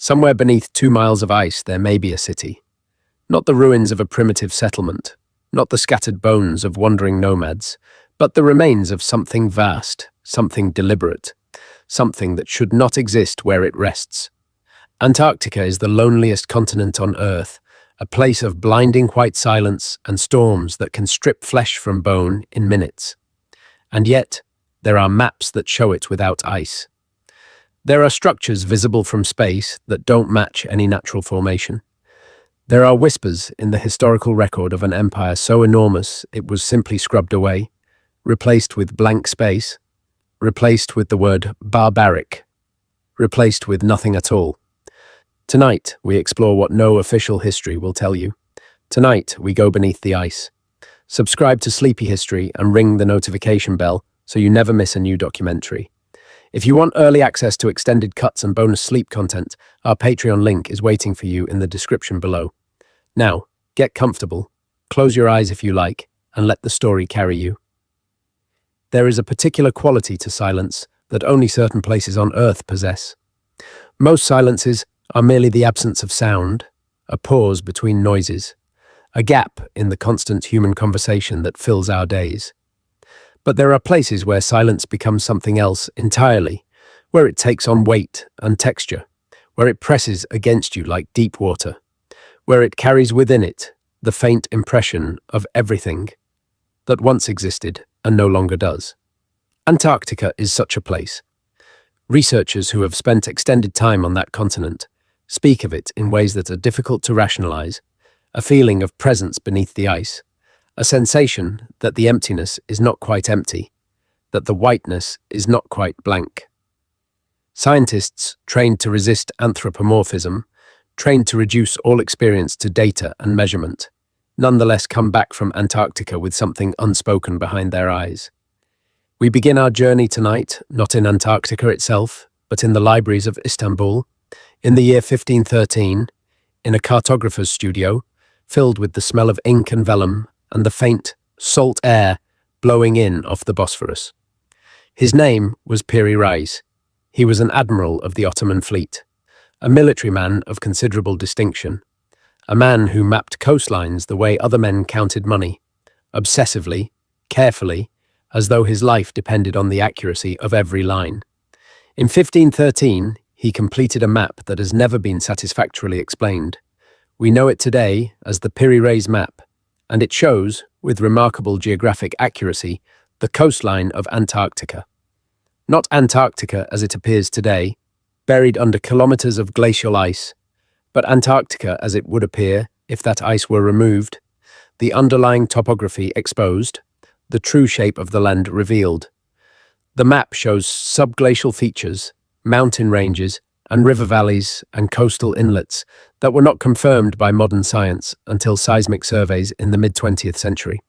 Somewhere beneath 2 miles of ice, there may be a city. Not the ruins of a primitive settlement, not the scattered bones of wandering nomads, but the remains of something vast, something deliberate, something that should not exist where it rests. Antarctica is the loneliest continent on Earth, a place of blinding white silence and storms that can strip flesh from bone in minutes. And yet, there are maps that show it without ice. There are structures visible from space that don't match any natural formation. There are whispers in the historical record of an empire so enormous it was simply scrubbed away, replaced with blank space, replaced with the word barbaric, replaced with nothing at all. Tonight, we explore what no official history will tell you. Tonight, we go beneath the ice. Subscribe to Sleepy History and ring the notification bell so you never miss a new documentary. If you want early access to extended cuts and bonus sleep content, our Patreon link is waiting for you in the description below. Now, get comfortable, close your eyes if you like, and let the story carry you. There is a particular quality to silence that only certain places on Earth possess. Most silences are merely the absence of sound, a pause between noises, a gap in the constant human conversation that fills our days. But there are places where silence becomes something else entirely, where it takes on weight and texture, where it presses against you like deep water, where it carries within it the faint impression of everything that once existed and no longer does. Antarctica is such a place. Researchers who have spent extended time on that continent speak of it in ways that are difficult to rationalize, a feeling of presence beneath the ice, a sensation that the emptiness is not quite empty, that the whiteness is not quite blank. Scientists trained to resist anthropomorphism, trained to reduce all experience to data and measurement, nonetheless come back from Antarctica with something unspoken behind their eyes. We begin our journey tonight, not in Antarctica itself, but in the libraries of Istanbul, in the year 1513, in a cartographer's studio, filled with the smell of ink and vellum and the faint, salt air blowing in off the Bosphorus. His name was Piri Reis. He was an admiral of the Ottoman fleet, a military man of considerable distinction, a man who mapped coastlines the way other men counted money, obsessively, carefully, as though his life depended on the accuracy of every line. In 1513, he completed a map that has never been satisfactorily explained. We know it today as the Piri Reis map, and it shows, with remarkable geographic accuracy, the coastline of Antarctica. Not Antarctica as it appears today, buried under kilometers of glacial ice, but Antarctica as it would appear if that ice were removed, the underlying topography exposed, the true shape of the land revealed. The map shows subglacial features, mountain ranges, and river valleys and coastal inlets that were not confirmed by modern science until seismic surveys in the mid-20th century.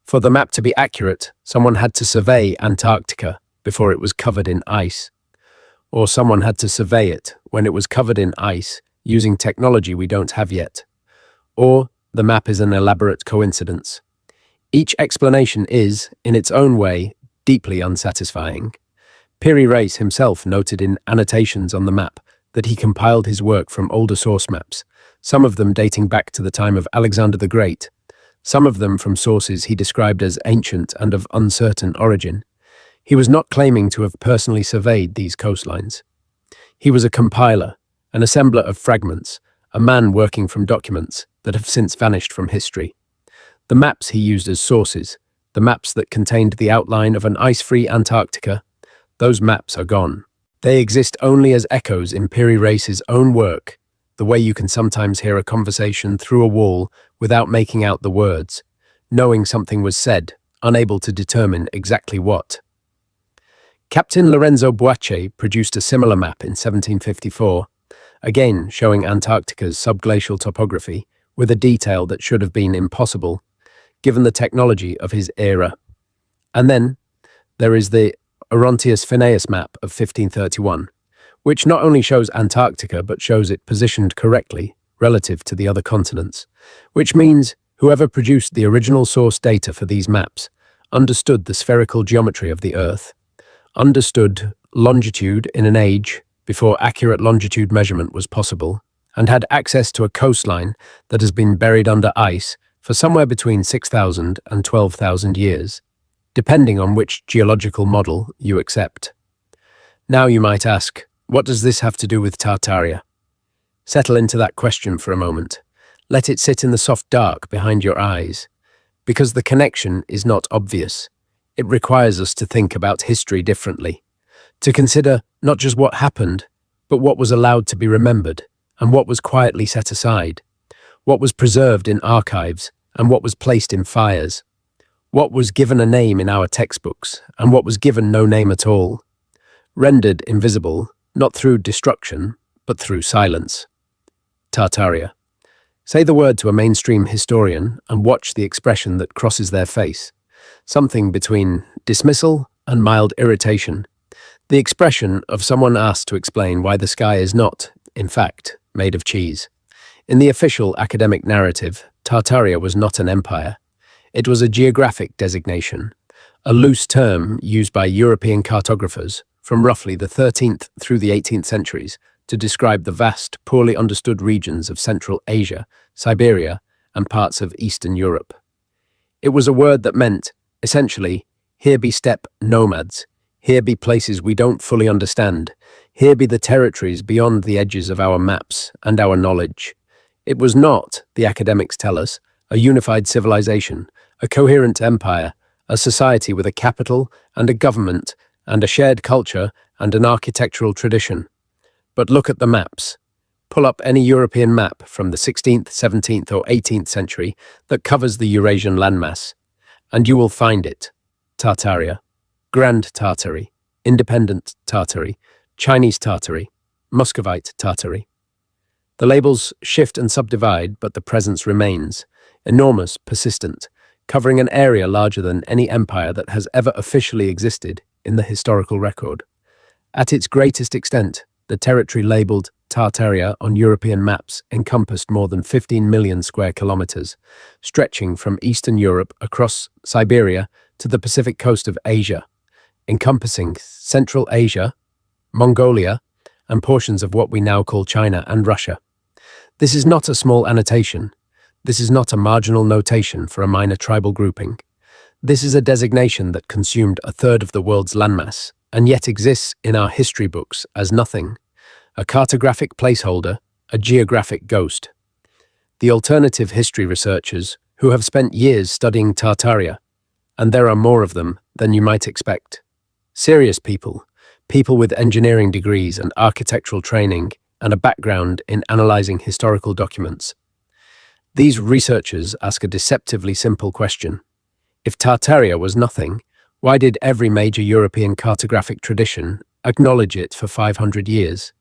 For the map to be accurate, someone had to survey Antarctica before it was covered in ice, or someone had to survey it when it was covered in ice using technology we don't have yet, or the map is an elaborate coincidence. Each explanation is, in its own way, deeply unsatisfying. Piri Reis himself noted in annotations on the map that he compiled his work from older source maps, some of them dating back to the time of Alexander the Great, some of them from sources he described as ancient and of uncertain origin. He was not claiming to have personally surveyed these coastlines. He was a compiler, an assembler of fragments, a man working from documents that have since vanished from history. The maps he used as sources, the maps that contained the outline of an ice-free Antarctica, those maps are gone. They exist only as echoes in Piri Reis's own work, the way you can sometimes hear a conversation through a wall without making out the words, knowing something was said, unable to determine exactly what. Captain Lorenzo Boace produced a similar map in 1754, again showing Antarctica's subglacial topography with a detail that should have been impossible, given the technology of his era. And then there is the Orontius Phineas map of 1531, which not only shows Antarctica but shows it positioned correctly relative to the other continents, which means whoever produced the original source data for these maps understood the spherical geometry of the Earth, understood longitude in an age before accurate longitude measurement was possible, and had access to a coastline that has been buried under ice for somewhere between 6,000 and 12,000 years, depending on which geological model you accept. Now you might ask, what does this have to do with Tartaria? Settle into that question for a moment. Let it sit in the soft dark behind your eyes. Because the connection is not obvious. It requires us to think about history differently, to consider not just what happened, but what was allowed to be remembered, and what was quietly set aside, what was preserved in archives, and what was placed in fires, what was given a name in our textbooks, and what was given no name at all, rendered invisible, not through destruction, but through silence. Tartaria. Say the word to a mainstream historian and watch the expression that crosses their face, something between dismissal and mild irritation, the expression of someone asked to explain why the sky is not, in fact, made of cheese. In the official academic narrative, Tartaria was not an empire. It was a geographic designation, a loose term used by European cartographers from roughly the 13th through the 18th centuries to describe the vast, poorly understood regions of Central Asia, Siberia, and parts of Eastern Europe. It was a word that meant, essentially, here be steppe nomads, here be places we don't fully understand, here be the territories beyond the edges of our maps and our knowledge. It was not, the academics tell us, a unified civilization, a coherent empire, a society with a capital and a government and a shared culture and an architectural tradition. But look at the maps. Pull up any European map from the 16th, 17th, or 18th century that covers the Eurasian landmass, and you will find it. Tartaria, Grand Tartary, Independent Tartary, Chinese Tartary, Muscovite Tartary. The labels shift and subdivide, but the presence remains, enormous, persistent, covering an area larger than any empire that has ever officially existed in the historical record. At its greatest extent, the territory labeled Tartaria on European maps encompassed more than 15 million square kilometers, stretching from Eastern Europe across Siberia to the Pacific coast of Asia, encompassing Central Asia, Mongolia, and portions of what we now call China and Russia. This is not a small annotation. This is not a marginal notation for a minor tribal grouping. This is a designation that consumed a third of the world's landmass, and yet exists in our history books as nothing, a cartographic placeholder, a geographic ghost. The alternative history researchers who have spent years studying Tartaria, and there are more of them than you might expect. Serious people, people with engineering degrees and architectural training and a background in analyzing historical documents. These researchers ask a deceptively simple question. If Tartaria was nothing, why did every major European cartographic tradition acknowledge it for 500 years?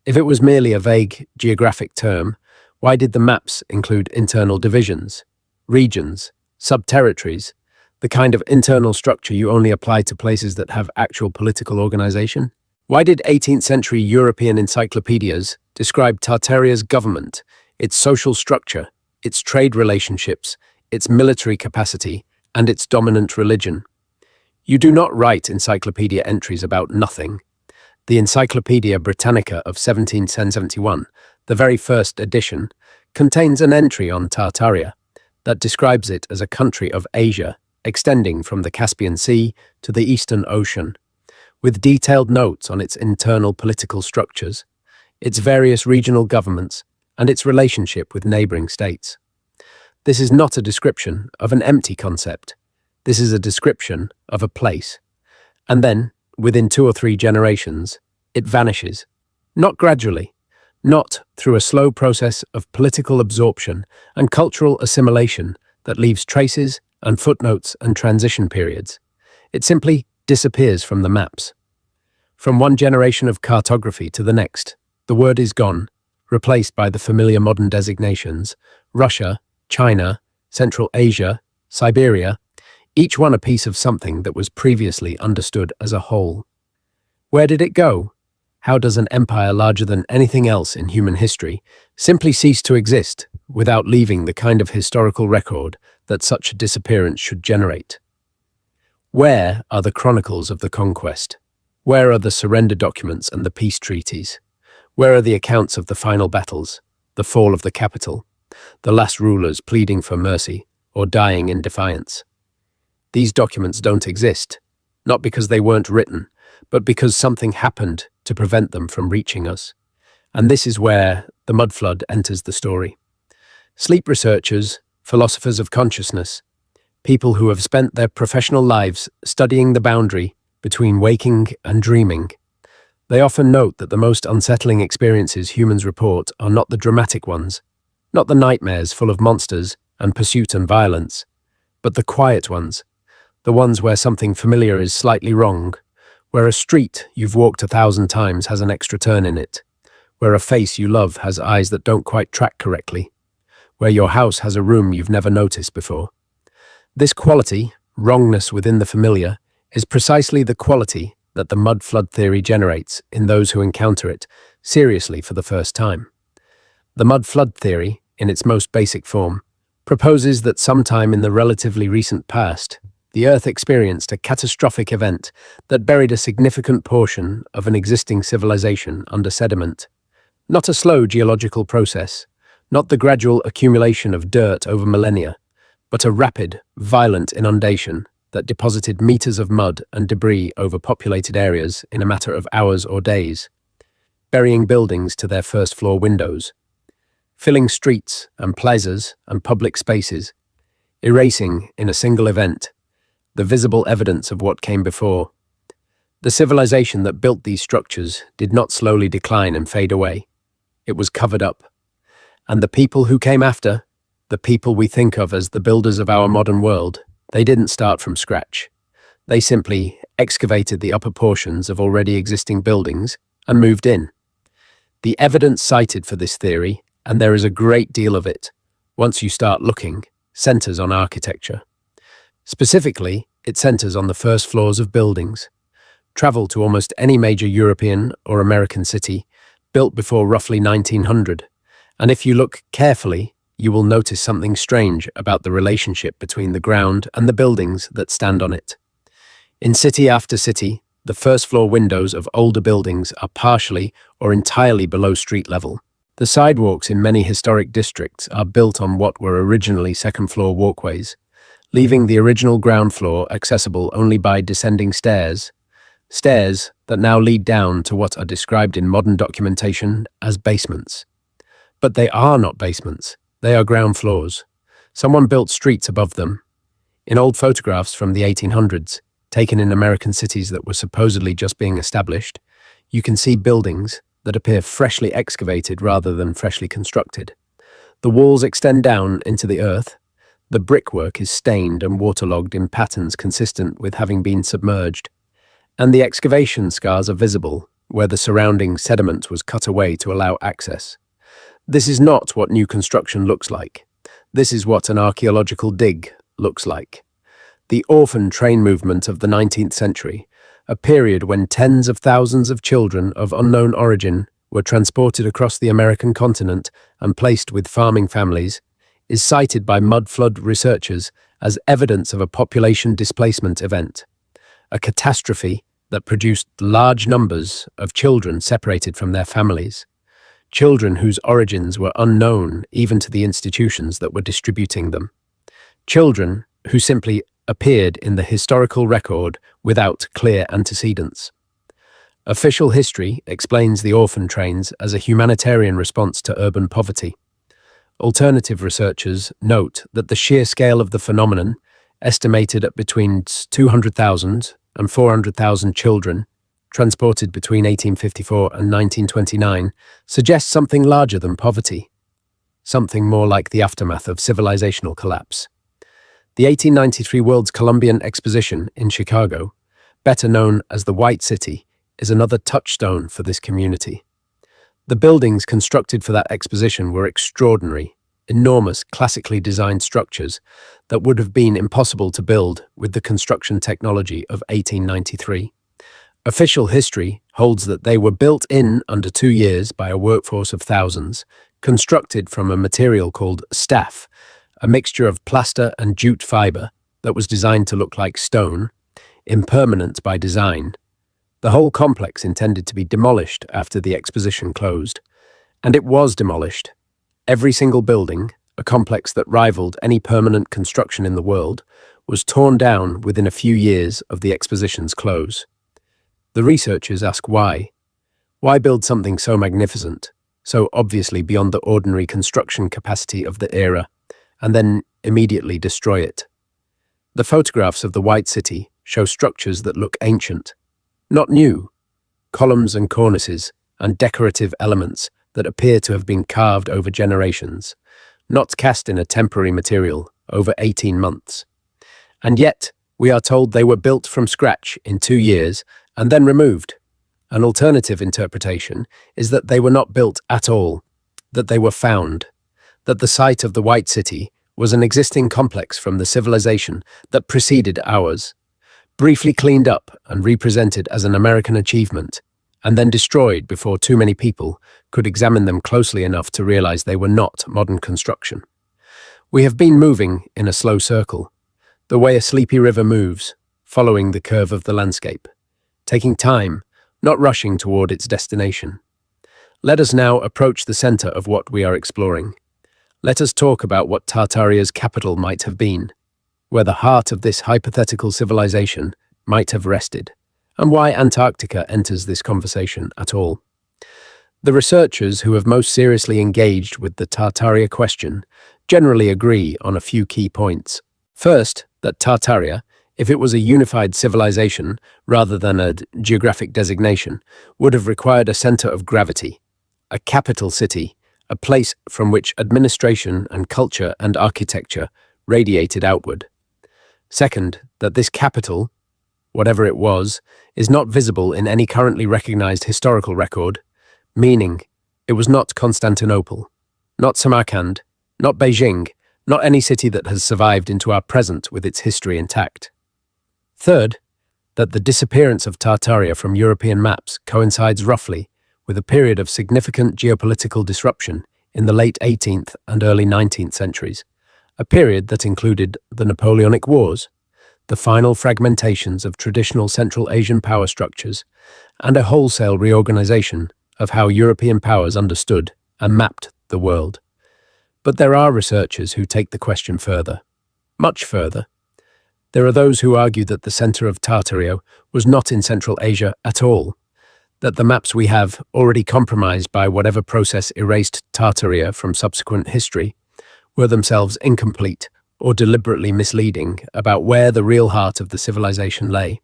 If it was merely a vague geographic term, why did the maps include internal divisions, regions, sub-territories, the kind of internal structure you only apply to places that have actual political organization? Why did 18th century European encyclopedias describe Tartaria's government, its social structure, its trade relationships, its military capacity, and its dominant religion? You do not write encyclopedia entries about nothing. The Encyclopedia Britannica of 1771, the very first edition, contains an entry on Tartaria that describes it as a country of Asia, extending from the Caspian Sea to the Eastern Ocean, with detailed notes on its internal political structures, its various regional governments, and its relationship with neighboring states. This is not a description of an empty concept. This is a description of a place. And then, within 2 or 3 generations, it vanishes. Not gradually, not through a slow process of political absorption and cultural assimilation that leaves traces and footnotes and transition periods. It simply disappears from the maps. From one generation of cartography to the next, the word is gone, replaced by the familiar modern designations, Russia, China, Central Asia, Siberia, each one a piece of something that was previously understood as a whole. Where did it go? How does an empire larger than anything else in human history simply cease to exist without leaving the kind of historical record that such a disappearance should generate? Where are the chronicles of the conquest? Where are the surrender documents and the peace treaties? Where are the accounts of the final battles, the fall of the capital, the last rulers pleading for mercy or dying in defiance? These documents don't exist, not because they weren't written, but because something happened to prevent them from reaching us. And this is where the mud flood enters the story. Sleep researchers, philosophers of consciousness, people who have spent their professional lives studying the boundary between waking and dreaming, they often note that the most unsettling experiences humans report are not the dramatic ones, not the nightmares full of monsters and pursuit and violence, but the quiet ones, the ones where something familiar is slightly wrong, where a street you've walked 1,000 times has an extra turn in it, where a face you love has eyes that don't quite track correctly, where your house has a room you've never noticed before. This quality, wrongness within the familiar, is precisely the quality that the mud flood theory generates in those who encounter it seriously for the first time. The mud flood theory, in its most basic form, proposes that sometime in the relatively recent past, the Earth experienced a catastrophic event that buried a significant portion of an existing civilization under sediment. Not a slow geological process, not the gradual accumulation of dirt over millennia, but a rapid, violent inundation that deposited meters of mud and debris over populated areas in a matter of hours or days, burying buildings to their first-floor windows, filling streets and plazas and public spaces, erasing, in a single event, the visible evidence of what came before. The civilization that built these structures did not slowly decline and fade away. It was covered up. And the people who came after, the people we think of as the builders of our modern world, they didn't start from scratch. They simply excavated the upper portions of already existing buildings and moved in. The evidence cited for this theory, and there is a great deal of it, once you start looking, centers on architecture. Specifically, it centers on the first floors of buildings. Travel to almost any major European or American city built before roughly 1900, and if you look carefully, you will notice something strange about the relationship between the ground and the buildings that stand on it. In city after city, the first-floor windows of older buildings are partially or entirely below street level. The sidewalks in many historic districts are built on what were originally second-floor walkways, leaving the original ground floor accessible only by descending stairs that now lead down to what are described in modern documentation as basements. But they are not basements, they are ground floors. Someone built streets above them. In old photographs from the 1800s, taken in American cities that were supposedly just being established, you can see buildings that appear freshly excavated rather than freshly constructed. The walls extend down into the earth. The brickwork is stained and waterlogged in patterns consistent with having been submerged, and the excavation scars are visible where the surrounding sediment was cut away to allow access. This is not what new construction looks like. This is what an archaeological dig looks like. The orphan train movement of the 19th century, a period when tens of thousands of children of unknown origin were transported across the American continent and placed with farming families, is cited by mud flood researchers as evidence of a population displacement event, a catastrophe that produced large numbers of children separated from their families, children whose origins were unknown even to the institutions that were distributing them, children who simply appeared in the historical record without clear antecedents. Official history explains the orphan trains as a humanitarian response to urban poverty. Alternative researchers note that the sheer scale of the phenomenon, estimated at between 200,000 and 400,000 children, transported between 1854 and 1929, suggests something larger than poverty, something more like the aftermath of civilizational collapse. The 1893 World's Columbian Exposition in Chicago, better known as the White City, is another touchstone for this community. The buildings constructed for that exposition were extraordinary, enormous, classically designed structures that would have been impossible to build with the construction technology of 1893. Official history holds that they were built in under 2 years by a workforce of thousands, constructed from a material called staff, a mixture of plaster and jute fiber that was designed to look like stone, impermanent by design. The whole complex intended to be demolished after the exposition closed. And it was demolished. Every single building, a complex that rivaled any permanent construction in the world, was torn down within a few years of the exposition's close. The researchers ask why. Why build something so magnificent, so obviously beyond the ordinary construction capacity of the era, and then immediately destroy it? The photographs of the White City show structures that look ancient, not new, columns and cornices and decorative elements that appear to have been carved over generations, not cast in a temporary material over 18 months. And yet, we are told they were built from scratch in 2 years and then removed. An alternative interpretation is that they were not built at all, that they were found, that the site of the White City was an existing complex from the civilization that preceded ours, briefly cleaned up and represented as an American achievement, and then destroyed before too many people could examine them closely enough to realize they were not modern construction. We have been moving in a slow circle, the way a sleepy river moves, following the curve of the landscape, taking time, not rushing toward its destination. Let us now approach the center of what we are exploring. Let us talk about what Tartaria's capital might have been, where the heart of this hypothetical civilization might have rested, and why Antarctica enters this conversation at all. The researchers who have most seriously engaged with the Tartaria question generally agree on a few key points. First, that Tartaria, if it was a unified civilization rather than a geographic designation, would have required a center of gravity, a capital city, a place from which administration and culture and architecture radiated outward. Second, that this capital, whatever it was, is not visible in any currently recognized historical record, meaning it was not Constantinople, not Samarkand, not Beijing, not any city that has survived into our present with its history intact. Third, that the disappearance of Tartaria from European maps coincides roughly with a period of significant geopolitical disruption in the late 18th and early 19th centuries, a period that included the Napoleonic Wars, the final fragmentations of traditional Central Asian power structures, and a wholesale reorganization of how European powers understood and mapped the world. But there are researchers who take the question further, much further. There are those who argue that the center of Tartaria was not in Central Asia at all, that the maps we have, already compromised by whatever process erased Tartaria from subsequent history, were themselves incomplete or deliberately misleading about where the real heart of the civilization lay.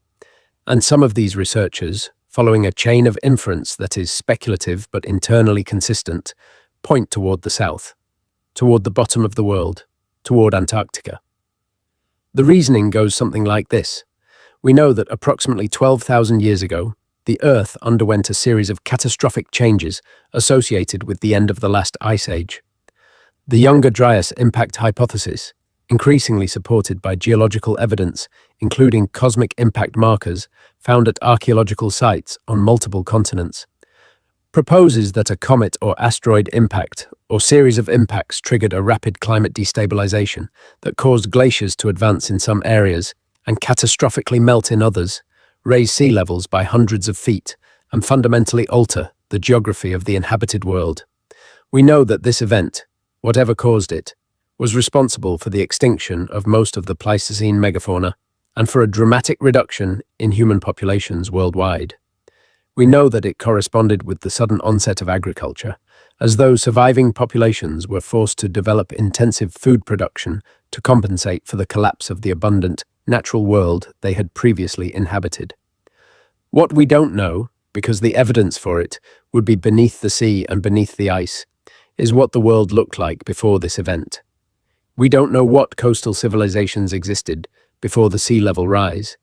And some of these researchers, following a chain of inference that is speculative but internally consistent, point toward the south, toward the bottom of the world, toward Antarctica. The reasoning goes something like this. We know that approximately 12,000 years ago, the Earth underwent a series of catastrophic changes associated with the end of the last ice age. The Younger Dryas impact hypothesis, increasingly supported by geological evidence, including cosmic impact markers found at archaeological sites on multiple continents, proposes that a comet or asteroid impact or series of impacts triggered a rapid climate destabilization that caused glaciers to advance in some areas and catastrophically melt in others, raise sea levels by hundreds of feet, and fundamentally alter the geography of the inhabited world. We know that this event, whatever caused it, was responsible for the extinction of most of the Pleistocene megafauna and for a dramatic reduction in human populations worldwide. We know that it corresponded with the sudden onset of agriculture, as though surviving populations were forced to develop intensive food production to compensate for the collapse of the abundant, natural world they had previously inhabited. What we don't know, because the evidence for it would be beneath the sea and beneath the ice, is what the world looked like before this event. We don't know what coastal civilizations existed before the sea level rise.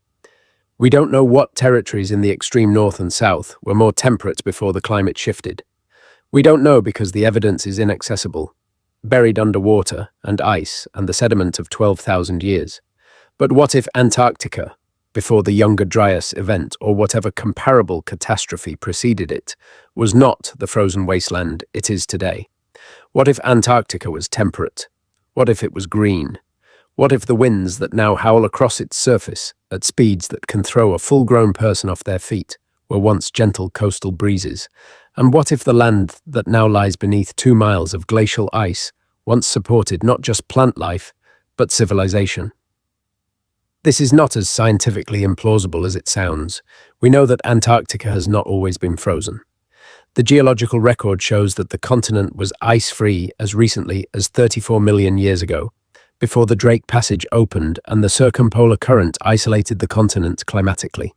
We don't know what territories in the extreme north and south were more temperate before the climate shifted. We don't know because the evidence is inaccessible, buried under water and ice and the sediment of 12,000 years. But what if Antarctica, before the Younger Dryas event or whatever comparable catastrophe preceded it, was not the frozen wasteland it is today? What if Antarctica was temperate? What if it was green? What if the winds that now howl across its surface at speeds that can throw a full-grown person off their feet were once gentle coastal breezes? And what if the land that now lies beneath 2 miles of glacial ice once supported not just plant life, but civilization? This is not as scientifically implausible as it sounds. We know that Antarctica has not always been frozen. The geological record shows that the continent was ice-free as recently as 34 million years ago, before the Drake Passage opened and the circumpolar current isolated the continent climatically.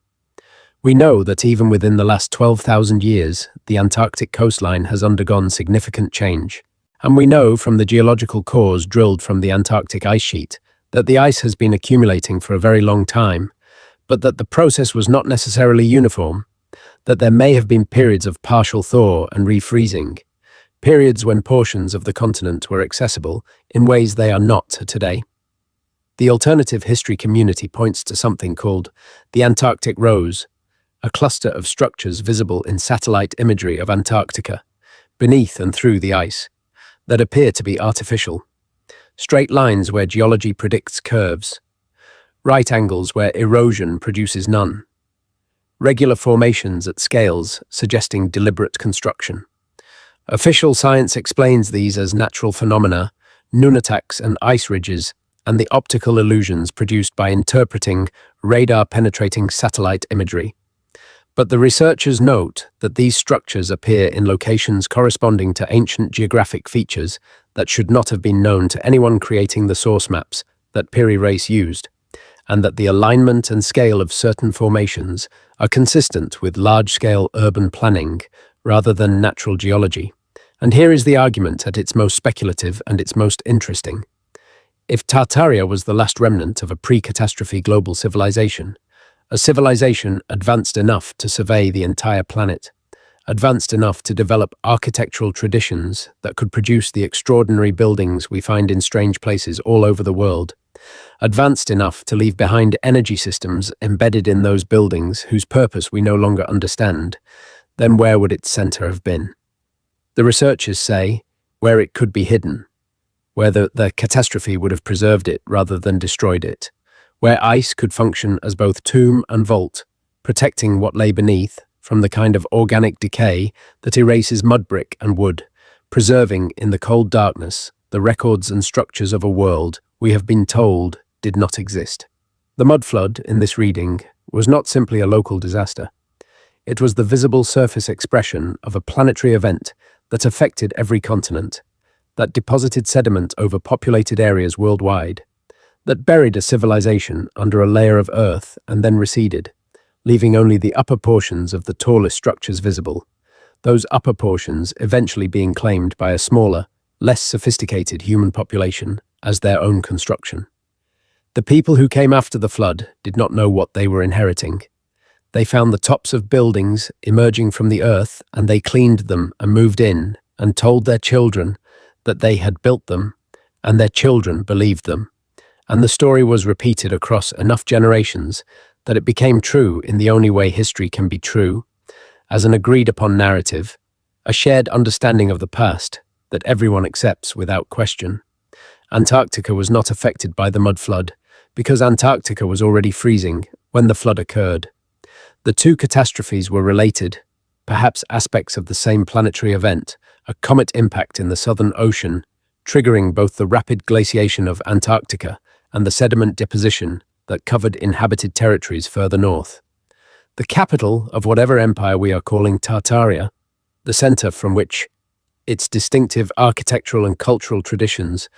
We know that even within the last 12,000 years, the Antarctic coastline has undergone significant change. And we know from the geological cores drilled from the Antarctic ice sheet that the ice has been accumulating for a very long time, but that the process was not necessarily uniform, that there may have been periods of partial thaw and refreezing, periods when portions of the continent were accessible in ways they are not today. The alternative history community points to something called the Antarctic Rose, a cluster of structures visible in satellite imagery of Antarctica, beneath and through the ice, that appear to be artificial. Straight lines where geology predicts curves, right angles where erosion produces none, regular formations at scales suggesting deliberate construction. Official science explains these as natural phenomena, nunataks and ice ridges, and the optical illusions produced by interpreting radar-penetrating satellite imagery. But the researchers note that these structures appear in locations corresponding to ancient geographic features that should not have been known to anyone creating the source maps that Piri Reis used, and that the alignment and scale of certain formations are consistent with large-scale urban planning rather than natural geology. And here is the argument at its most speculative and its most interesting. If Tartaria was the last remnant of a pre-catastrophe global civilization, a civilization advanced enough to survey the entire planet, advanced enough to develop architectural traditions that could produce the extraordinary buildings we find in strange places all over the world, advanced enough to leave behind energy systems embedded in those buildings whose purpose we no longer understand, then where would its center have been? The researchers say where it could be hidden, where the catastrophe would have preserved it rather than destroyed it, where ice could function as both tomb and vault, protecting what lay beneath from the kind of organic decay that erases mud brick and wood, preserving in the cold darkness the records and structures of a world we have been told did not exist. The mud flood in this reading was not simply a local disaster. It was the visible surface expression of a planetary event that affected every continent, that deposited sediment over populated areas worldwide, that buried a civilization under a layer of earth and then receded, leaving only the upper portions of the tallest structures visible, those upper portions eventually being claimed by a smaller, less sophisticated human population as their own construction. The people who came after the flood did not know what they were inheriting. They found the tops of buildings emerging from the earth, and they cleaned them and moved in and told their children that they had built them, and their children believed them. And the story was repeated across enough generations that it became true in the only way history can be true, as an agreed-upon narrative, a shared understanding of the past that everyone accepts without question. Antarctica was not affected by the mud flood because Antarctica was already freezing when the flood occurred. The two catastrophes were related, perhaps aspects of the same planetary event, a comet impact in the Southern Ocean, triggering both the rapid glaciation of Antarctica and the sediment deposition that covered inhabited territories further north. The capital of whatever empire we are calling Tartaria, the center from which its distinctive architectural and cultural traditions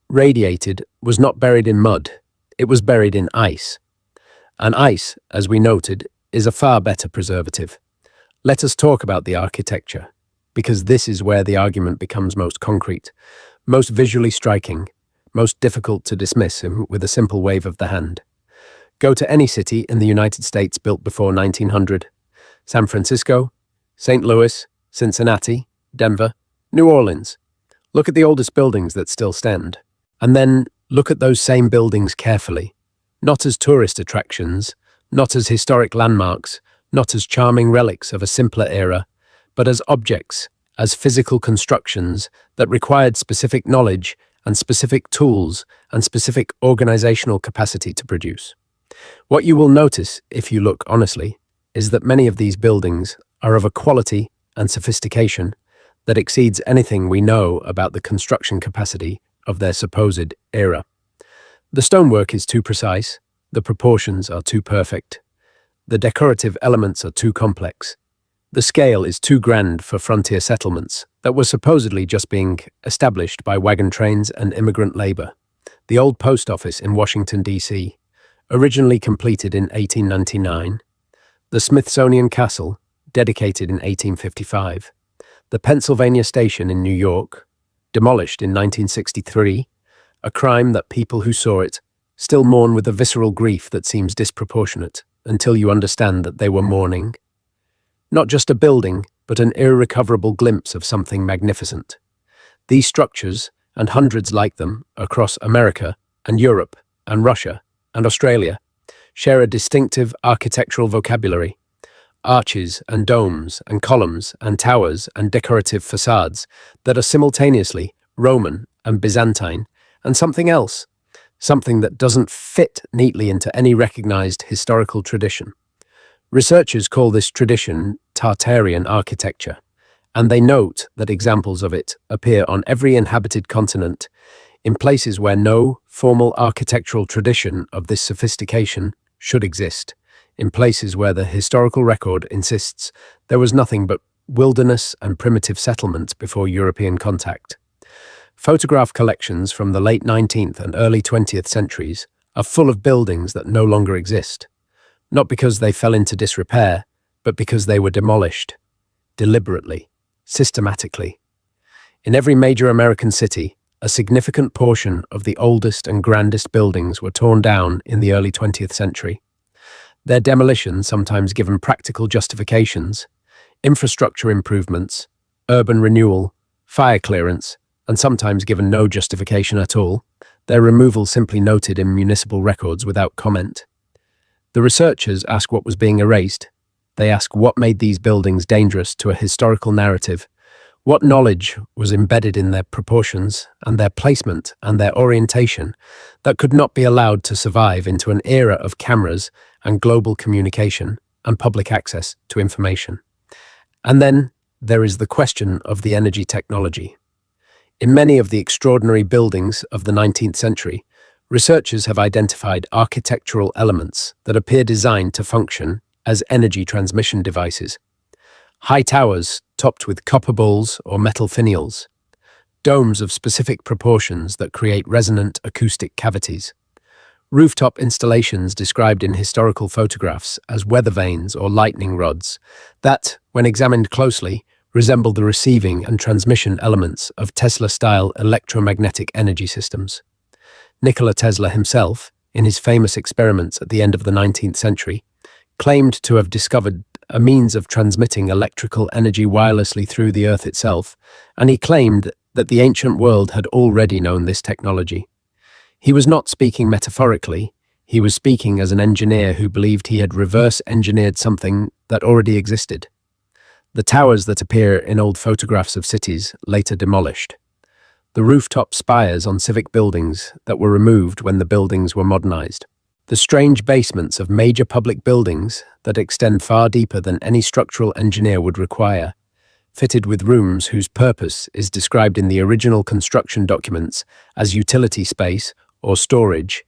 radiated, was not buried in mud, it was buried in ice. And ice, as we noted, is a far better preservative. Let us talk about the architecture, because this is where the argument becomes most concrete, most visually striking, most difficult to dismiss with a simple wave of the hand. Go to any city in the United States built before 1900, San Francisco, St. Louis, Cincinnati, Denver, New Orleans. Look at the oldest buildings that still stand, and then look at those same buildings carefully, not as tourist attractions, not as historic landmarks, not as charming relics of a simpler era, but as objects, as physical constructions that required specific knowledge and specific tools and specific organizational capacity to produce. What you will notice, if you look honestly, is that many of these buildings are of a quality and sophistication that exceeds anything we know about the construction capacity of their supposed era. The stonework is too precise, the proportions are too perfect, the decorative elements are too complex, the scale is too grand for frontier settlements that were supposedly just being established by wagon trains and immigrant labor. The old post office in Washington, D.C., originally completed in 1899, the Smithsonian Castle, dedicated in 1855, the Pennsylvania Station in New York, demolished in 1963, a crime that people who saw it still mourn with a visceral grief that seems disproportionate until you understand that they were mourning. Not just a building, but an irrecoverable glimpse of something magnificent. These structures, and hundreds like them across America and Europe and Russia and Australia, share a distinctive architectural vocabulary. Arches and domes and columns and towers and decorative facades that are simultaneously Roman and Byzantine and something else, something that doesn't fit neatly into any recognized historical tradition. Researchers call this tradition Tartarian architecture, and they note that examples of it appear on every inhabited continent in places where no formal architectural tradition of this sophistication should exist, in places where the historical record insists there was nothing but wilderness and primitive settlement before European contact. Photograph collections from the late 19th and early 20th centuries are full of buildings that no longer exist, not because they fell into disrepair, but because they were demolished, deliberately, systematically. In every major American city, a significant portion of the oldest and grandest buildings were torn down in the early 20th century. Their demolition sometimes given practical justifications, infrastructure improvements, urban renewal, fire clearance, and sometimes given no justification at all, their removal simply noted in municipal records without comment. The researchers ask what was being erased. They ask what made these buildings dangerous to a historical narrative, what knowledge was embedded in their proportions and their placement and their orientation that could not be allowed to survive into an era of cameras and global communication and public access to information. And then there is the question of the energy technology. In many of the extraordinary buildings of the 19th century, researchers have identified architectural elements that appear designed to function as energy transmission devices. High towers topped with copper bowls or metal finials, domes of specific proportions that create resonant acoustic cavities, rooftop installations described in historical photographs as weather vanes or lightning rods that, when examined closely, resemble the receiving and transmission elements of Tesla-style electromagnetic energy systems. Nikola Tesla himself, in his famous experiments at the end of the 19th century, claimed to have discovered a means of transmitting electrical energy wirelessly through the Earth itself, and he claimed that the ancient world had already known this technology. He was not speaking metaphorically, he was speaking as an engineer who believed he had reverse-engineered something that already existed. The towers that appear in old photographs of cities later demolished. The rooftop spires on civic buildings that were removed when the buildings were modernized. The strange basements of major public buildings that extend far deeper than any structural engineer would require, fitted with rooms whose purpose is described in the original construction documents as utility space or storage,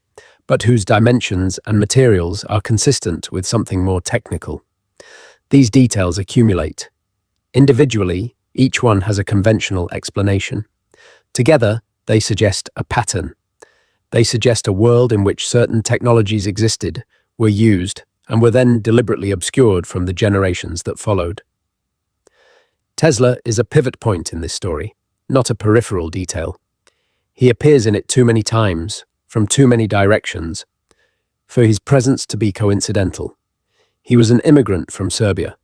but whose dimensions and materials are consistent with something more technical. These details accumulate. Individually, each one has a conventional explanation. Together, they suggest a pattern. They suggest a world in which certain technologies existed, were used, and were then deliberately obscured from the generations that followed. Tesla is a pivot point in this story, not a peripheral detail. He appears in it too many times, from too many directions, for his presence to be coincidental. He was an immigrant from Serbia,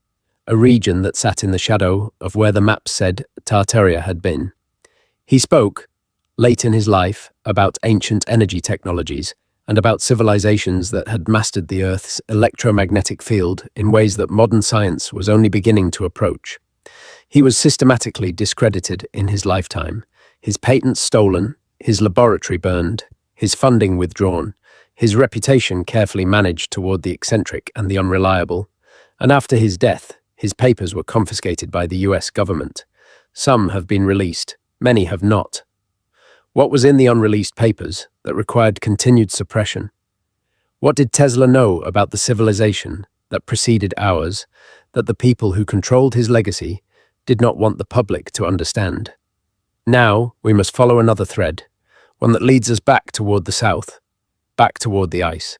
a region that sat in the shadow of where the maps said Tartaria had been. He spoke, late in his life, about ancient energy technologies and about civilizations that had mastered the Earth's electromagnetic field in ways that modern science was only beginning to approach. He was systematically discredited in his lifetime, his patents stolen, his laboratory burned, his funding withdrawn, his reputation carefully managed toward the eccentric and the unreliable, and after his death, his papers were confiscated by the US government. Some have been released, many have not. What was in the unreleased papers that required continued suppression? What did Tesla know about the civilization that preceded ours, that the people who controlled his legacy did not want the public to understand? Now we must follow another thread, one that leads us back toward the south, back toward the ice.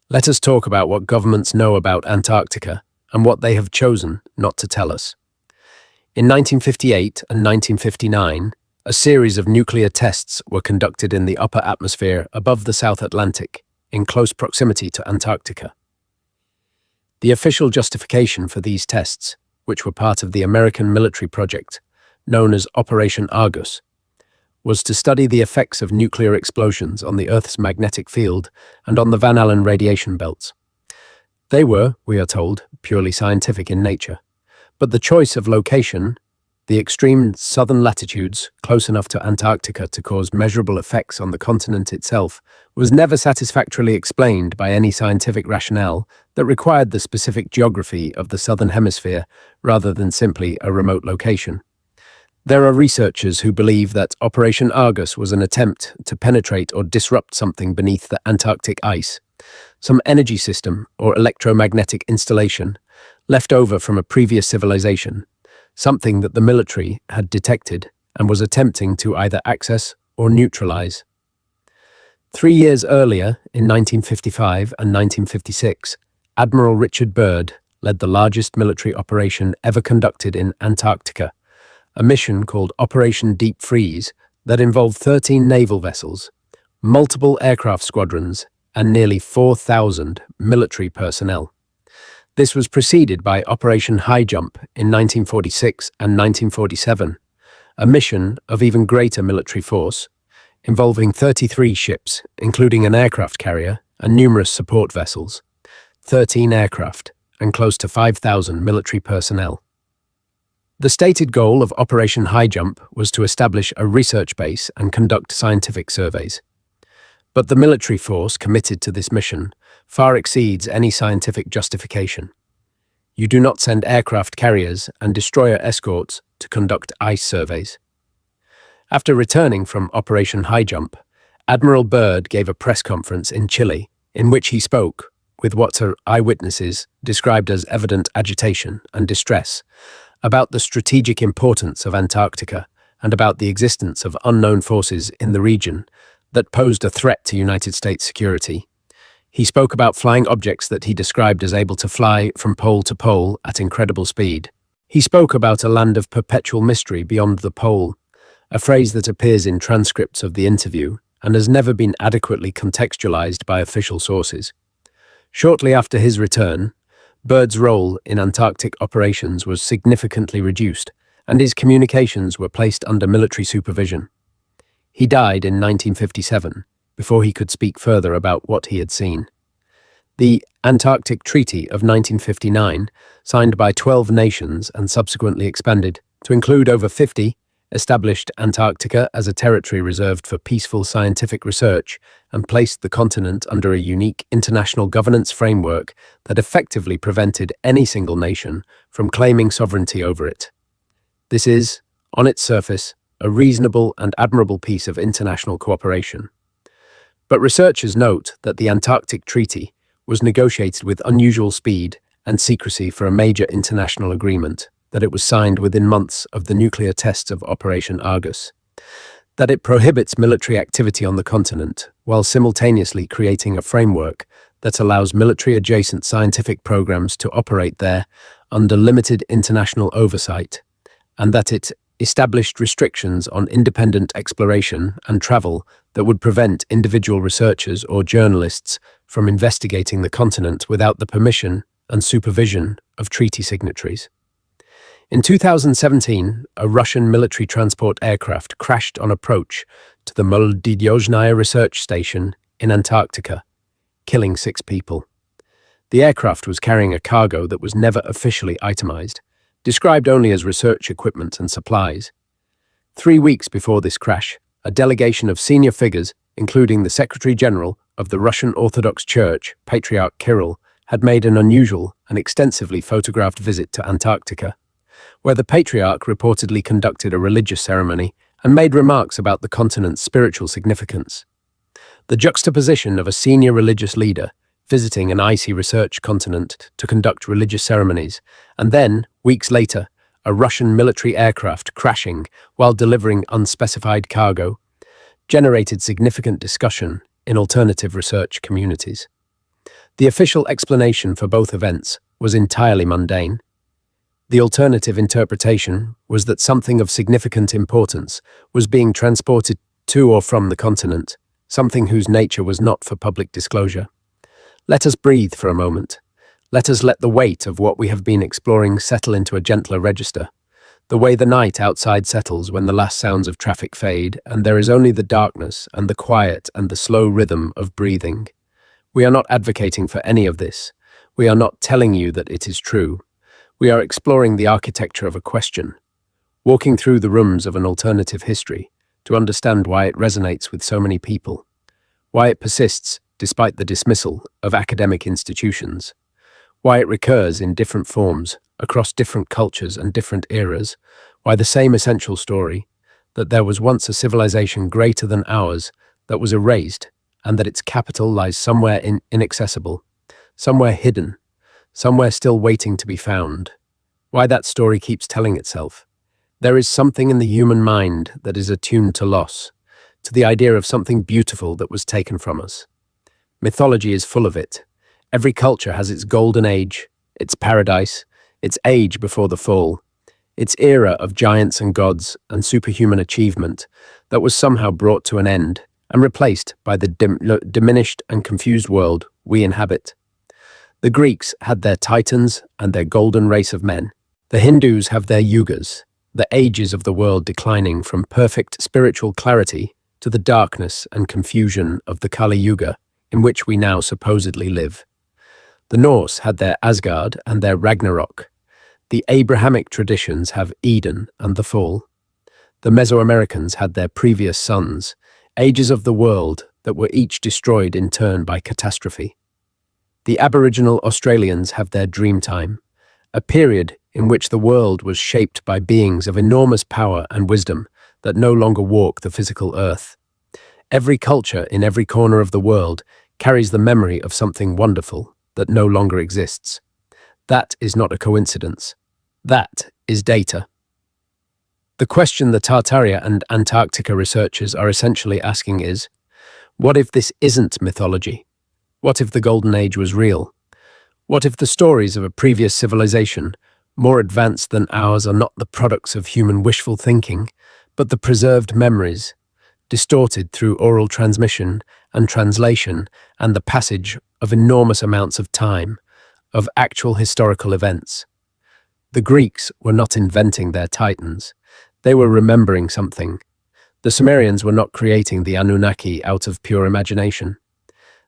Let us talk about what governments know about Antarctica and what they have chosen not to tell us. In 1958 and 1959, a series of nuclear tests were conducted in the upper atmosphere above the South Atlantic, in close proximity to Antarctica. The official justification for these tests, which were part of the American military project, known as Operation Argus, was to study the effects of nuclear explosions on the Earth's magnetic field and on the Van Allen radiation belts. They were, we are told, purely scientific in nature, but the choice of location, the extreme southern latitudes close enough to Antarctica to cause measurable effects on the continent itself, was never satisfactorily explained by any scientific rationale that required the specific geography of the southern hemisphere rather than simply a remote location. There are researchers who believe that Operation Argus was an attempt to penetrate or disrupt something beneath the Antarctic ice, some energy system or electromagnetic installation left over from a previous civilization, something that the military had detected and was attempting to either access or neutralize. 3 years earlier, in 1955 and 1956, Admiral Richard Byrd led the largest military operation ever conducted in Antarctica, a mission called Operation Deep Freeze that involved 13 naval vessels, multiple aircraft squadrons, and nearly 4,000 military personnel. This was preceded by Operation High Jump in 1946 and 1947, a mission of even greater military force, involving 33 ships, including an aircraft carrier and numerous support vessels, 13 aircraft, and close to 5,000 military personnel. The stated goal of Operation High Jump was to establish a research base and conduct scientific surveys. But the military force committed to this mission far exceeds any scientific justification. You do not send aircraft carriers and destroyer escorts to conduct ice surveys. After returning from Operation High Jump, Admiral Byrd gave a press conference in Chile in which he spoke, with what are eyewitnesses described as evident agitation and distress, about the strategic importance of Antarctica and about the existence of unknown forces in the region that posed a threat to United States security. He spoke about flying objects that he described as able to fly from pole to pole at incredible speed. He spoke about a land of perpetual mystery beyond the pole, a phrase that appears in transcripts of the interview and has never been adequately contextualized by official sources. Shortly after his return, Byrd's role in Antarctic operations was significantly reduced, and his communications were placed under military supervision. He died in 1957, before he could speak further about what he had seen. The Antarctic Treaty of 1959, signed by 12 nations and subsequently expanded to include over 50, established Antarctica as a territory reserved for peaceful scientific research and placed the continent under a unique international governance framework that effectively prevented any single nation from claiming sovereignty over it. This is, on its surface, a reasonable and admirable piece of international cooperation. But researchers note that the Antarctic Treaty was negotiated with unusual speed and secrecy for a major international agreement, that it was signed within months of the nuclear tests of Operation Argus, that it prohibits military activity on the continent while simultaneously creating a framework that allows military-adjacent scientific programs to operate there under limited international oversight, and that it established restrictions on independent exploration and travel that would prevent individual researchers or journalists from investigating the continent without the permission and supervision of treaty signatories. In 2017, a Russian military transport aircraft crashed on approach to the Multidyozhnaya research station in Antarctica, killing 6 people. The aircraft was carrying a cargo that was never officially itemized, described only as research equipment and supplies. 3 weeks before this crash, a delegation of senior figures, including the Secretary General of the Russian Orthodox Church, Patriarch Kirill, had made an unusual and extensively photographed visit to Antarctica, where the patriarch reportedly conducted a religious ceremony and made remarks about the continent's spiritual significance. The juxtaposition of a senior religious leader visiting an icy research continent to conduct religious ceremonies, and then, weeks later, a Russian military aircraft crashing while delivering unspecified cargo, generated significant discussion in alternative research communities. The official explanation for both events was entirely mundane. The alternative interpretation was that something of significant importance was being transported to or from the continent, something whose nature was not for public disclosure. Let us breathe for a moment. Let us let the weight of what we have been exploring settle into a gentler register, the way the night outside settles when the last sounds of traffic fade and there is only the darkness and the quiet and the slow rhythm of breathing. We are not advocating for any of this. We are not telling you that it is true. We are exploring the architecture of a question, walking through the rooms of an alternative history to understand why it resonates with so many people, why it persists despite the dismissal of academic institutions, why it recurs in different forms across different cultures and different eras, why the same essential story, that there was once a civilization greater than ours that was erased and that its capital lies somewhere inaccessible, somewhere hidden, somewhere still waiting to be found, why that story keeps telling itself. There is something in the human mind that is attuned to loss, to the idea of something beautiful that was taken from us. Mythology is full of it. Every culture has its golden age, its paradise, its age before the fall, its era of giants and gods and superhuman achievement that was somehow brought to an end and replaced by the diminished and confused world we inhabit. The Greeks had their titans and their golden race of men. The Hindus have their yugas, the ages of the world declining from perfect spiritual clarity to the darkness and confusion of the Kali Yuga, in which we now supposedly live. The Norse had their Asgard and their Ragnarok. The Abrahamic traditions have Eden and the fall. The Mesoamericans had their previous suns, ages of the world that were each destroyed in turn by catastrophe. The Aboriginal Australians have their Dreamtime, a period in which the world was shaped by beings of enormous power and wisdom that no longer walk the physical earth. Every culture in every corner of the world carries the memory of something wonderful that no longer exists. That is not a coincidence. That is data. The question the Tartaria and Antarctica researchers are essentially asking is, what if this isn't mythology? What if the Golden Age was real? What if the stories of a previous civilization, more advanced than ours, are not the products of human wishful thinking, but the preserved memories, distorted through oral transmission and translation and the passage of enormous amounts of time, of actual historical events? The Greeks were not inventing their titans. They were remembering something. The Sumerians were not creating the Anunnaki out of pure imagination.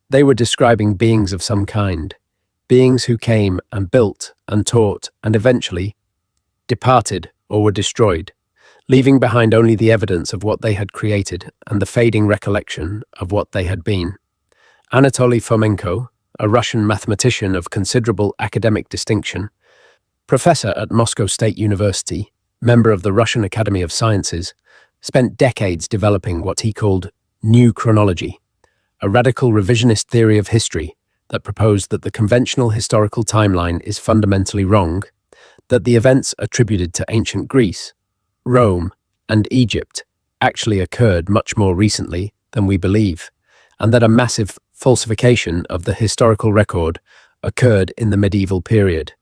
They were describing beings of some kind, beings who came and built and taught and eventually departed or were destroyed, leaving behind only the evidence of what they had created and the fading recollection of what they had been. Anatoly Fomenko, a Russian mathematician of considerable academic distinction, professor at Moscow State University, member of the Russian Academy of Sciences, spent decades developing what he called new chronology, a radical revisionist theory of history that proposed that the conventional historical timeline is fundamentally wrong, that the events attributed to ancient Greece, Rome, and Egypt actually occurred much more recently than we believe, and that a massive falsification of the historical record occurred in the medieval period,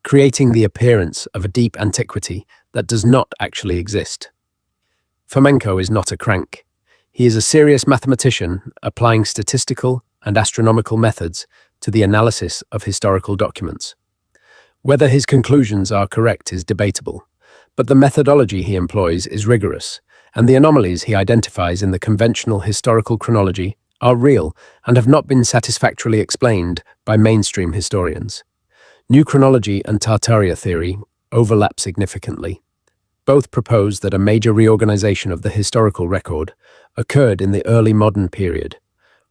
creating the appearance of a deep antiquity that does not actually exist. Fomenko is not a crank. He is a serious mathematician applying statistical and astronomical methods to the analysis of historical documents. Whether his conclusions are correct is debatable, but the methodology he employs is rigorous, and the anomalies he identifies in the conventional historical chronology are real and have not been satisfactorily explained by mainstream historians. New chronology and Tartaria theory overlap significantly. Both propose that a major reorganization of the historical record occurred in the early modern period,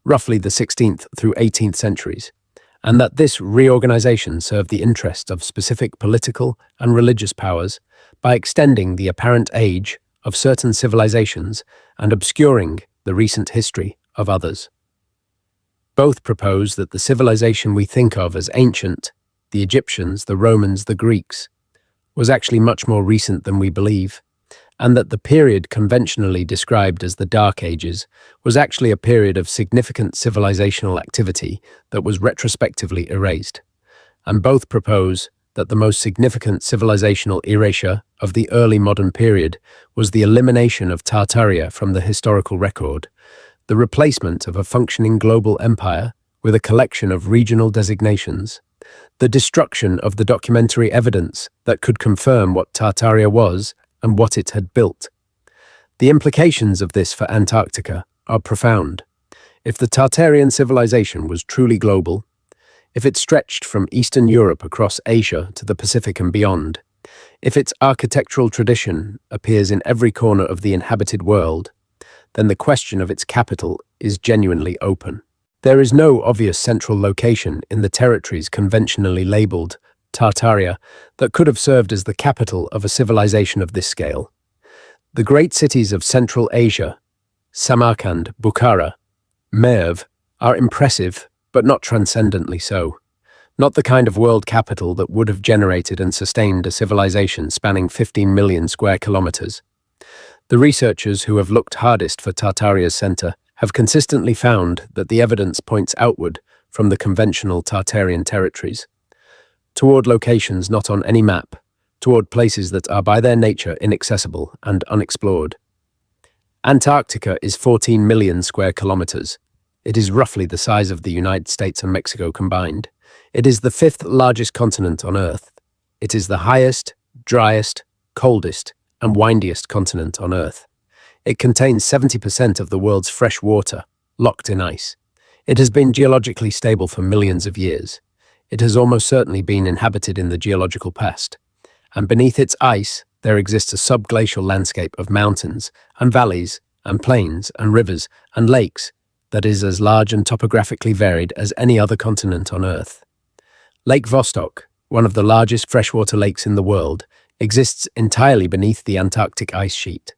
roughly the 16th through 18th centuries, and that this reorganization served the interest of specific political and religious powers by extending the apparent age of certain civilizations and obscuring the recent history of others. Both propose that the civilization we think of as ancient, the Egyptians, the Romans, the Greeks, was actually much more recent than we believe, and that the period conventionally described as the Dark Ages was actually a period of significant civilizational activity that was retrospectively erased. And both propose that the most significant civilizational erasure of the early modern period was the elimination of Tartaria from the historical record, the replacement of a functioning global empire with a collection of regional designations, the destruction of the documentary evidence that could confirm what Tartaria was and what it had built. The implications of this for Antarctica are profound. If the Tartarian civilization was truly global, if it stretched from Eastern Europe across Asia to the Pacific and beyond, if its architectural tradition appears in every corner of the inhabited world, then the question of its capital is genuinely open. There is no obvious central location in the territories conventionally labeled Tartaria that could have served as the capital of a civilization of this scale. The great cities of Central Asia, Samarkand, Bukhara, Merv, are impressive, but not transcendently so. Not the kind of world capital that would have generated and sustained a civilization spanning 15 million square kilometers. The researchers who have looked hardest for Tartaria's center have consistently found that the evidence points outward from the conventional Tartarian territories, toward locations not on any map, toward places that are by their nature inaccessible and unexplored. Antarctica is 14 million square kilometers. It is roughly the size of the United States and Mexico combined. It is the fifth largest continent on Earth. It is the highest, driest, coldest, and windiest continent on Earth. It contains 70% of the world's fresh water, locked in ice. It has been geologically stable for millions of years. It has almost certainly been inhabited in the geological past. And beneath its ice, there exists a subglacial landscape of mountains and valleys and plains and rivers and lakes that is as large and topographically varied as any other continent on Earth. Lake Vostok, one of the largest freshwater lakes in the world, exists entirely beneath the Antarctic ice sheet.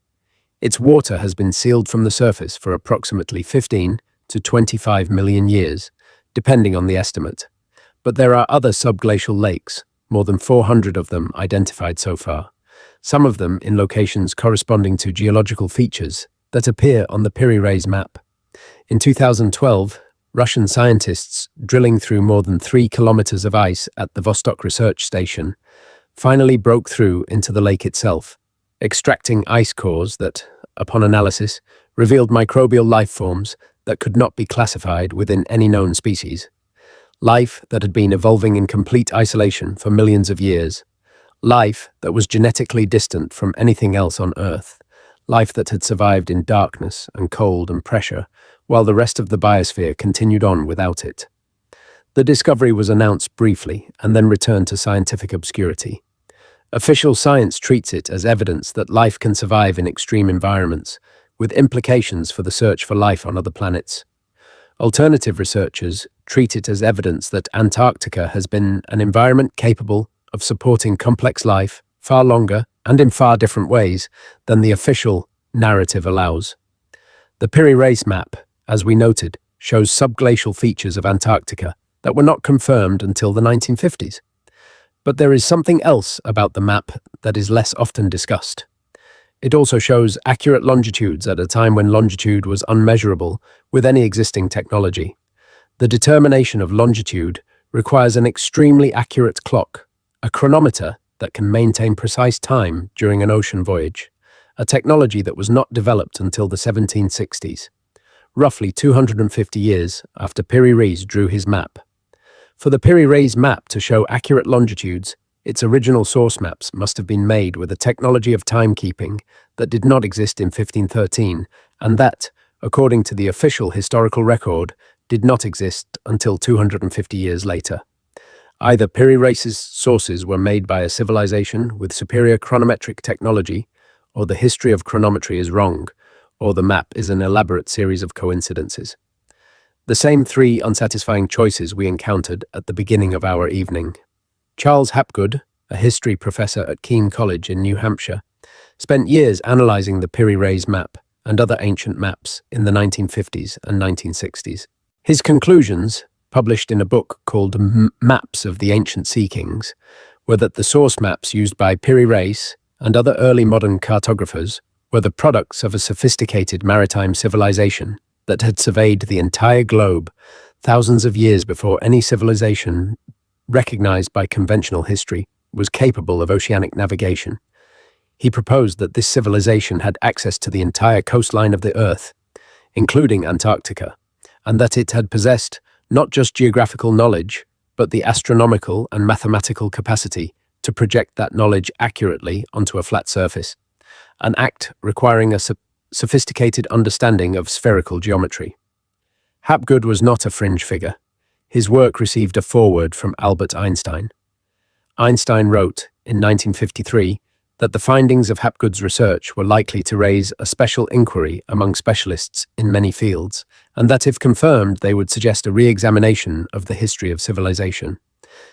Its water has been sealed from the surface for approximately 15 to 25 million years, depending on the estimate. But there are other subglacial lakes, more than 400 of them identified so far, some of them in locations corresponding to geological features that appear on the Piri-Reis map. In 2012, Russian scientists drilling through more than 3 kilometers of ice at the Vostok Research Station finally broke through into the lake itself, extracting ice cores that, upon analysis, revealed microbial life forms that could not be classified within any known species. Life that had been evolving in complete isolation for millions of years. Life that was genetically distant from anything else on Earth. Life that had survived in darkness and cold and pressure, while the rest of the biosphere continued on without it. The discovery was announced briefly and then returned to scientific obscurity. Official science treats it as evidence that life can survive in extreme environments, with implications for the search for life on other planets. Alternative researchers treat it as evidence that Antarctica has been an environment capable of supporting complex life far longer and in far different ways than the official narrative allows. The Piri-Reis map, as we noted, shows subglacial features of Antarctica that were not confirmed until the 1950s. But there is something else about the map that is less often discussed. It also shows accurate longitudes at a time when longitude was unmeasurable with any existing technology. The determination of longitude requires an extremely accurate clock, a chronometer that can maintain precise time during an ocean voyage, a technology that was not developed until the 1760s, roughly 250 years after Piri-Reis drew his map. For the Piri-Reis map to show accurate longitudes, its original source maps must have been made with a technology of timekeeping that did not exist in 1513, and that, according to the official historical record, did not exist until 250 years later. Either Piri-Reis's sources were made by a civilization with superior chronometric technology, or the history of chronometry is wrong, or the map is an elaborate series of coincidences. The same three unsatisfying choices we encountered at the beginning of our evening. Charles Hapgood, a history professor at Keene College in New Hampshire, spent years analyzing the Piri-Reis map and other ancient maps in the 1950s and 1960s. His conclusions, published in a book called Maps of the Ancient Sea Kings, were that the source maps used by Piri-Reis and other early modern cartographers were the products of a sophisticated maritime civilization that had surveyed the entire globe thousands of years before any civilization recognized by conventional history was capable of oceanic navigation. He proposed that this civilization had access to the entire coastline of the Earth, including Antarctica, and that it had possessed not just geographical knowledge, but the astronomical and mathematical capacity to project that knowledge accurately onto a flat surface, an act requiring a sophisticated understanding of spherical geometry. Hapgood was not a fringe figure. His work received a foreword from Albert Einstein. Einstein wrote, in 1953, that the findings of Hapgood's research were likely to raise a special inquiry among specialists in many fields, and that if confirmed, they would suggest a re-examination of the history of civilization.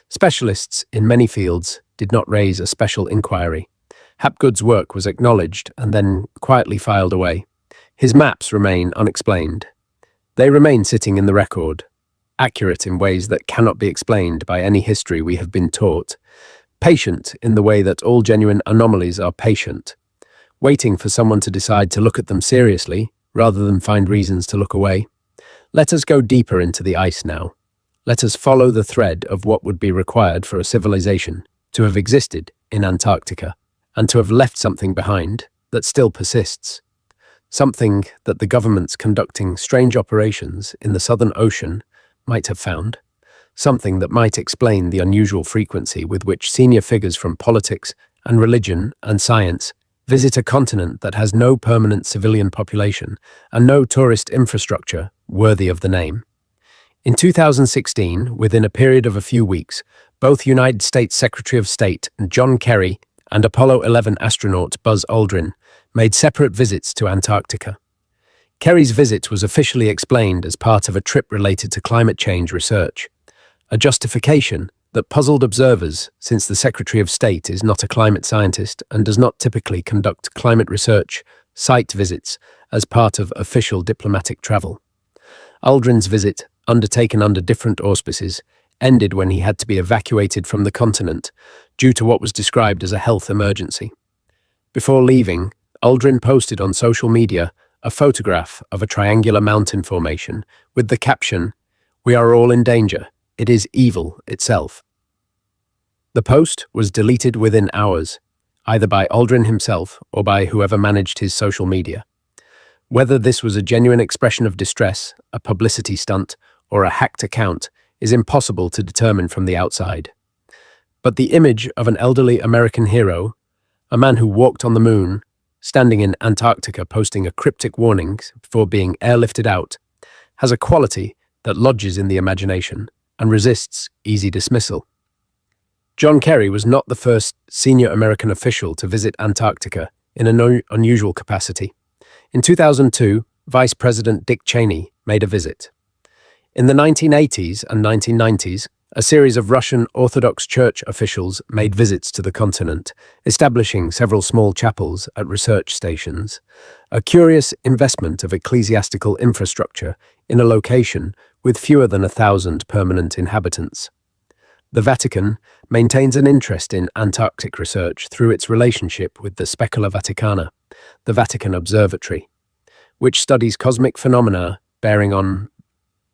Specialists in many fields did not raise a special inquiry. Hapgood's work was acknowledged and then quietly filed away. His maps remain unexplained. They remain sitting in the record, accurate in ways that cannot be explained by any history we have been taught, patient in the way that all genuine anomalies are patient, waiting for someone to decide to look at them seriously rather than find reasons to look away. Let us go deeper into the ice now. Let us follow the thread of what would be required for a civilization to have existed in Antarctica and to have left something behind that still persists. Something that the governments conducting strange operations in the Southern Ocean might have found. Something that might explain the unusual frequency with which senior figures from politics and religion and science visit a continent that has no permanent civilian population and no tourist infrastructure worthy of the name. In 2016, within a period of a few weeks, both United States Secretary of State John Kerry and Apollo 11 astronaut Buzz Aldrin made separate visits to Antarctica. Kerry's visit was officially explained as part of a trip related to climate change research, a justification that puzzled observers since the Secretary of State is not a climate scientist and does not typically conduct climate research site visits as part of official diplomatic travel. Aldrin's visit, undertaken under different auspices, ended when he had to be evacuated from the continent due to what was described as a health emergency. Before leaving, Aldrin posted on social media a photograph of a triangular mountain formation with the caption, "We are all in danger. It is evil itself." The post was deleted within hours, either by Aldrin himself or by whoever managed his social media. Whether this was a genuine expression of distress, a publicity stunt, or a hacked account is impossible to determine from the outside. But the image of an elderly American hero, a man who walked on the moon, standing in Antarctica posting a cryptic warning before being airlifted out, has a quality that lodges in the imagination and resists easy dismissal. John Kerry was not the first senior American official to visit Antarctica in an unusual capacity. In 2002, Vice President Dick Cheney made a visit. In the 1980s and 1990s, a series of Russian Orthodox Church officials made visits to the continent, establishing several small chapels at research stations, a curious investment of ecclesiastical infrastructure in a location with fewer than 1,000 permanent inhabitants. The Vatican maintains an interest in Antarctic research through its relationship with the Specula Vaticana, the Vatican Observatory, which studies cosmic phenomena bearing on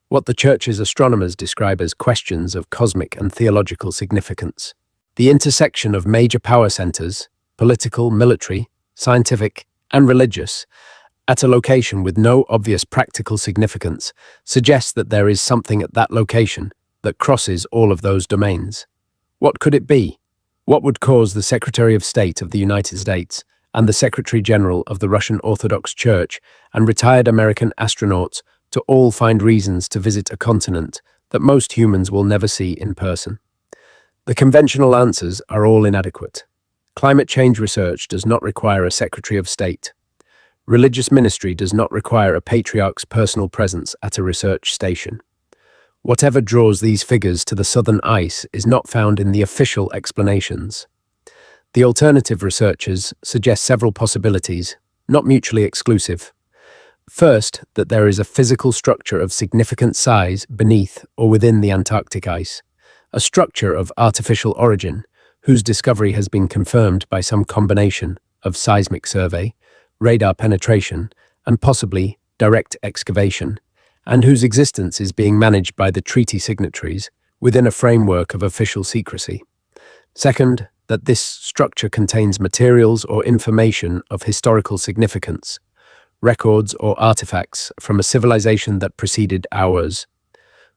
what the Church's astronomers describe as questions of cosmic and theological significance. The intersection of major power centers, political, military, scientific, and religious, at a location with no obvious practical significance, suggests that there is something at that location that crosses all of those domains. What could it be? What would cause the Secretary of State of the United States and the Secretary General of the Russian Orthodox Church and retired American astronauts to all find reasons to visit a continent that most humans will never see in person? The conventional answers are all inadequate. Climate change research does not require a Secretary of State. Religious ministry does not require a patriarch's personal presence at a research station. Whatever draws these figures to the southern ice is not found in the official explanations. The alternative researchers suggest several possibilities, not mutually exclusive. First, that there is a physical structure of significant size beneath or within the Antarctic ice, a structure of artificial origin, whose discovery has been confirmed by some combination of seismic survey, radar penetration, and possibly direct excavation, and whose existence is being managed by the treaty signatories within a framework of official secrecy. Second, that this structure contains materials or information of historical significance, records or artifacts from a civilization that preceded ours,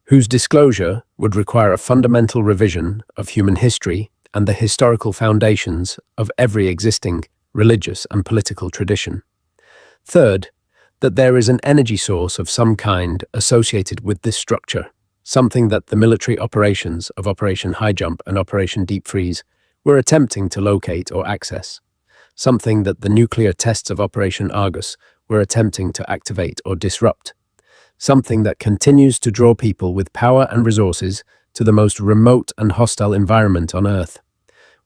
whose disclosure would require a fundamental revision of human history and the historical foundations of every existing religious and political tradition. Third, that there is an energy source of some kind associated with this structure, something that the military operations of Operation High Jump and Operation Deep Freeze were attempting to locate or access, something that the nuclear tests of Operation Argus were attempting to activate or disrupt, something that continues to draw people with power and resources to the most remote and hostile environment on Earth.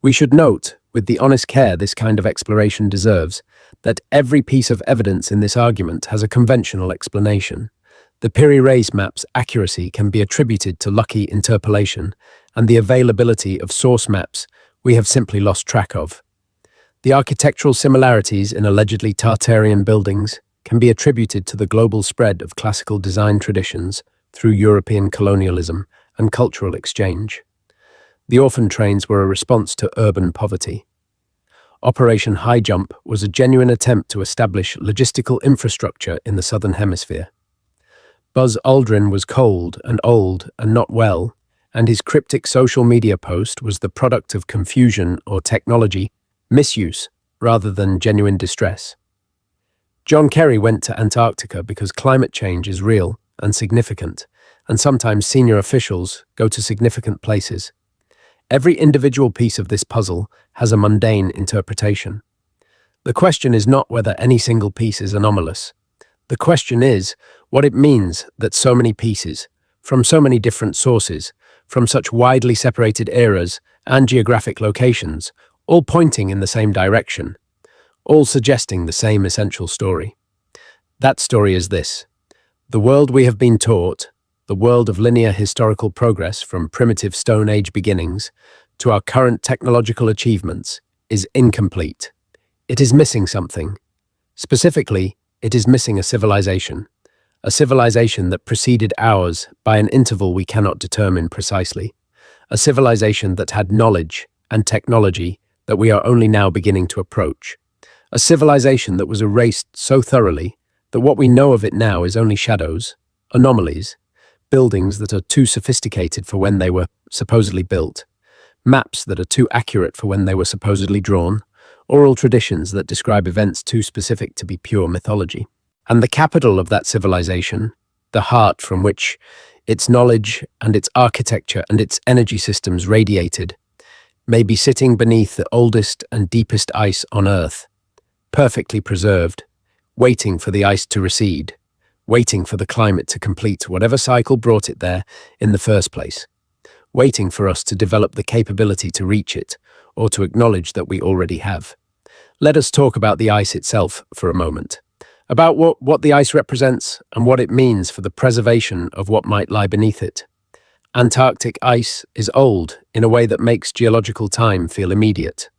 We should note, with the honest care this kind of exploration deserves, that every piece of evidence in this argument has a conventional explanation. The Piri-Reis map's accuracy can be attributed to lucky interpolation, and the availability of source maps we have simply lost track of. The architectural similarities in allegedly Tartarian buildings can be attributed to the global spread of classical design traditions through European colonialism and cultural exchange. The orphan trains were a response to urban poverty. Operation High Jump was a genuine attempt to establish logistical infrastructure in the Southern Hemisphere. Buzz Aldrin was cold and old and not well, and his cryptic social media post was the product of confusion or technology misuse rather than genuine distress. John Kerry went to Antarctica because climate change is real and significant, and sometimes senior officials go to significant places. Every individual piece of this puzzle has a mundane interpretation. The question is not whether any single piece is anomalous. The question is what it means that so many pieces, from so many different sources, from such widely separated eras and geographic locations, all pointing in the same direction, all suggesting the same essential story. That story is this: the world we have been taught, the world of linear historical progress from primitive Stone Age beginnings to our current technological achievements, is incomplete. It is missing something. Specifically, it is missing a civilization that preceded ours by an interval we cannot determine precisely, a civilization that had knowledge and technology that we are only now beginning to approach, a civilization that was erased so thoroughly that what we know of it now is only shadows, anomalies, buildings that are too sophisticated for when they were supposedly built, maps that are too accurate for when they were supposedly drawn, oral traditions that describe events too specific to be pure mythology. And the capital of that civilization, the heart from which its knowledge and its architecture and its energy systems radiated, may be sitting beneath the oldest and deepest ice on Earth, perfectly preserved, waiting for the ice to recede, waiting for the climate to complete whatever cycle brought it there in the first place, waiting for us to develop the capability to reach it or to acknowledge that we already have. Let us talk about the ice itself for a moment, about what the ice represents and what it means for the preservation of what might lie beneath it. Antarctic ice is old in a way that makes geological time feel immediate.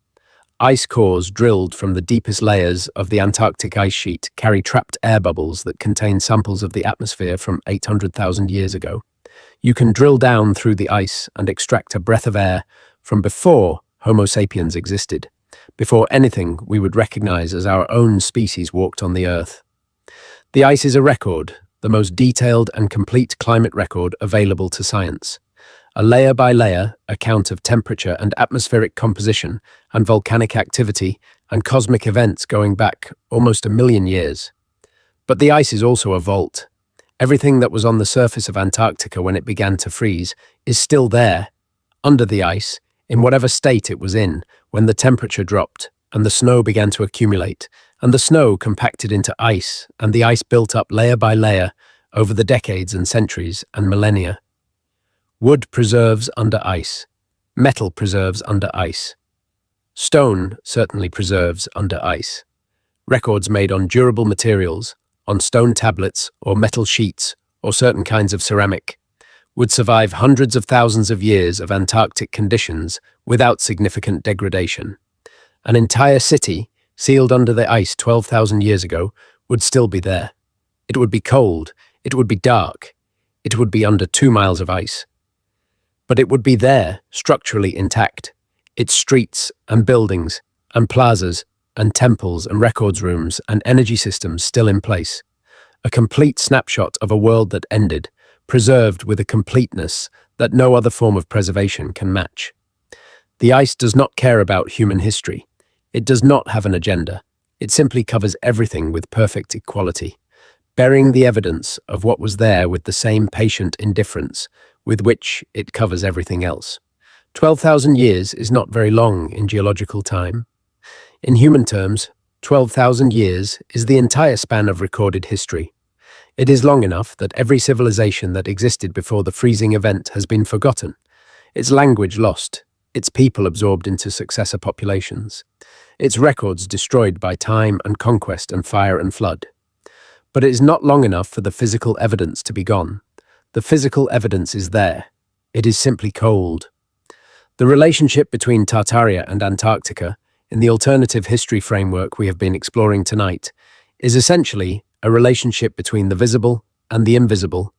Ice cores drilled from the deepest layers of the Antarctic ice sheet carry trapped air bubbles that contain samples of the atmosphere from 800,000 years ago. You can drill down through the ice and extract a breath of air from before Homo sapiens existed, before anything we would recognize as our own species walked on the Earth. The ice is a record, the most detailed and complete climate record available to science. A layer-by-layer account of temperature and atmospheric composition and volcanic activity and cosmic events going back almost 1 million years. But the ice is also a vault. Everything that was on the surface of Antarctica when it began to freeze is still there, under the ice, in whatever state it was in when the temperature dropped and the snow began to accumulate and the snow compacted into ice, and the ice built up layer by layer over the decades and centuries and millennia. Wood preserves under ice. Metal preserves under ice. Stone certainly preserves under ice. Records made on durable materials, on stone tablets or metal sheets or certain kinds of ceramic, would survive hundreds of thousands of years of Antarctic conditions without significant degradation. An entire city, sealed under the ice 12,000 years ago, would still be there. It would be cold, it would be dark, it would be under 2 miles of ice. But it would be there, structurally intact, its streets and buildings and plazas and temples and records rooms and energy systems still in place. A complete snapshot of a world that ended, preserved with a completeness that no other form of preservation can match. The ice does not care about human history. It does not have an agenda. It simply covers everything with perfect equality, burying the evidence of what was there with the same patient indifference with which it covers everything else. 12,000 years is not very long in geological time. In human terms, 12,000 years is the entire span of recorded history. It is long enough that every civilization that existed before the freezing event has been forgotten, its language lost, its people absorbed into successor populations, its records destroyed by time and conquest and fire and flood. But it is not long enough for the physical evidence to be gone. The physical evidence is there. It is simply cold. The relationship between Tartaria and Antarctica, in the alternative history framework we have been exploring tonight, is essentially a relationship between the visible and the invisible,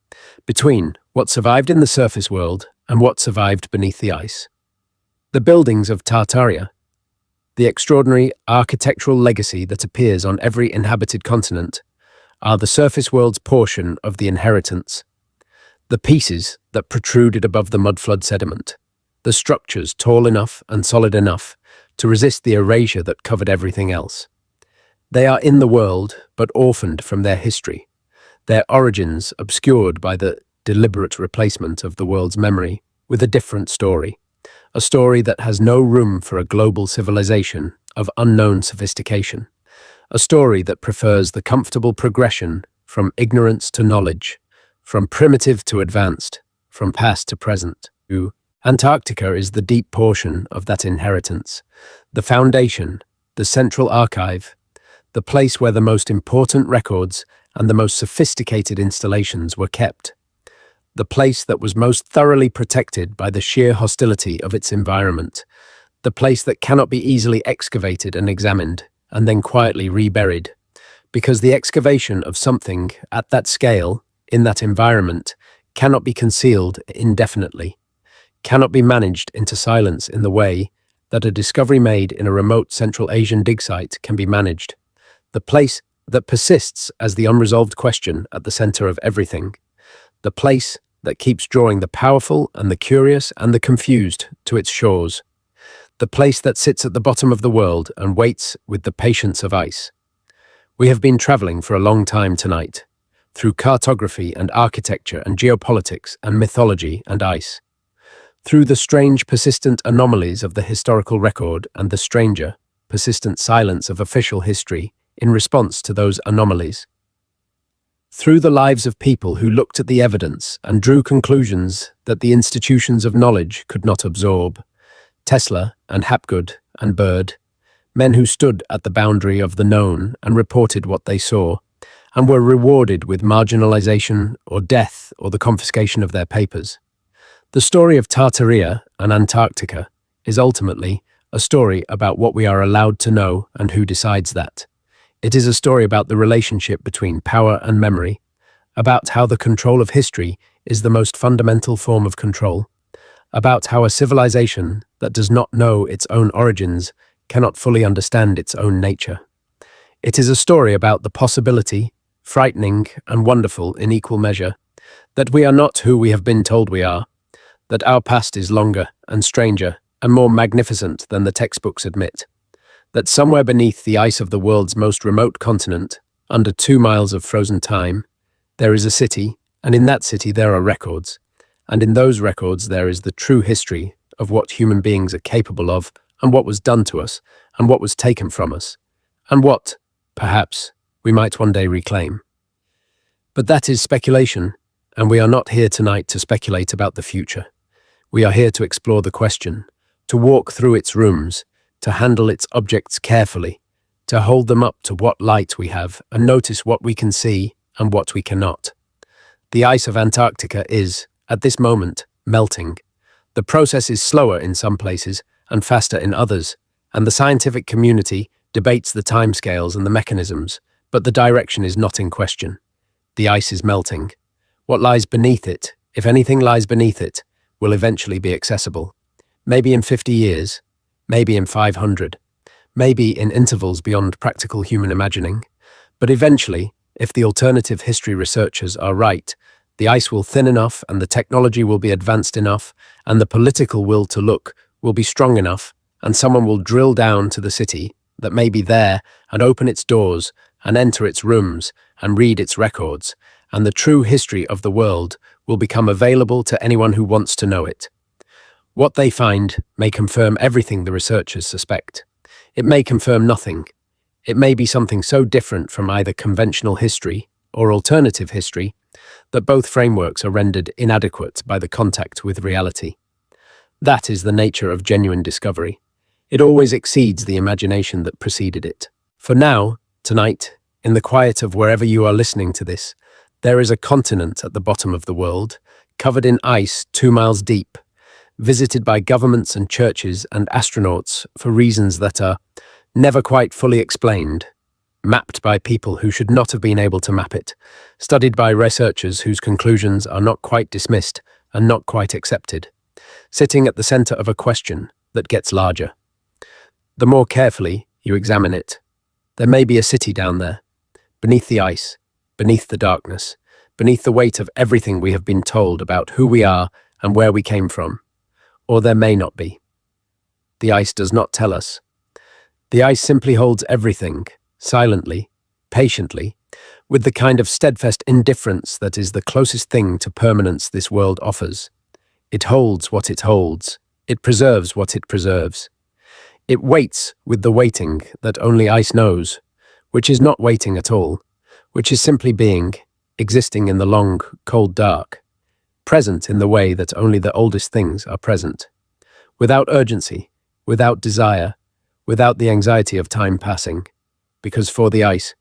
between what survived in the surface world and what survived beneath the ice. The buildings of Tartaria, the extraordinary architectural legacy that appears on every inhabited continent, are the surface world's portion of the inheritance. The pieces that protruded above the mudflood sediment, the structures tall enough and solid enough to resist the erasure that covered everything else. They are in the world, but orphaned from their history, their origins obscured by the deliberate replacement of the world's memory with a different story, a story that has no room for a global civilization of unknown sophistication, a story that prefers the comfortable progression from ignorance to knowledge, from primitive to advanced, from past to present. Antarctica is the deep portion of that inheritance, the foundation, the central archive, the place where the most important records and the most sophisticated installations were kept, the place that was most thoroughly protected by the sheer hostility of its environment, the place that cannot be easily excavated and examined and then quietly reburied, because the excavation of something at that scale, in that environment, cannot be concealed indefinitely, cannot be managed into silence in the way that a discovery made in a remote Central Asian dig site can be managed. The place that persists as the unresolved question at the center of everything. The place that keeps drawing the powerful and the curious and the confused to its shores. The place that sits at the bottom of the world and waits with the patience of ice. We have been traveling for a long time tonight, through cartography and architecture and geopolitics and mythology and ice. Through the strange, persistent anomalies of the historical record and the stranger, persistent silence of official history in response to those anomalies. Through the lives of people who looked at the evidence and drew conclusions that the institutions of knowledge could not absorb. Tesla and Hapgood and Bird, men who stood at the boundary of the known and reported what they saw, and were rewarded with marginalization or death or the confiscation of their papers. The story of Tartaria and Antarctica is ultimately a story about what we are allowed to know and who decides that. It is a story about the relationship between power and memory, about how the control of history is the most fundamental form of control, about how a civilization that does not know its own origins cannot fully understand its own nature. It is a story about the possibility, frightening and wonderful in equal measure, that we are not who we have been told we are, that our past is longer and stranger and more magnificent than the textbooks admit, that somewhere beneath the ice of the world's most remote continent, under 2 miles of frozen time, there is a city, and in that city there are records, and in those records there is the true history of what human beings are capable of, and what was done to us, and what was taken from us, and what, perhaps, we might one day reclaim. But that is speculation, and we are not here tonight to speculate about the future. We are here to explore the question, to walk through its rooms, to handle its objects carefully, to hold them up to what light we have and notice what we can see and what we cannot. The ice of Antarctica is, at this moment, melting. The process is slower in some places and faster in others, and the scientific community debates the timescales and the mechanisms, but the direction is not in question. The ice is melting. What lies beneath it, if anything lies beneath it, will eventually be accessible. Maybe in 50 years, maybe in 500, maybe in intervals beyond practical human imagining. But eventually, if the alternative history researchers are right, the ice will thin enough and the technology will be advanced enough and the political will to look will be strong enough and someone will drill down to the city that may be there and open its doors and enter its rooms and read its records, and the true history of the world will become available to anyone who wants to know it. What they find may confirm everything the researchers suspect. It may confirm nothing. It may be something so different from either conventional history or alternative history that both frameworks are rendered inadequate by the contact with reality. That is the nature of genuine discovery. It always exceeds the imagination that preceded it. For now, tonight, in the quiet of wherever you are listening to this, there is a continent at the bottom of the world, covered in ice 2 miles deep, visited by governments and churches and astronauts for reasons that are never quite fully explained, mapped by people who should not have been able to map it, studied by researchers whose conclusions are not quite dismissed and not quite accepted, sitting at the center of a question that gets larger. The more carefully you examine it, there may be a city down there, beneath the ice, beneath the darkness, beneath the weight of everything we have been told about who we are and where we came from. Or there may not be. The ice does not tell us. The ice simply holds everything, silently, patiently, with the kind of steadfast indifference that is the closest thing to permanence this world offers. It holds what it holds. It preserves what it preserves. It waits with the waiting that only ice knows, which is not waiting at all, which is simply being, existing in the long, cold dark, present in the way that only the oldest things are present, without urgency, without desire, without the anxiety of time passing, because for the ice,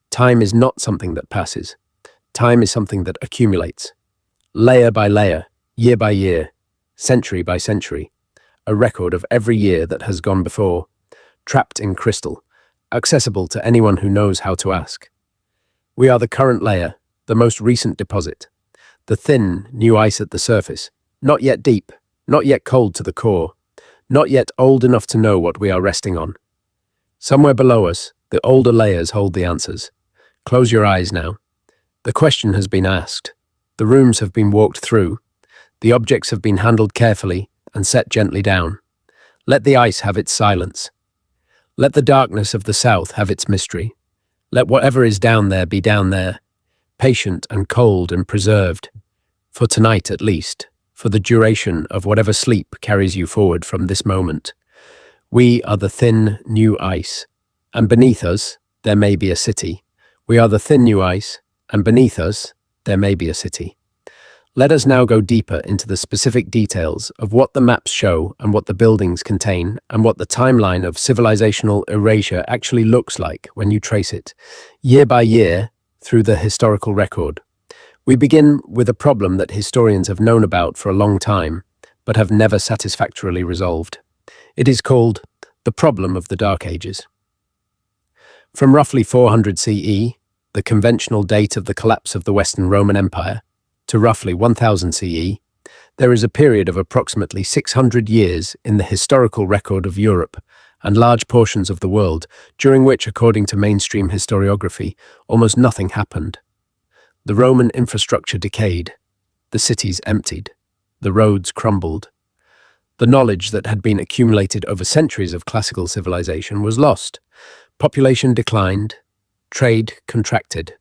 time is not something that passes. Time is something that accumulates, layer by layer, year by year, century by century, a record of every year that has gone before, trapped in crystal, accessible to anyone who knows how to ask. We are the current layer, the most recent deposit, the thin, new ice at the surface, not yet deep, not yet cold to the core, not yet old enough to know what we are resting on. Somewhere below us, the older layers hold the answers. Close your eyes now. The question has been asked. The rooms have been walked through. The objects have been handled carefully and set gently down. Let the ice have its silence. Let the darkness of the south have its mystery. Let whatever is down there be down there, patient and cold and preserved, for tonight at least, for the duration of whatever sleep carries you forward from this moment. We are the thin, new ice, and beneath us there may be a city. We are the thin, new ice, and beneath us there may be a city. Let us now go deeper into the specific details of what the maps show and what the buildings contain and what the timeline of civilizational erasure actually looks like when you trace it, year by year, through the historical record. We begin with a problem that historians have known about for a long time, but have never satisfactorily resolved. It is called the problem of the Dark Ages. From roughly 400 CE, the conventional date of the collapse of the Western Roman Empire, to roughly 1000 CE, there is a period of approximately 600 years in the historical record of Europe and large portions of the world, during which, according to mainstream historiography, almost nothing happened. The Roman infrastructure decayed, the cities emptied, the roads crumbled. The knowledge that had been accumulated over centuries of classical civilization was lost. Population declined, trade contracted.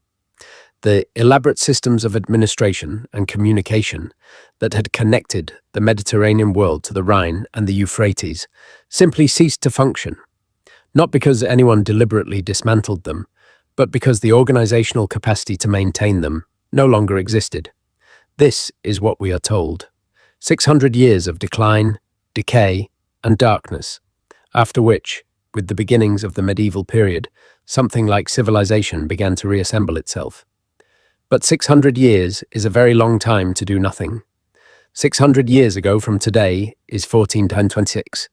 The elaborate systems of administration and communication that had connected the Mediterranean world to the Rhine and the Euphrates simply ceased to function, not because anyone deliberately dismantled them, but because the organizational capacity to maintain them no longer existed. This is what we are told. 600 years of decline, decay, and darkness, after which, with the beginnings of the medieval period, something like civilization began to reassemble itself. But 600 years is a very long time to do nothing. 600 years ago from today is 1426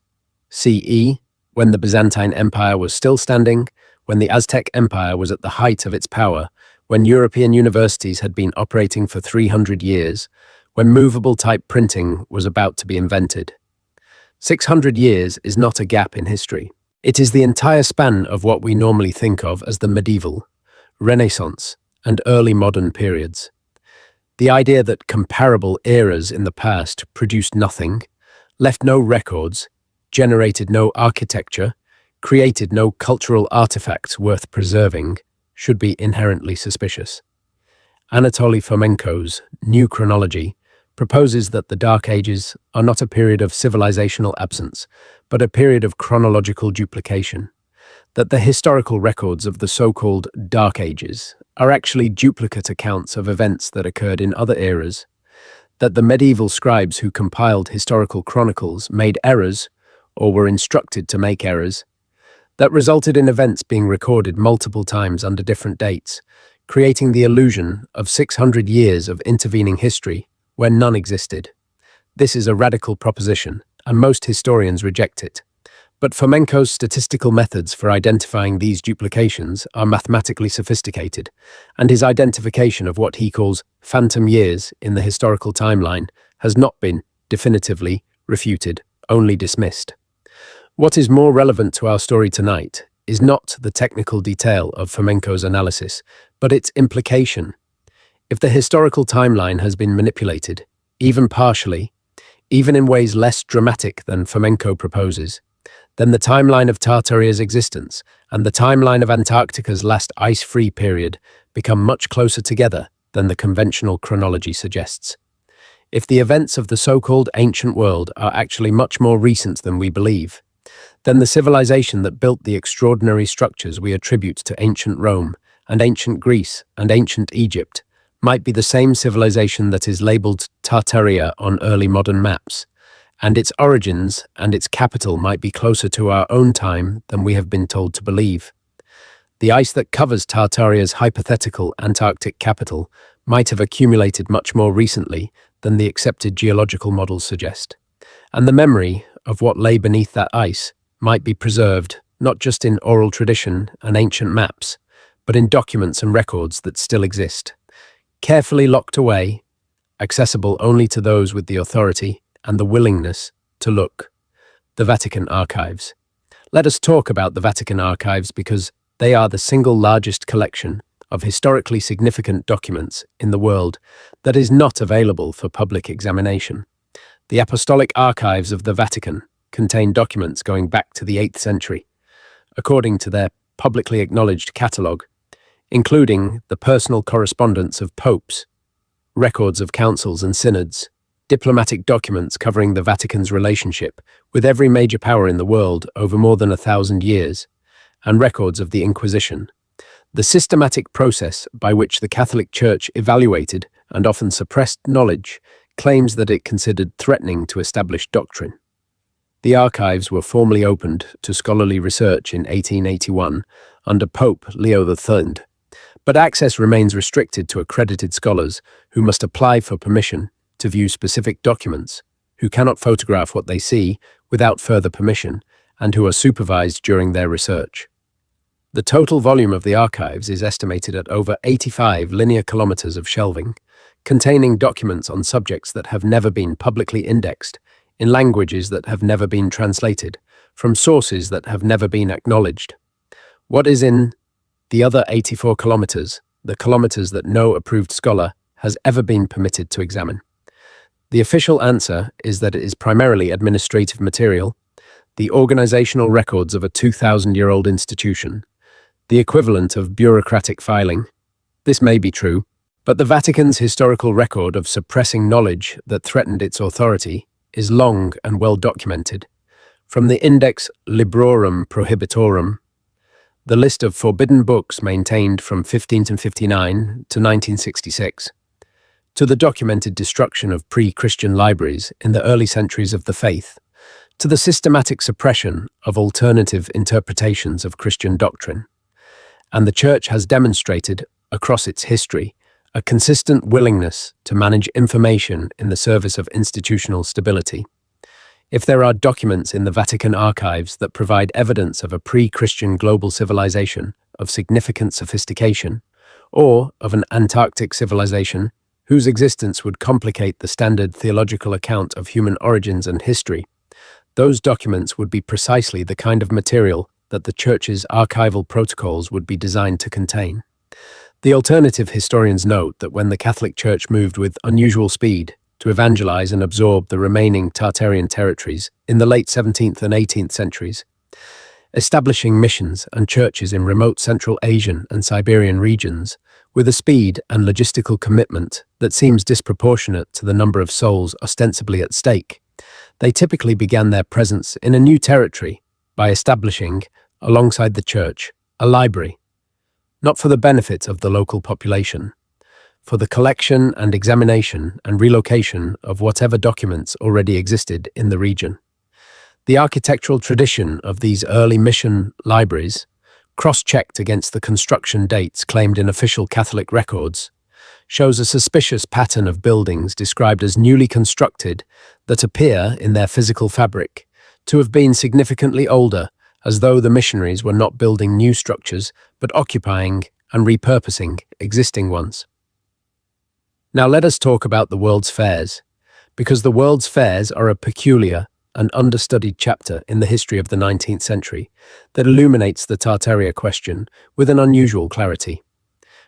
CE, when the Byzantine Empire was still standing, when the Aztec Empire was at the height of its power, when European universities had been operating for 300 years, when movable type printing was about to be invented. 600 years is not a gap in history. It is the entire span of what we normally think of as the medieval, Renaissance, and early modern periods. The idea that comparable eras in the past produced nothing, left no records, generated no architecture, created no cultural artifacts worth preserving, should be inherently suspicious. Anatoly Fomenko's New Chronology proposes that the Dark Ages are not a period of civilizational absence, but a period of chronological duplication, that the historical records of the so-called Dark Ages are actually duplicate accounts of events that occurred in other eras, that the medieval scribes who compiled historical chronicles made errors, or were instructed to make errors, that resulted in events being recorded multiple times under different dates, creating the illusion of 600 years of intervening history where none existed. This is a radical proposition, and most historians reject it. But Fomenko's statistical methods for identifying these duplications are mathematically sophisticated, and his identification of what he calls phantom years in the historical timeline has not been definitively refuted, only dismissed. What is more relevant to our story tonight is not the technical detail of Fomenko's analysis, but its implication. If the historical timeline has been manipulated, even partially, even in ways less dramatic than Fomenko proposes, then the timeline of Tartaria's existence and the timeline of Antarctica's last ice-free period become much closer together than the conventional chronology suggests. If the events of the so-called ancient world are actually much more recent than we believe, then the civilization that built the extraordinary structures we attribute to ancient Rome and ancient Greece and ancient Egypt might be the same civilization that is labeled Tartaria on early modern maps, and its origins and its capital might be closer to our own time than we have been told to believe. The ice that covers Tartaria's hypothetical Antarctic capital might have accumulated much more recently than the accepted geological models suggest, and the memory of what lay beneath that ice might be preserved not just in oral tradition and ancient maps, but in documents and records that still exist, carefully locked away, accessible only to those with the authority and the willingness to look. The Vatican Archives. Let us talk about the Vatican Archives because they are the single largest collection of historically significant documents in the world that is not available for public examination. The Apostolic Archives of the Vatican contain documents going back to the 8th century, according to their publicly acknowledged catalogue, including the personal correspondence of popes, records of councils and synods, diplomatic documents covering the Vatican's relationship with every major power in the world over more than 1,000 years, and records of the Inquisition, the systematic process by which the Catholic Church evaluated and often suppressed knowledge claims that it considered threatening to established doctrine. The archives were formally opened to scholarly research in 1881 under Pope Leo III, but access remains restricted to accredited scholars who must apply for permission to view specific documents, who cannot photograph what they see without further permission, and who are supervised during their research. The total volume of the archives is estimated at over 85 linear kilometers of shelving, containing documents on subjects that have never been publicly indexed, in languages that have never been translated, from sources that have never been acknowledged. What is in the other 84 kilometers, the kilometers that no approved scholar has ever been permitted to examine? The official answer is that it is primarily administrative material, the organizational records of a 2,000-year-old institution, the equivalent of bureaucratic filing. This may be true, but the Vatican's historical record of suppressing knowledge that threatened its authority is long and well documented. From the Index Librorum Prohibitorum, the list of forbidden books maintained from 1559 to 1966, to the documented destruction of pre-Christian libraries in the early centuries of the faith, to the systematic suppression of alternative interpretations of Christian doctrine. And the Church has demonstrated, across its history, a consistent willingness to manage information in the service of institutional stability. If there are documents in the Vatican archives that provide evidence of a pre-Christian global civilization of significant sophistication, or of an Antarctic civilization whose existence would complicate the standard theological account of human origins and history, those documents would be precisely the kind of material that the Church's archival protocols would be designed to contain. The alternative historians note that when the Catholic Church moved with unusual speed to evangelize and absorb the remaining Tartarian territories in the late 17th and 18th centuries, establishing missions and churches in remote Central Asian and Siberian regions with a speed and logistical commitment that seems disproportionate to the number of souls ostensibly at stake, they typically began their presence in a new territory by establishing, alongside the Church, a library, not for the benefit of the local population, for the collection and examination and relocation of whatever documents already existed in the region. The architectural tradition of these early mission libraries, cross-checked against the construction dates claimed in official Catholic records, shows a suspicious pattern of buildings described as newly constructed that appear, in their physical fabric, to have been significantly older, as though the missionaries were not building new structures but occupying and repurposing existing ones. Now let us talk about the World's Fairs, because the World's Fairs are a peculiar and understudied chapter in the history of the 19th century that illuminates the Tartaria question with an unusual clarity.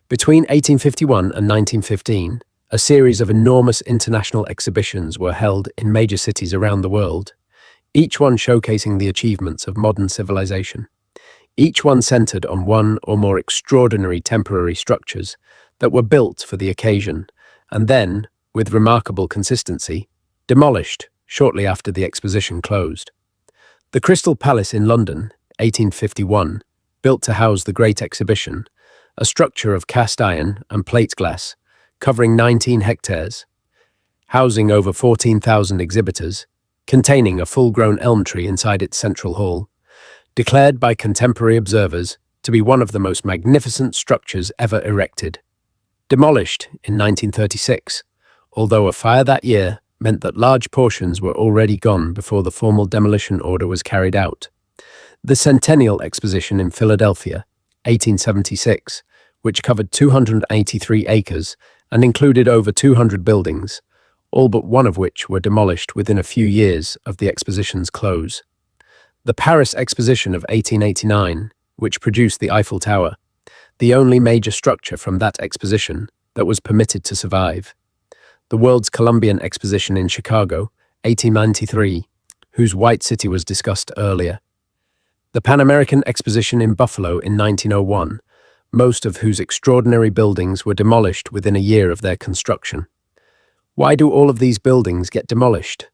Between 1851 and 1915, a series of enormous international exhibitions were held in major cities around the world, each one showcasing the achievements of modern civilization. Each one centered on one or more extraordinary temporary structures that were built for the occasion and then, with remarkable consistency, demolished shortly after the exposition closed. The Crystal Palace in London, 1851, built to house the Great Exhibition, a structure of cast iron and plate glass, covering 19 hectares, housing over 14,000 exhibitors, containing a full-grown elm tree inside its central hall, declared by contemporary observers to be one of the most magnificent structures ever erected. Demolished in 1936, although a fire that year meant that large portions were already gone before the formal demolition order was carried out. The Centennial Exposition in Philadelphia, 1876, which covered 283 acres and included over 200 buildings, all but one of which were demolished within a few years of the exposition's close. The Paris Exposition of 1889, which produced the Eiffel Tower, the only major structure from that exposition that was permitted to survive. The World's Columbian Exposition in Chicago, 1893, whose White City was discussed earlier. The Pan American Exposition in Buffalo in 1901, most of whose extraordinary buildings were demolished within a year of their construction. Why do all of these buildings get demolished?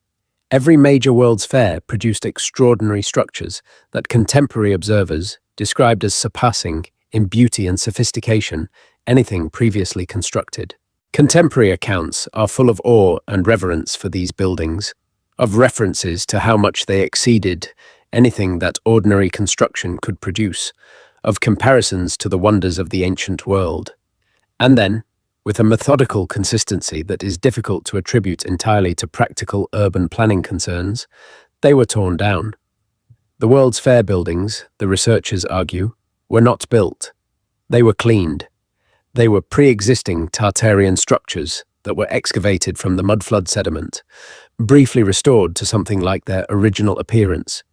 Every major World's Fair produced extraordinary structures that contemporary observers described as surpassing, in beauty and sophistication, anything previously constructed. Contemporary accounts are full of awe and reverence for these buildings, of references to how much they exceeded anything that ordinary construction could produce, of comparisons to the wonders of the ancient world. And then, with a methodical consistency that is difficult to attribute entirely to practical urban planning concerns, they were torn down. The World's Fair buildings, the researchers argue, were not built. They were cleaned. They were pre-existing Tartarian structures that were excavated from the mudflood sediment, briefly restored to something like their original appearance,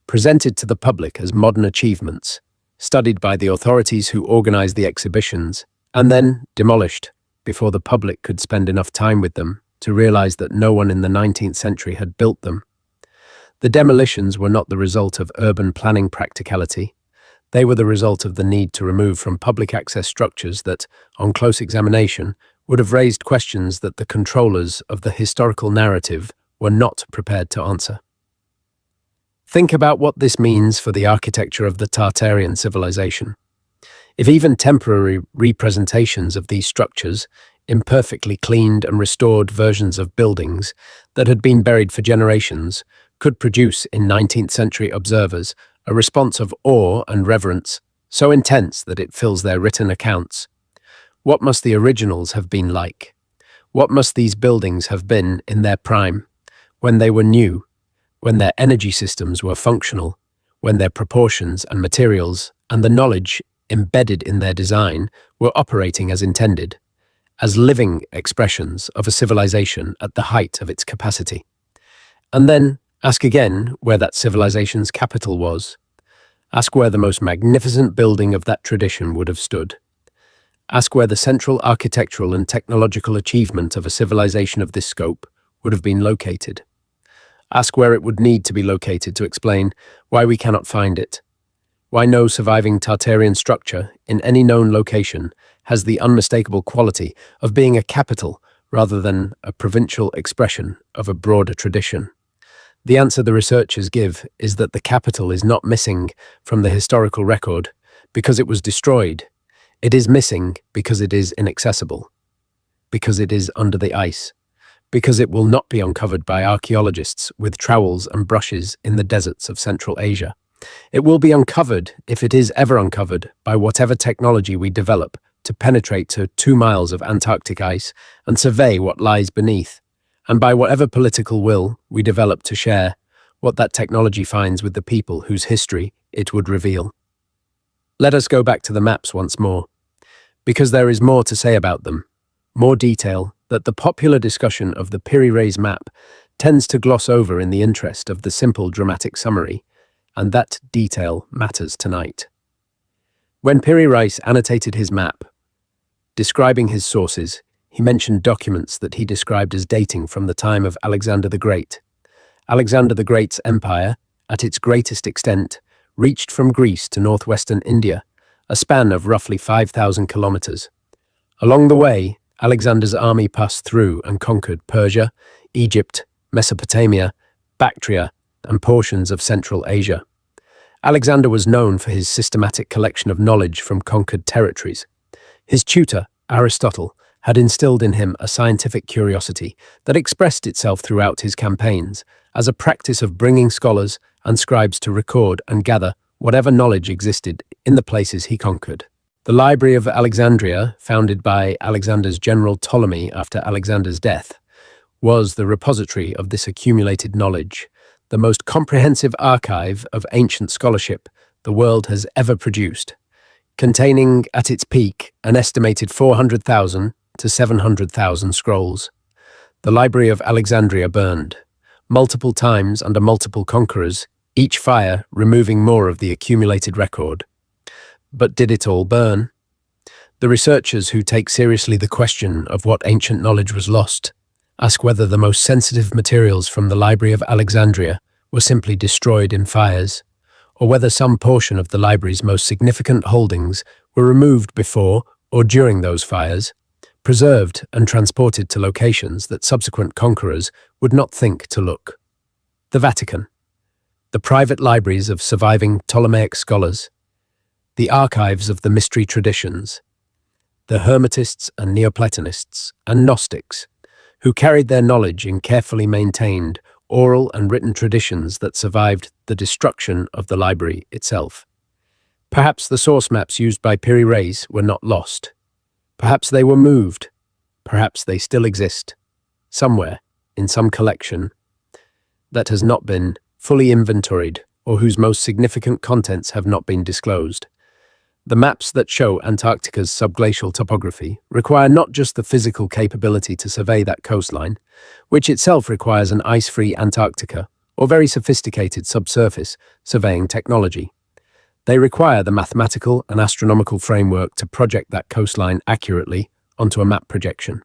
presented to the public as modern achievements, studied by the authorities who organized the exhibitions, and then demolished before the public could spend enough time with them to realize that no one in the 19th century had built them. The demolitions were not the result of urban planning practicality. They were the result of the need to remove from public access structures that, on close examination, would have raised questions that the controllers of the historical narrative were not prepared to answer. Think about what this means for the architecture of the Tartarian civilization. If even temporary representations of these structures, imperfectly cleaned and restored versions of buildings that had been buried for generations, could produce in 19th century observers a response of awe and reverence so intense that it fills their written accounts, what must the originals have been like? What must these buildings have been in their prime, when they were new, when their energy systems were functional, when their proportions and materials and the knowledge embedded in their design were operating as intended, as living expressions of a civilization at the height of its capacity? And then ask again where that civilization's capital was. Ask where the most magnificent building of that tradition would have stood. Ask where the central architectural and technological achievement of a civilization of this scope would have been located. Ask where it would need to be located to explain why we cannot find it, why no surviving Tartarian structure in any known location has the unmistakable quality of being a capital rather than a provincial expression of a broader tradition. The answer the researchers give is that the capital is not missing from the historical record because it was destroyed. It is missing because it is inaccessible, because it is under the ice, because it will not be uncovered by archaeologists with trowels and brushes in the deserts of Central Asia. It will be uncovered, if it is ever uncovered, by whatever technology we develop to penetrate to 2 miles of Antarctic ice and survey what lies beneath, and by whatever political will we develop to share what that technology finds with the people whose history it would reveal. Let us go back to the maps once more, because there is more to say about them, more detail that the popular discussion of the Piri Reis map tends to gloss over in the interest of the simple dramatic summary, and that detail matters tonight. When Piri Reis annotated his map, describing his sources, he mentioned documents that he described as dating from the time of Alexander the Great. Alexander the Great's empire, at its greatest extent, reached from Greece to northwestern India, a span of roughly 5,000 kilometers. Along the way, Alexander's army passed through and conquered Persia, Egypt, Mesopotamia, Bactria, and portions of Central Asia. Alexander was known for his systematic collection of knowledge from conquered territories. His tutor, Aristotle, had instilled in him a scientific curiosity that expressed itself throughout his campaigns as a practice of bringing scholars and scribes to record and gather whatever knowledge existed in the places he conquered. The Library of Alexandria, founded by Alexander's general Ptolemy after Alexander's death, was the repository of this accumulated knowledge, the most comprehensive archive of ancient scholarship the world has ever produced, containing at its peak an estimated 400,000 to 700,000 scrolls. The Library of Alexandria burned, multiple times under multiple conquerors, each fire removing more of the accumulated record. But did it all burn? The researchers who take seriously the question of what ancient knowledge was lost ask whether the most sensitive materials from the Library of Alexandria were simply destroyed in fires, or whether some portion of the library's most significant holdings were removed before or during those fires, preserved and transported to locations that subsequent conquerors would not think to look. The Vatican, the private libraries of surviving Ptolemaic scholars, the archives of the mystery traditions, the Hermetists and Neoplatonists and Gnostics, who carried their knowledge in carefully maintained oral and written traditions that survived the destruction of the library itself. Perhaps the source maps used by Piri Reis were not lost. Perhaps they were moved. Perhaps they still exist, somewhere in some collection that has not been fully inventoried or whose most significant contents have not been disclosed. The maps that show Antarctica's subglacial topography require not just the physical capability to survey that coastline, which itself requires an ice-free Antarctica or very sophisticated subsurface surveying technology. They require the mathematical and astronomical framework to project that coastline accurately onto a map projection.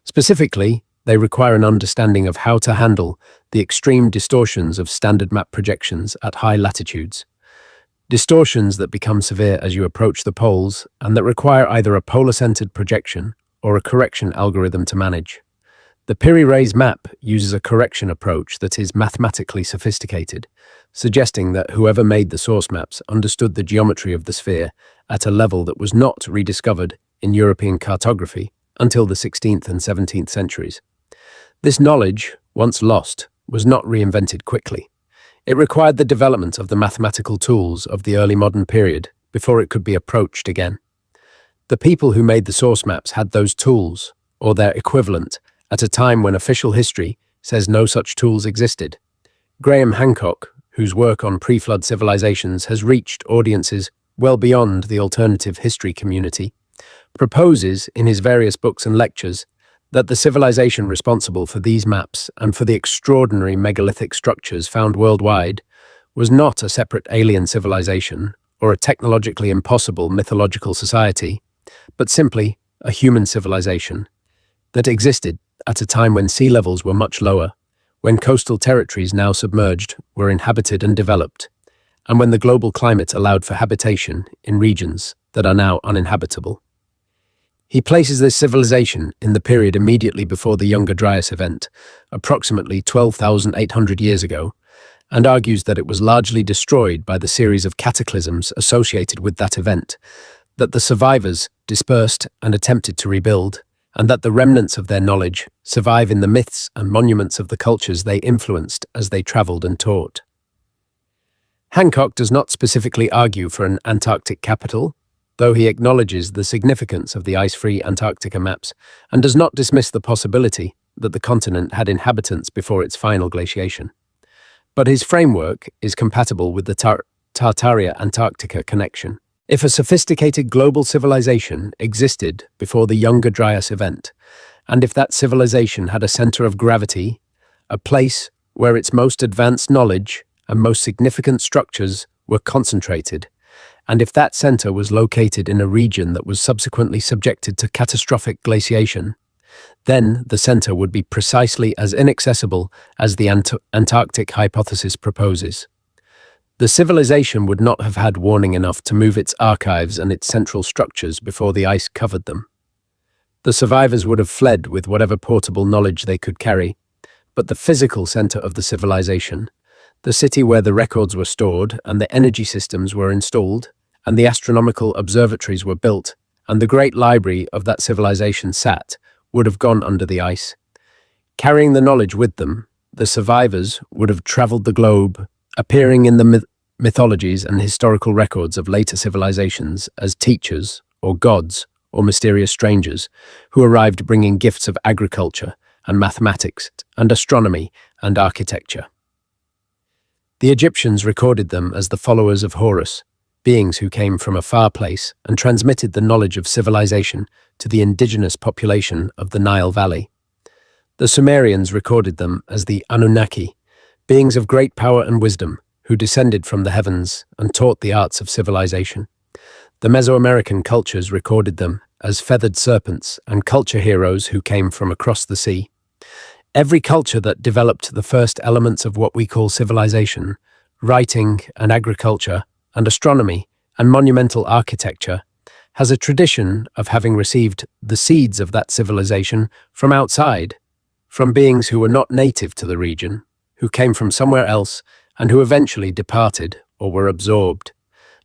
Specifically, they require an understanding of how to handle the extreme distortions of standard map projections at high latitudes. Distortions that become severe as you approach the poles and that require either a polar-centered projection or a correction algorithm to manage. The Piri-Reis map uses a correction approach that is mathematically sophisticated, suggesting that whoever made the source maps understood the geometry of the sphere at a level that was not rediscovered in European cartography until the 16th and 17th centuries. This knowledge, once lost, was not reinvented quickly. It required the development of the mathematical tools of the early modern period before it could be approached again. The people who made the source maps had those tools, or their equivalent, at a time when official history says no such tools existed. Graham Hancock, whose work on pre-flood civilizations has reached audiences well beyond the alternative history community, proposes in his various books and lectures that the civilization responsible for these maps and for the extraordinary megalithic structures found worldwide was not a separate alien civilization or a technologically impossible mythological society, but simply a human civilization that existed at a time when sea levels were much lower, when coastal territories now submerged were inhabited and developed, and when the global climate allowed for habitation in regions that are now uninhabitable. He places this civilization in the period immediately before the Younger Dryas event, approximately 12,800 years ago, and argues that it was largely destroyed by the series of cataclysms associated with that event, that the survivors dispersed and attempted to rebuild, and that the remnants of their knowledge survive in the myths and monuments of the cultures they influenced as they traveled and taught. Hancock does not specifically argue for an Antarctic capital, though he acknowledges the significance of the ice-free Antarctica maps and does not dismiss the possibility that the continent had inhabitants before its final glaciation. But his framework is compatible with the Tartaria Antarctica connection. If a sophisticated global civilization existed before the Younger Dryas event, and if that civilization had a center of gravity, a place where its most advanced knowledge and most significant structures were concentrated, and if that center was located in a region that was subsequently subjected to catastrophic glaciation, then the center would be precisely as inaccessible as the Antarctic hypothesis proposes. The civilization would not have had warning enough to move its archives and its central structures before the ice covered them. The survivors would have fled with whatever portable knowledge they could carry, but the physical center of the civilization, the city where the records were stored and the energy systems were installed, and the astronomical observatories were built, and the great library of that civilization sat, would have gone under the ice. Carrying the knowledge with them, the survivors would have traveled the globe, appearing in the mythologies and historical records of later civilizations as teachers, or gods, or mysterious strangers, who arrived bringing gifts of agriculture and mathematics and astronomy and architecture. The Egyptians recorded them as the followers of Horus, beings who came from a far place and transmitted the knowledge of civilization to the indigenous population of the Nile Valley. The Sumerians recorded them as the Anunnaki, beings of great power and wisdom, who descended from the heavens and taught the arts of civilization. The Mesoamerican cultures recorded them as feathered serpents and culture heroes who came from across the sea. Every culture that developed the first elements of what we call civilization, writing and agriculture and astronomy and monumental architecture, has a tradition of having received the seeds of that civilization from outside, from beings who were not native to the region, who came from somewhere else and who eventually departed or were absorbed,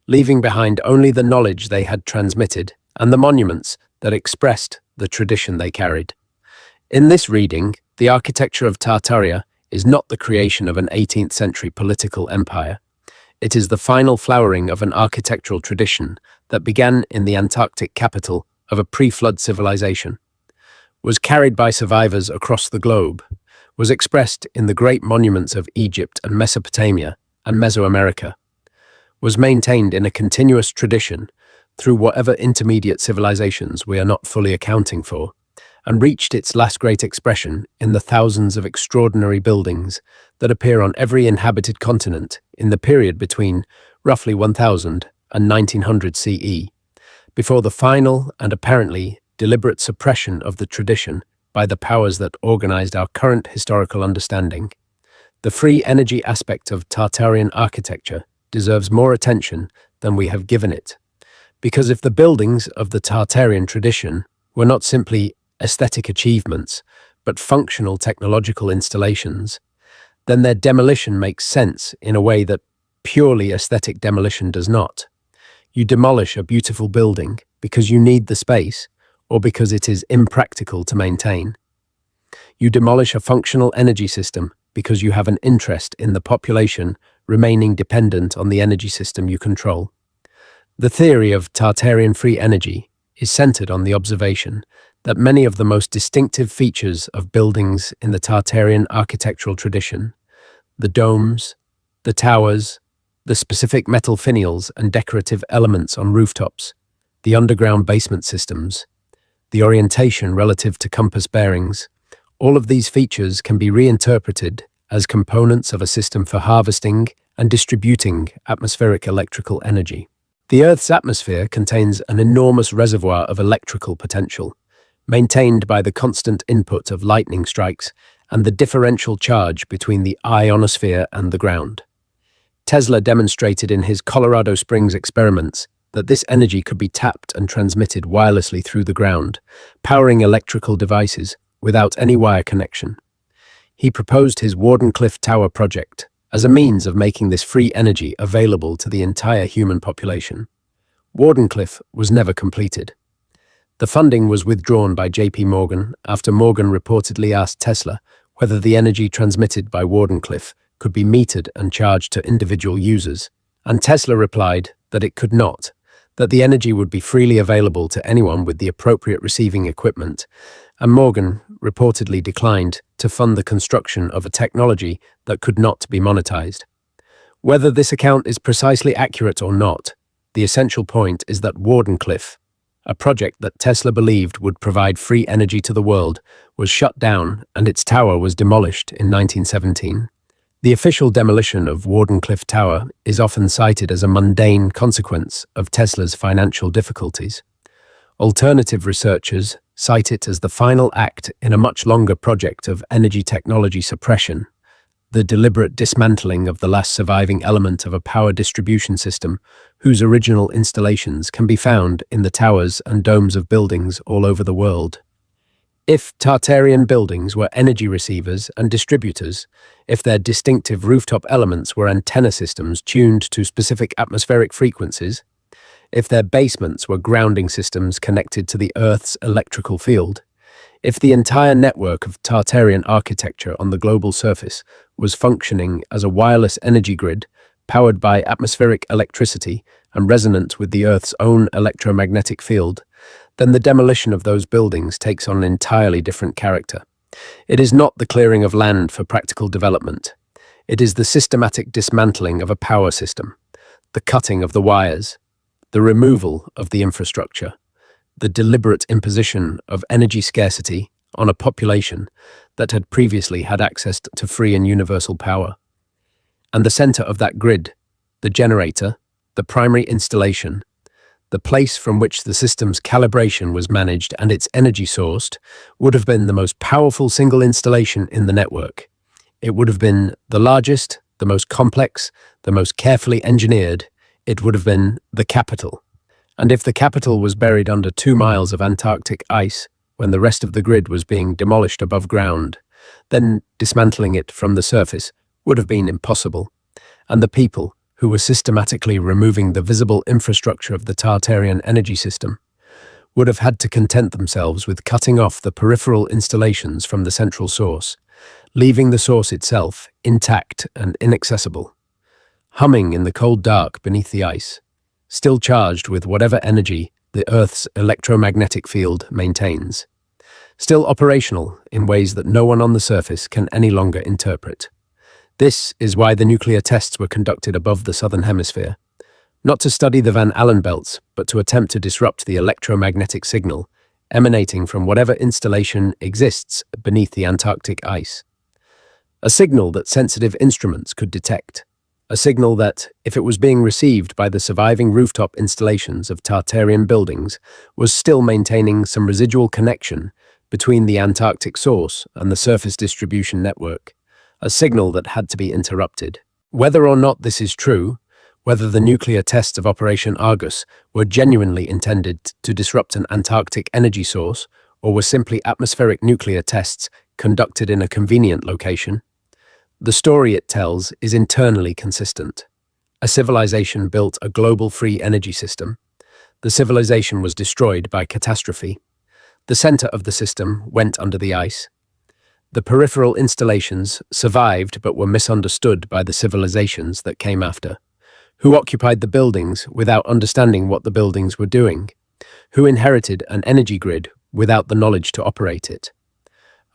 leaving behind only the knowledge they had transmitted and the monuments that expressed the tradition they carried. In this reading, the architecture of Tartaria is not the creation of an 18th century political empire. It is the final flowering of an architectural tradition that began in the Antarctic capital of a pre-flood civilization, was carried by survivors across the globe, was expressed in the great monuments of Egypt and Mesopotamia and Mesoamerica, was maintained in a continuous tradition through whatever intermediate civilizations we are not fully accounting for, and reached its last great expression in the thousands of extraordinary buildings that appear on every inhabited continent in the period between roughly 1000 and 1900 CE, before the final and apparently deliberate suppression of the tradition by the powers that organized our current historical understanding. The free energy aspect of Tartarian architecture deserves more attention than we have given it, because if the buildings of the Tartarian tradition were not simply aesthetic achievements, but functional technological installations, then their demolition makes sense in a way that purely aesthetic demolition does not. You demolish a beautiful building because you need the space or because it is impractical to maintain. You demolish a functional energy system because you have an interest in the population remaining dependent on the energy system you control. The theory of Tartarian free energy is centered on the observation that many of the most distinctive features of buildings in the Tartarian architectural tradition, the domes, the towers, the specific metal finials and decorative elements on rooftops, the underground basement systems, the orientation relative to compass bearings, all of these features can be reinterpreted as components of a system for harvesting and distributing atmospheric electrical energy. The Earth's atmosphere contains an enormous reservoir of electrical potential, maintained by the constant input of lightning strikes and the differential charge between the ionosphere and the ground. Tesla demonstrated in his Colorado Springs experiments that this energy could be tapped and transmitted wirelessly through the ground, powering electrical devices without any wire connection. He proposed his Wardenclyffe Tower project as a means of making this free energy available to the entire human population. Wardenclyffe was never completed. The funding was withdrawn by JP Morgan after Morgan reportedly asked Tesla whether the energy transmitted by Wardenclyffe could be metered and charged to individual users, and Tesla replied that it could not, that the energy would be freely available to anyone with the appropriate receiving equipment, and Morgan reportedly declined to fund the construction of a technology that could not be monetized. Whether this account is precisely accurate or not, the essential point is that Wardenclyffe, a project that Tesla believed would provide free energy to the world, was shut down and its tower was demolished in 1917. The official demolition of Wardenclyffe Tower is often cited as a mundane consequence of Tesla's financial difficulties. Alternative researchers cite it as the final act in a much longer project of energy technology suppression, the deliberate dismantling of the last surviving element of a power distribution system whose original installations can be found in the towers and domes of buildings all over the world. If Tartarian buildings were energy receivers and distributors, if their distinctive rooftop elements were antenna systems tuned to specific atmospheric frequencies, if their basements were grounding systems connected to the Earth's electrical field, if the entire network of Tartarian architecture on the global surface was functioning as a wireless energy grid powered by atmospheric electricity and resonant with the Earth's own electromagnetic field, then the demolition of those buildings takes on an entirely different character. It is not the clearing of land for practical development. It is the systematic dismantling of a power system, the cutting of the wires, the removal of the infrastructure, the deliberate imposition of energy scarcity on a population that had previously had access to free and universal power. And the center of that grid, the generator, the primary installation, the place from which the system's calibration was managed and its energy sourced, would have been the most powerful single installation in the network. It would have been the largest, the most complex, the most carefully engineered. It would have been the capital. And if the capital was buried under 2 miles of Antarctic ice when the rest of the grid was being demolished above ground, then dismantling it from the surface would have been impossible. And the people who were systematically removing the visible infrastructure of the Tartarian energy system, would have had to content themselves with cutting off the peripheral installations from the central source, leaving the source itself intact and inaccessible, humming in the cold dark beneath the ice, still charged with whatever energy the Earth's electromagnetic field maintains, still operational in ways that no one on the surface can any longer interpret. This is why the nuclear tests were conducted above the southern hemisphere, not to study the Van Allen belts, but to attempt to disrupt the electromagnetic signal emanating from whatever installation exists beneath the Antarctic ice. A signal that sensitive instruments could detect. A signal that, if it was being received by the surviving rooftop installations of Tartarian buildings, was still maintaining some residual connection between the Antarctic source and the surface distribution network. A signal that had to be interrupted. Whether or not this is true, whether the nuclear tests of Operation Argus were genuinely intended to disrupt an Antarctic energy source or were simply atmospheric nuclear tests conducted in a convenient location, the story it tells is internally consistent. A civilization built a global free energy system. The civilization was destroyed by catastrophe. The center of the system went under the ice. The peripheral installations survived but were misunderstood by the civilizations that came after, who occupied the buildings without understanding what the buildings were doing, who inherited an energy grid without the knowledge to operate it.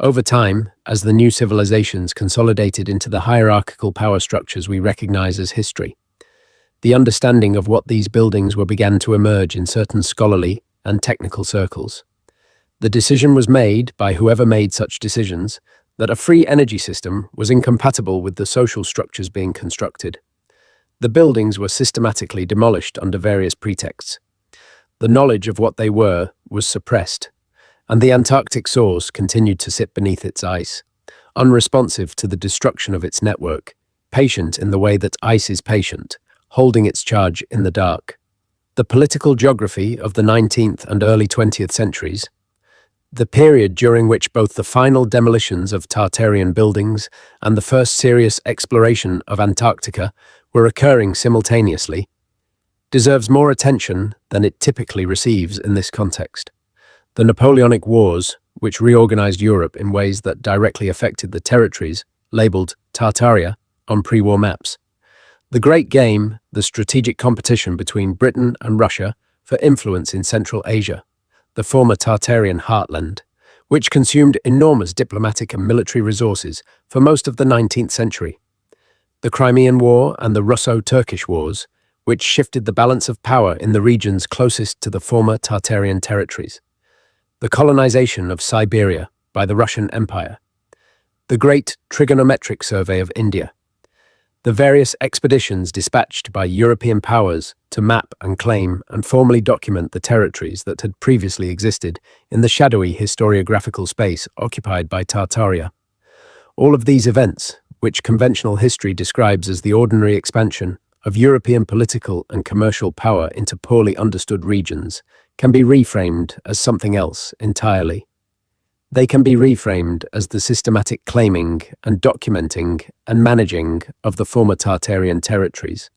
Over time, as the new civilizations consolidated into the hierarchical power structures we recognize as history, the understanding of what these buildings were began to emerge in certain scholarly and technical circles. The decision was made by whoever made such decisions that a free energy system was incompatible with the social structures being constructed. The buildings were systematically demolished under various pretexts. The knowledge of what they were was suppressed, and the Antarctic source continued to sit beneath its ice, unresponsive to the destruction of its network, patient in the way that ice is patient, holding its charge in the dark. The political geography of the 19th and early 20th centuries, the period during which both the final demolitions of Tartarian buildings and the first serious exploration of Antarctica were occurring simultaneously, deserves more attention than it typically receives in this context. The Napoleonic Wars, which reorganized Europe in ways that directly affected the territories labeled Tartaria on pre-war maps. The Great Game, the strategic competition between Britain and Russia for influence in Central Asia, the former Tartarian heartland, which consumed enormous diplomatic and military resources for most of the 19th century. The Crimean War and the Russo-Turkish Wars, which shifted the balance of power in the regions closest to the former Tartarian territories. The colonization of Siberia by the Russian Empire. The Great Trigonometric Survey of India. The various expeditions dispatched by European powers to map and claim and formally document the territories that had previously existed in the shadowy historiographical space occupied by Tartaria. All of these events, which conventional history describes as the ordinary expansion of European political and commercial power into poorly understood regions, can be reframed as something else entirely. They can be reframed as the systematic claiming and documenting and managing of the former Tartarian territories,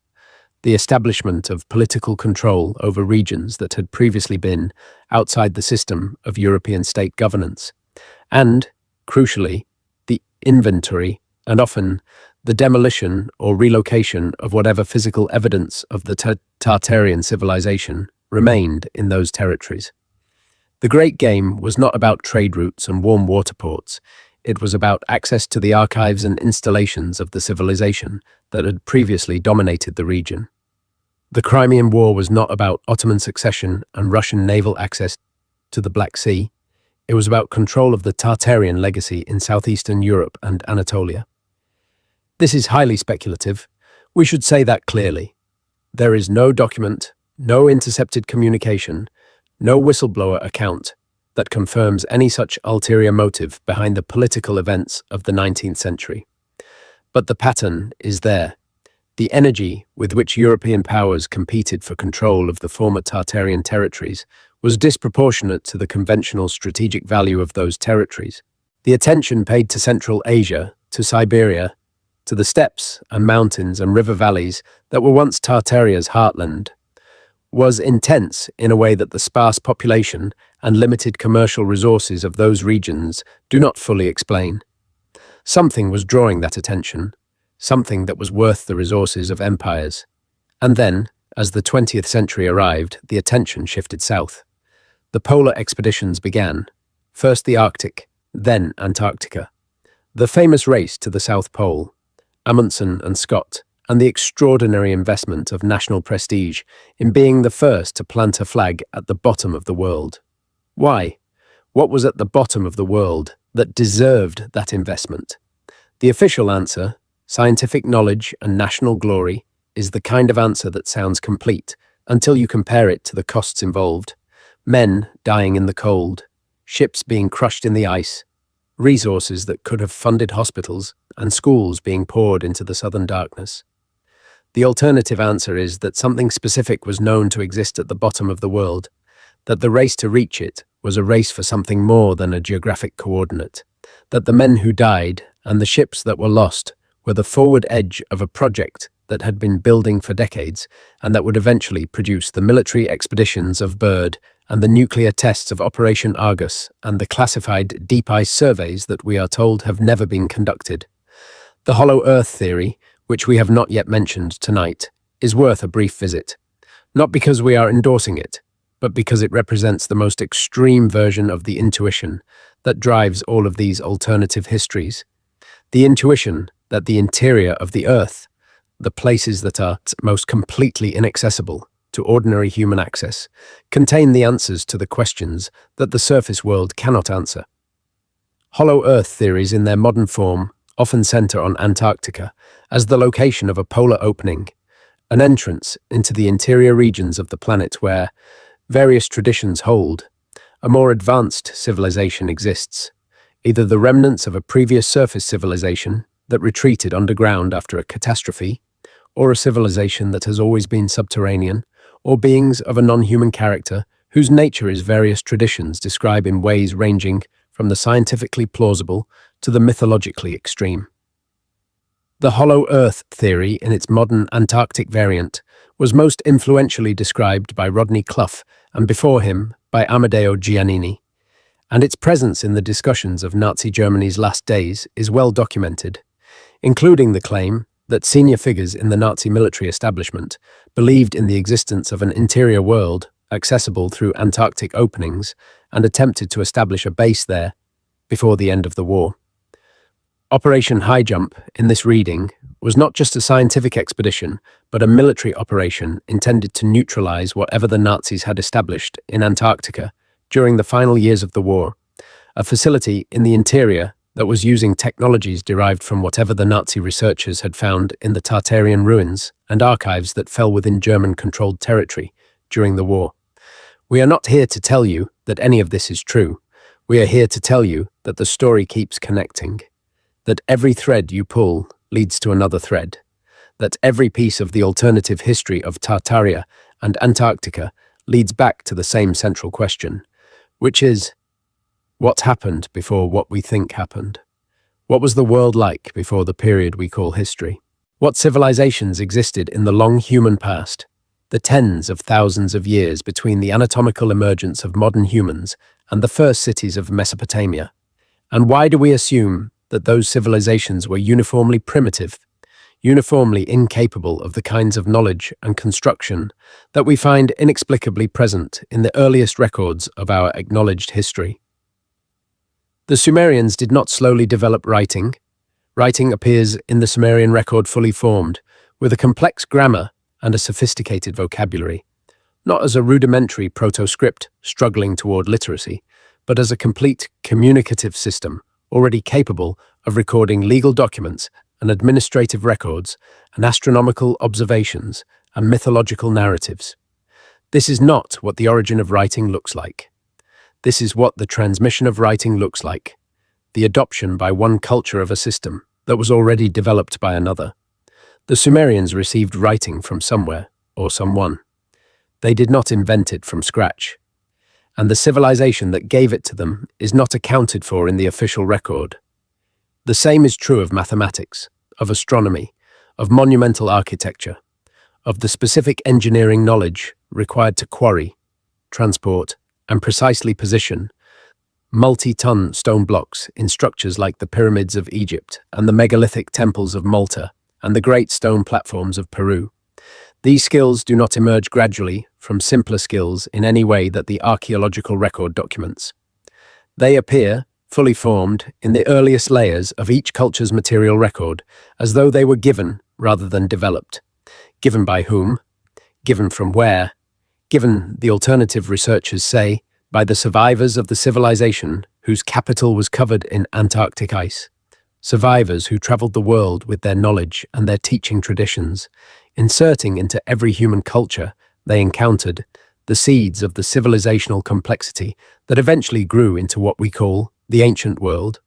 the establishment of political control over regions that had previously been outside the system of European state governance, and, crucially, the inventory and often the demolition or relocation of whatever physical evidence of the Tartarian civilization remained in those territories. The Great Game was not about trade routes and warm water ports. It was about access to the archives and installations of the civilization that had previously dominated the region. The Crimean War was not about Ottoman succession and Russian naval access to the Black Sea. It was about control of the Tartarian legacy in southeastern Europe and Anatolia. This is highly speculative. We should say that clearly. There is no document, no intercepted communication, no whistleblower account that confirms any such ulterior motive behind the political events of the 19th century. But the pattern is there. The energy with which European powers competed for control of the former Tartarian territories was disproportionate to the conventional strategic value of those territories. The attention paid to Central Asia, to Siberia, to the steppes and mountains and river valleys that were once Tartaria's heartland, was intense in a way that the sparse population and limited commercial resources of those regions do not fully explain. Something was drawing that attention, something that was worth the resources of empires. And then, as the 20th century arrived, the attention shifted south. The polar expeditions began, first the Arctic, then Antarctica. The famous race to the South Pole, Amundsen and Scott, and the extraordinary investment of national prestige in being the first to plant a flag at the bottom of the world. Why? What was at the bottom of the world that deserved that investment? The official answer, scientific knowledge and national glory, is the kind of answer that sounds complete until you compare it to the costs involved. Men dying in the cold, ships being crushed in the ice, resources that could have funded hospitals and schools being poured into the southern darkness. The alternative answer is that something specific was known to exist at the bottom of the world, that the race to reach it was a race for something more than a geographic coordinate, that the men who died and the ships that were lost were the forward edge of a project that had been building for decades and that would eventually produce the military expeditions of Byrd and the nuclear tests of Operation Argus and the classified deep ice surveys that we are told have never been conducted. The hollow earth theory, which we have not yet mentioned tonight, is worth a brief visit, not because we are endorsing it, but because it represents the most extreme version of the intuition that drives all of these alternative histories. The intuition that the interior of the Earth, the places that are most completely inaccessible to ordinary human access, contain the answers to the questions that the surface world cannot answer. Hollow Earth theories in their modern form often center on Antarctica as the location of a polar opening, an entrance into the interior regions of the planet where, various traditions hold, a more advanced civilization exists, either the remnants of a previous surface civilization that retreated underground after a catastrophe, or a civilization that has always been subterranean, or beings of a non-human character whose nature is various traditions describe in ways ranging from the scientifically plausible to the mythologically extreme. The Hollow Earth theory in its modern Antarctic variant was most influentially described by Rodney Clough and before him by Amedeo Giannini, and its presence in the discussions of Nazi Germany's last days is well documented, including the claim that senior figures in the Nazi military establishment believed in the existence of an interior world accessible through Antarctic openings and attempted to establish a base there before the end of the war. Operation High Jump, in this reading, was not just a scientific expedition, but a military operation intended to neutralize whatever the Nazis had established in Antarctica during the final years of the war, a facility in the interior that was using technologies derived from whatever the Nazi researchers had found in the Tartarian ruins and archives that fell within German-controlled territory during the war. We are not here to tell you that any of this is true. We are here to tell you that the story keeps connecting, that every thread you pull leads to another thread, that every piece of the alternative history of Tartaria and Antarctica leads back to the same central question, which is, what happened before what we think happened? What was the world like before the period we call history? What civilizations existed in the long human past, the tens of thousands of years between the anatomical emergence of modern humans and the first cities of Mesopotamia? And why do we assume that those civilizations were uniformly primitive, uniformly incapable of the kinds of knowledge and construction that we find inexplicably present in the earliest records of our acknowledged history? The Sumerians did not slowly develop writing. Writing appears in the Sumerian record fully formed, with a complex grammar and a sophisticated vocabulary, not as a rudimentary proto-script struggling toward literacy, but as a complete communicative system already capable of recording legal documents and administrative records and astronomical observations and mythological narratives. This is not what the origin of writing looks like. This is what the transmission of writing looks like, the adoption by one culture of a system that was already developed by another. The Sumerians received writing from somewhere or someone. They did not invent it from scratch, and the civilization that gave it to them is not accounted for in the official record. The same is true of mathematics, of astronomy, of monumental architecture, of the specific engineering knowledge required to quarry, transport, and precisely position multi-ton stone blocks in structures like the pyramids of Egypt and the megalithic temples of Malta and the great stone platforms of Peru. These skills do not emerge gradually from simpler skills in any way that the archaeological record documents. They appear, fully formed, in the earliest layers of each culture's material record, as though they were given rather than developed. Given by whom? Given from where? Given, the alternative researchers say, by the survivors of the civilization whose capital was covered in Antarctic ice. Survivors who traveled the world with their knowledge and their teaching traditions, inserting into every human culture they encountered the seeds of the civilizational complexity that eventually grew into what we call the ancient world.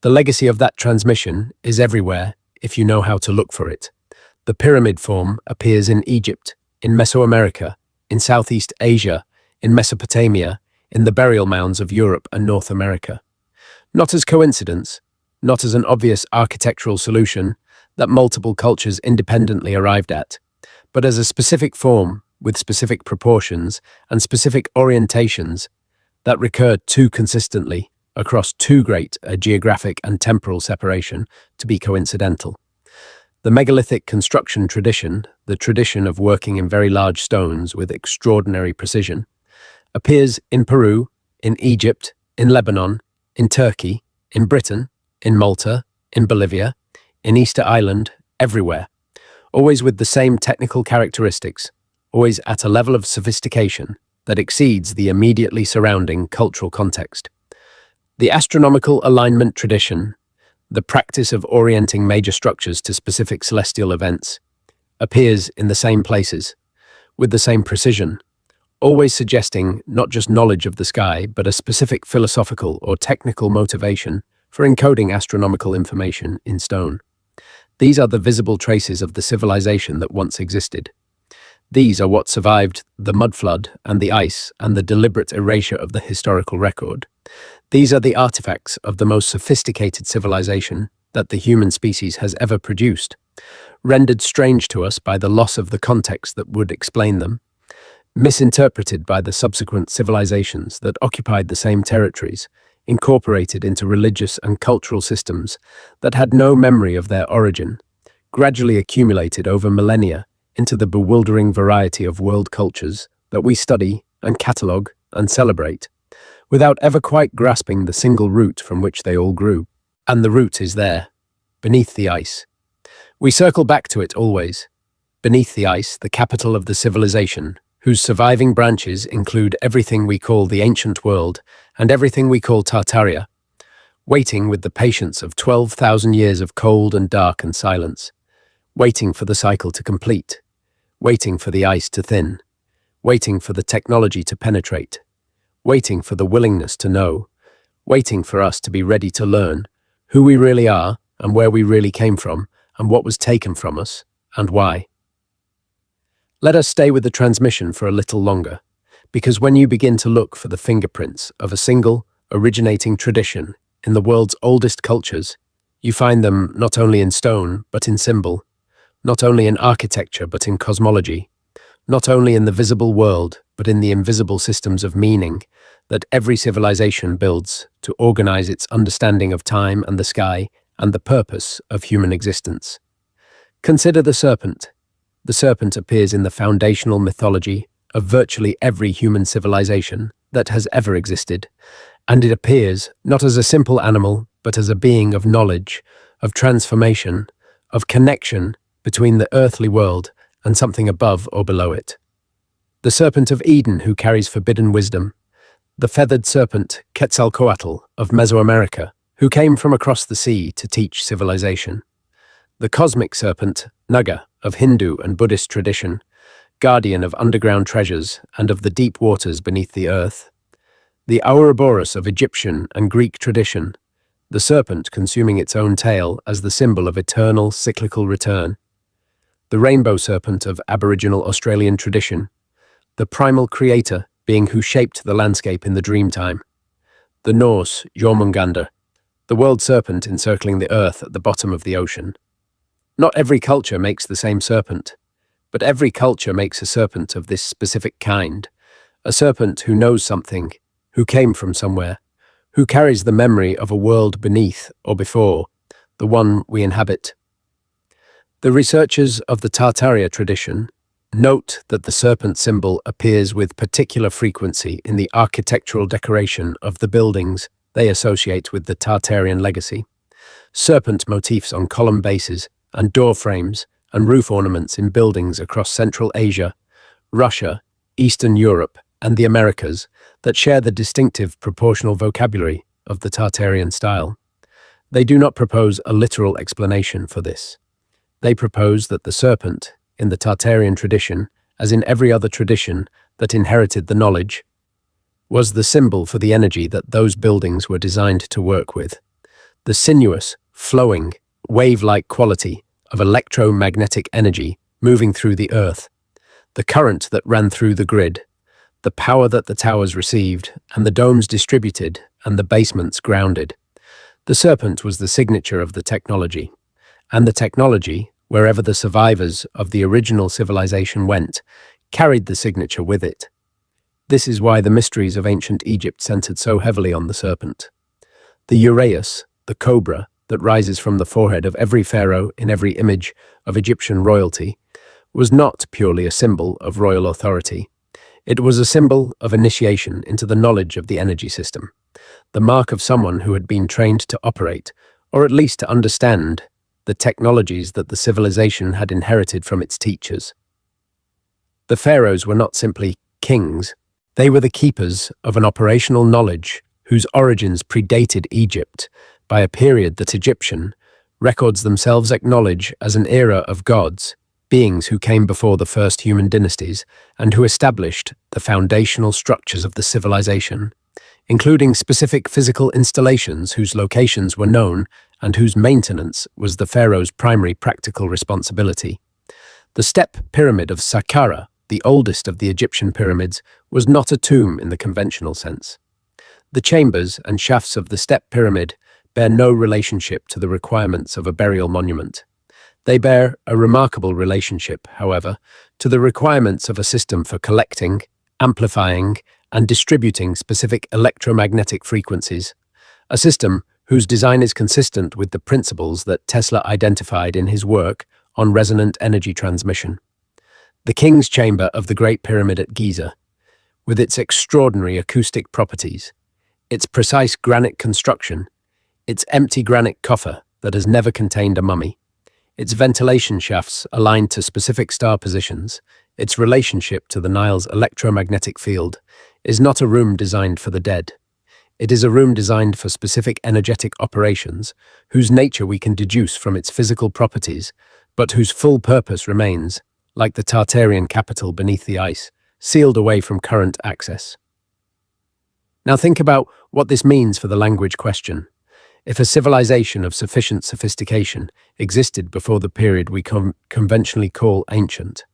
The legacy of that transmission is everywhere if you know how to look for it. The pyramid form appears in Egypt, in Mesoamerica, in Southeast Asia, in Mesopotamia, in the burial mounds of Europe and North America. Not as coincidence, not as an obvious architectural solution that multiple cultures independently arrived at, but as a specific form with specific proportions and specific orientations that recurred too consistently across too great a geographic and temporal separation to be coincidental. The megalithic construction tradition, the tradition of working in very large stones with extraordinary precision, appears in Peru, in Egypt, in Lebanon, in Turkey, in Britain, in Malta, in Bolivia, in Easter Island, everywhere, always with the same technical characteristics, always at a level of sophistication that exceeds the immediately surrounding cultural context. The astronomical alignment tradition, the practice of orienting major structures to specific celestial events, appears in the same places, with the same precision, always suggesting not just knowledge of the sky, but a specific philosophical or technical motivation for encoding astronomical information in stone. These are the visible traces of the civilization that once existed. These are what survived the mudflood and the ice and the deliberate erasure of the historical record. These are the artifacts of the most sophisticated civilization that the human species has ever produced, rendered strange to us by the loss of the context that would explain them, misinterpreted by the subsequent civilizations that occupied the same territories, incorporated into religious and cultural systems that had no memory of their origin, gradually accumulated over millennia into the bewildering variety of world cultures that we study and catalogue and celebrate, without ever quite grasping the single root from which they all grew. And the root is there, beneath the ice. We circle back to it always. Beneath the ice, the capital of the civilization, whose surviving branches include everything we call the ancient world and everything we call Tartaria, waiting with the patience of 12,000 years of cold and dark and silence, waiting for the cycle to complete, waiting for the ice to thin, waiting for the technology to penetrate, waiting for the willingness to know, waiting for us to be ready to learn who we really are and where we really came from and what was taken from us and why. Let us stay with the transmission for a little longer, because when you begin to look for the fingerprints of a single, originating tradition in the world's oldest cultures, you find them not only in stone, but in symbol, not only in architecture, but in cosmology, not only in the visible world, but in the invisible systems of meaning that every civilization builds to organize its understanding of time and the sky and the purpose of human existence. Consider the serpent. The serpent appears in the foundational mythology of virtually every human civilization that has ever existed, and it appears not as a simple animal, but as a being of knowledge, of transformation, of connection between the earthly world and something above or below it. The serpent of Eden who carries forbidden wisdom, the feathered serpent Quetzalcoatl of Mesoamerica, who came from across the sea to teach civilization, the cosmic serpent Naga of Hindu and Buddhist tradition, guardian of underground treasures and of the deep waters beneath the earth, the Ouroboros of Egyptian and Greek tradition, the serpent consuming its own tail as the symbol of eternal cyclical return, the rainbow serpent of Aboriginal Australian tradition, the primal creator being who shaped the landscape in the dreamtime, the Norse Jormungandr, the world serpent encircling the earth at the bottom of the ocean. Not every culture makes the same serpent, but every culture makes a serpent of this specific kind, a serpent who knows something, who came from somewhere, who carries the memory of a world beneath or before, the one we inhabit. The researchers of the Tartaria tradition note that the serpent symbol appears with particular frequency in the architectural decoration of the buildings they associate with the Tartarian legacy. Serpent motifs on column bases and door frames and roof ornaments in buildings across Central Asia, Russia, Eastern Europe, and the Americas that share the distinctive proportional vocabulary of the Tartarian style. They do not propose a literal explanation for this. They propose that the serpent, in the Tartarian tradition, as in every other tradition that inherited the knowledge, was the symbol for the energy that those buildings were designed to work with. The sinuous, flowing, wave-like quality of electromagnetic energy moving through the earth, the current that ran through the grid, the power that the towers received and the domes distributed and the basements grounded, The serpent was the signature of the technology, and the technology, wherever the survivors of the original civilization went, carried the signature with it. This is why the mysteries of ancient Egypt centered so heavily on the serpent. The uraeus, the cobra, that rises from the forehead of every pharaoh in every image of Egyptian royalty, was not purely a symbol of royal authority. It was a symbol of initiation into the knowledge of the energy system, the mark of someone who had been trained to operate, or at least to understand, the technologies that the civilization had inherited from its teachers. The pharaohs were not simply kings, they were the keepers of an operational knowledge whose origins predated Egypt by a period that Egyptian records themselves acknowledge as an era of gods, beings who came before the first human dynasties and who established the foundational structures of the civilization, including specific physical installations whose locations were known and whose maintenance was the pharaoh's primary practical responsibility. The step pyramid of Saqqara, the oldest of the Egyptian pyramids, was not a tomb in the conventional sense. The chambers and shafts of the step pyramid bear no relationship to the requirements of a burial monument. They bear a remarkable relationship, however, to the requirements of a system for collecting, amplifying, and distributing specific electromagnetic frequencies, a system whose design is consistent with the principles that Tesla identified in his work on resonant energy transmission. The King's Chamber of the Great Pyramid at Giza, with its extraordinary acoustic properties, its precise granite construction, its empty granite coffer that has never contained a mummy, its ventilation shafts aligned to specific star positions, its relationship to the Nile's electromagnetic field, is not a room designed for the dead. It is a room designed for specific energetic operations, whose nature we can deduce from its physical properties, but whose full purpose remains, like the Tartarian capital beneath the ice, sealed away from current access. Now think about what this means for the language question. If a civilization of sufficient sophistication existed before the period we conventionally call ancient,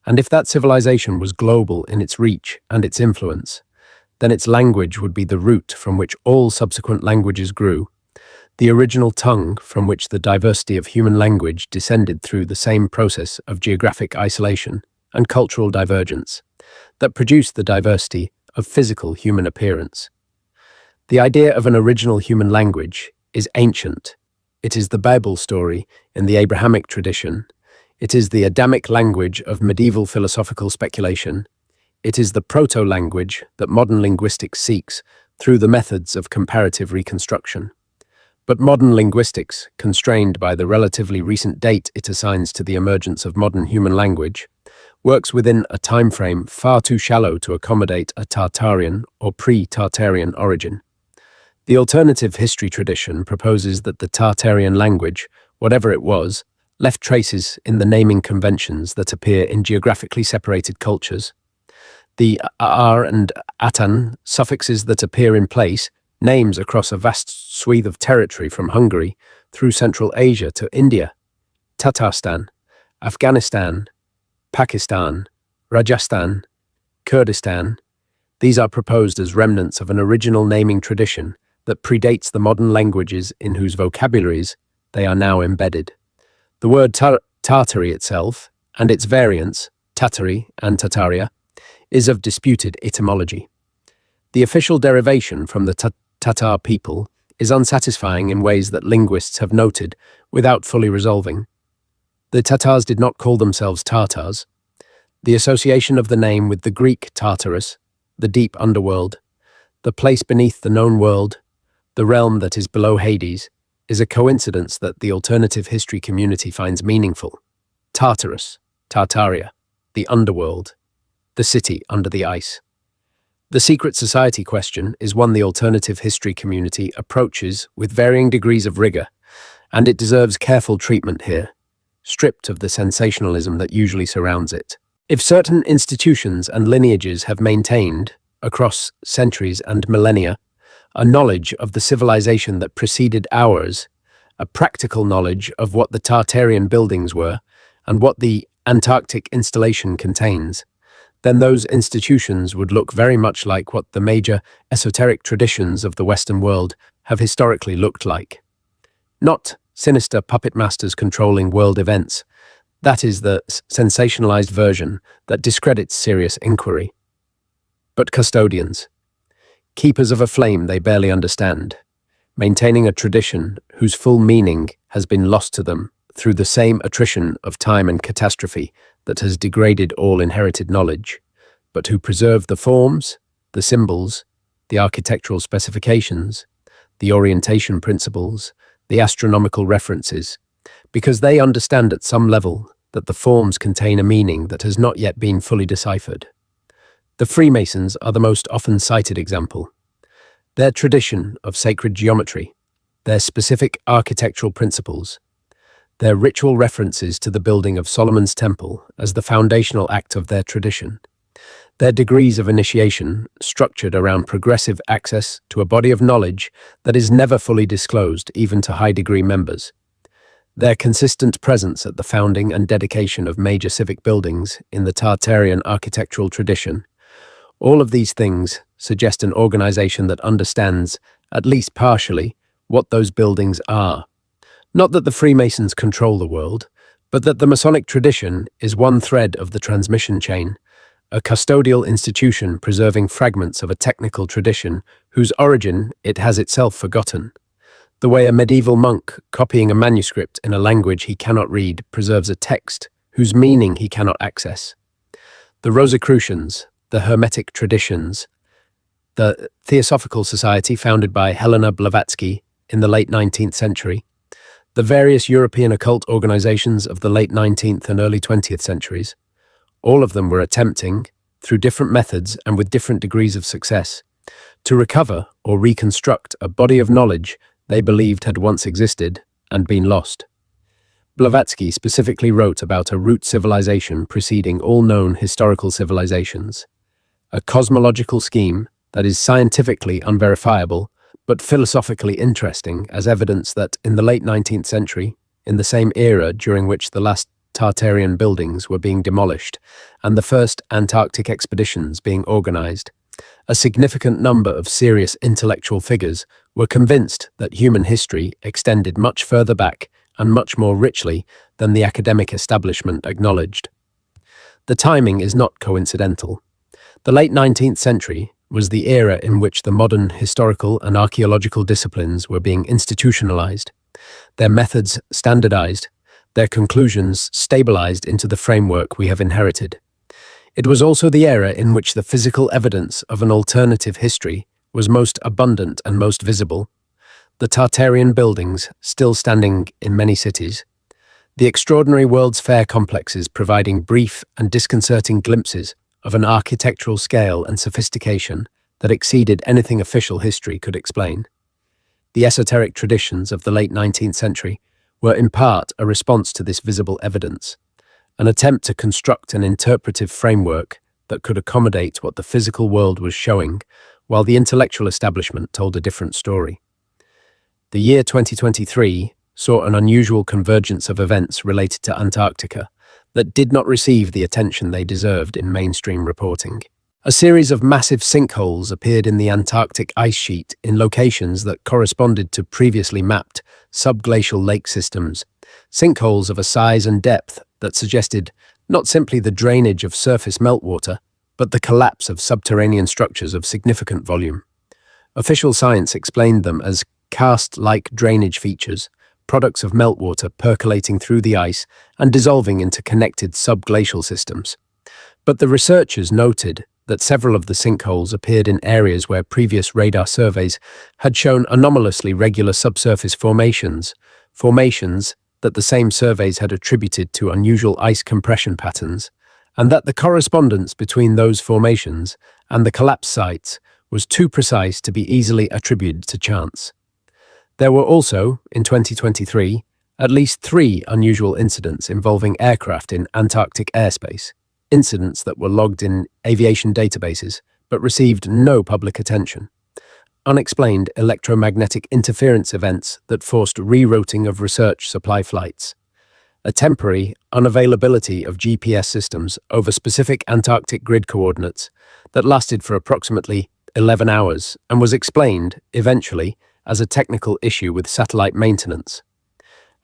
and if that civilization was global in its reach and its influence, then its language would be the root from which all subsequent languages grew, the original tongue from which the diversity of human language descended through the same process of geographic isolation and cultural divergence that produced the diversity of physical human appearance. The idea of an original human language is ancient. It is the Bible story in the Abrahamic tradition. It is the Adamic language of medieval philosophical speculation. It is the proto-language that modern linguistics seeks through the methods of comparative reconstruction. But modern linguistics, constrained by the relatively recent date it assigns to the emergence of modern human language, works within a time frame far too shallow to accommodate a Tartarian or pre-Tartarian origin. The alternative history tradition proposes that the Tartarian language, whatever it was, left traces in the naming conventions that appear in geographically separated cultures. The ar and atan suffixes that appear in place, names across a vast swathe of territory from Hungary through Central Asia to India, Tatarstan, Afghanistan, Pakistan, Rajasthan, Kurdistan. These are proposed as remnants of an original naming tradition that predates the modern languages in whose vocabularies they are now embedded. The word Tartary itself, and its variants, Tatari and Tartaria, is of disputed etymology. The official derivation from the Tatar people is unsatisfying in ways that linguists have noted without fully resolving. The Tatars did not call themselves Tartars. The association of the name with the Greek Tartarus, the deep underworld, the place beneath the known world, the realm that is below Hades, is a coincidence that the alternative history community finds meaningful. Tartarus, Tartaria, the underworld, the city under the ice. The secret society question is one the alternative history community approaches with varying degrees of rigor, and it deserves careful treatment here, stripped of the sensationalism that usually surrounds it. If certain institutions and lineages have maintained, across centuries and millennia, a knowledge of the civilization that preceded ours, a practical knowledge of what the Tartarian buildings were and what the Antarctic installation contains, then those institutions would look very much like what the major esoteric traditions of the Western world have historically looked like. Not sinister puppet masters controlling world events. That is the sensationalized version that discredits serious inquiry. But custodians, keepers of a flame they barely understand, maintaining a tradition whose full meaning has been lost to them through the same attrition of time and catastrophe that has degraded all inherited knowledge, but who preserve the forms, the symbols, the architectural specifications, the orientation principles, the astronomical references, because they understand at some level that the forms contain a meaning that has not yet been fully deciphered. The Freemasons are the most often cited example. Their tradition of sacred geometry, their specific architectural principles, their ritual references to the building of Solomon's Temple as the foundational act of their tradition, their degrees of initiation structured around progressive access to a body of knowledge that is never fully disclosed even to high-degree members, their consistent presence at the founding and dedication of major civic buildings in the Tartarian architectural tradition. All of these things suggest an organization that understands, at least partially, what those buildings are. Not that the Freemasons control the world, but that the Masonic tradition is one thread of the transmission chain, a custodial institution preserving fragments of a technical tradition whose origin it has itself forgotten. The way a medieval monk copying a manuscript in a language he cannot read preserves a text whose meaning he cannot access. The Rosicrucians, the Hermetic traditions, the Theosophical Society founded by Helena Blavatsky in the late 19th century, the various European occult organizations of the late 19th and early 20th centuries, all of them were attempting, through different methods and with different degrees of success, to recover or reconstruct a body of knowledge they believed had once existed and been lost. Blavatsky specifically wrote about a root civilization preceding all known historical civilizations, a cosmological scheme that is scientifically unverifiable but philosophically interesting as evidence that in the late 19th century, in the same era during which the last Tartarian buildings were being demolished and the first Antarctic expeditions being organized, a significant number of serious intellectual figures were convinced that human history extended much further back and much more richly than the academic establishment acknowledged. The timing is not coincidental. The late 19th century was the era in which the modern historical and archaeological disciplines were being institutionalized, their methods standardized, their conclusions stabilized into the framework we have inherited. It was also the era in which the physical evidence of an alternative history was most abundant and most visible. The Tartarian buildings, still standing in many cities, the extraordinary World's Fair complexes providing brief and disconcerting glimpses of an architectural scale and sophistication that exceeded anything official history could explain. The esoteric traditions of the late 19th century were in part a response to this visible evidence, an attempt to construct an interpretive framework that could accommodate what the physical world was showing, while the intellectual establishment told a different story. The year 2023 saw an unusual convergence of events related to Antarctica that did not receive the attention they deserved in mainstream reporting. A series of massive sinkholes appeared in the Antarctic ice sheet in locations that corresponded to previously mapped subglacial lake systems, sinkholes of a size and depth that suggested not simply the drainage of surface meltwater, but the collapse of subterranean structures of significant volume. Official science explained them as karst-like drainage features, products of meltwater percolating through the ice and dissolving into connected subglacial systems. But the researchers noted that several of the sinkholes appeared in areas where previous radar surveys had shown anomalously regular subsurface formations that the same surveys had attributed to unusual ice compression patterns, and that the correspondence between those formations and the collapse sites was too precise to be easily attributed to chance. There were also, in 2023, at least 3 unusual incidents involving aircraft in Antarctic airspace, incidents that were logged in aviation databases but received no public attention. Unexplained electromagnetic interference events that forced rerouting of research supply flights. A temporary unavailability of GPS systems over specific Antarctic grid coordinates that lasted for approximately 11 hours and was explained, eventually, as a technical issue with satellite maintenance.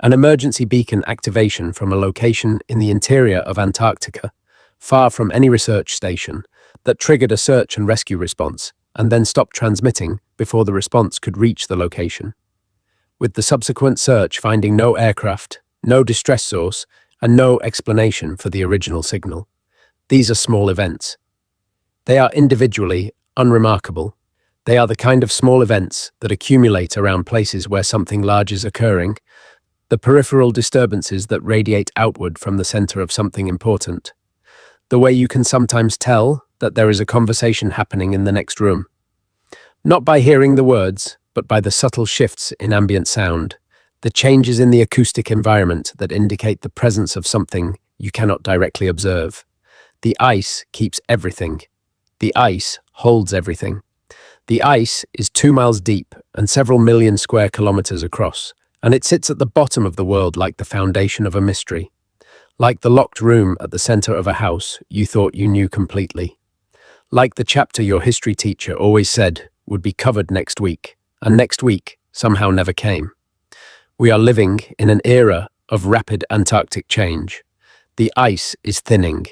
An emergency beacon activation from a location in the interior of Antarctica, far from any research station, that triggered a search and rescue response and then stopped transmitting before the response could reach the location. With the subsequent search finding no aircraft, no distress source, and no explanation for the original signal. These are small events. They are individually unremarkable. They are the kind of small events that accumulate around places where something large is occurring, the peripheral disturbances that radiate outward from the center of something important. The way you can sometimes tell that there is a conversation happening in the next room. Not by hearing the words, but by the subtle shifts in ambient sound, the changes in the acoustic environment that indicate the presence of something you cannot directly observe. The ice keeps everything. The ice holds everything. The ice is 2 miles deep and several million square kilometers across, and it sits at the bottom of the world like the foundation of a mystery. Like the locked room at the center of a house you thought you knew completely. Like the chapter your history teacher always said would be covered next week, and next week somehow never came. We are living in an era of rapid Antarctic change. The ice is thinning.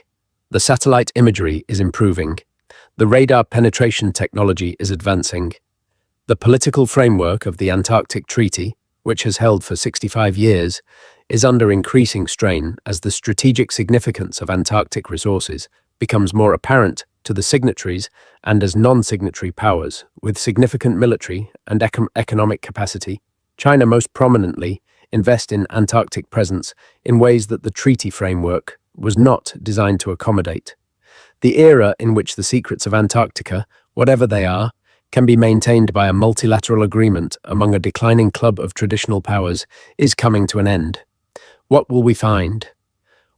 The satellite imagery is improving. The radar penetration technology is advancing. The political framework of the Antarctic Treaty, which has held for 65 years, is under increasing strain as the strategic significance of Antarctic resources becomes more apparent to the signatories and as non-signatory powers with significant military and economic capacity. China most prominently invest in Antarctic presence in ways that the treaty framework was not designed to accommodate. The era in which the secrets of Antarctica, whatever they are, can be maintained by a multilateral agreement among a declining club of traditional powers is coming to an end. What will we find?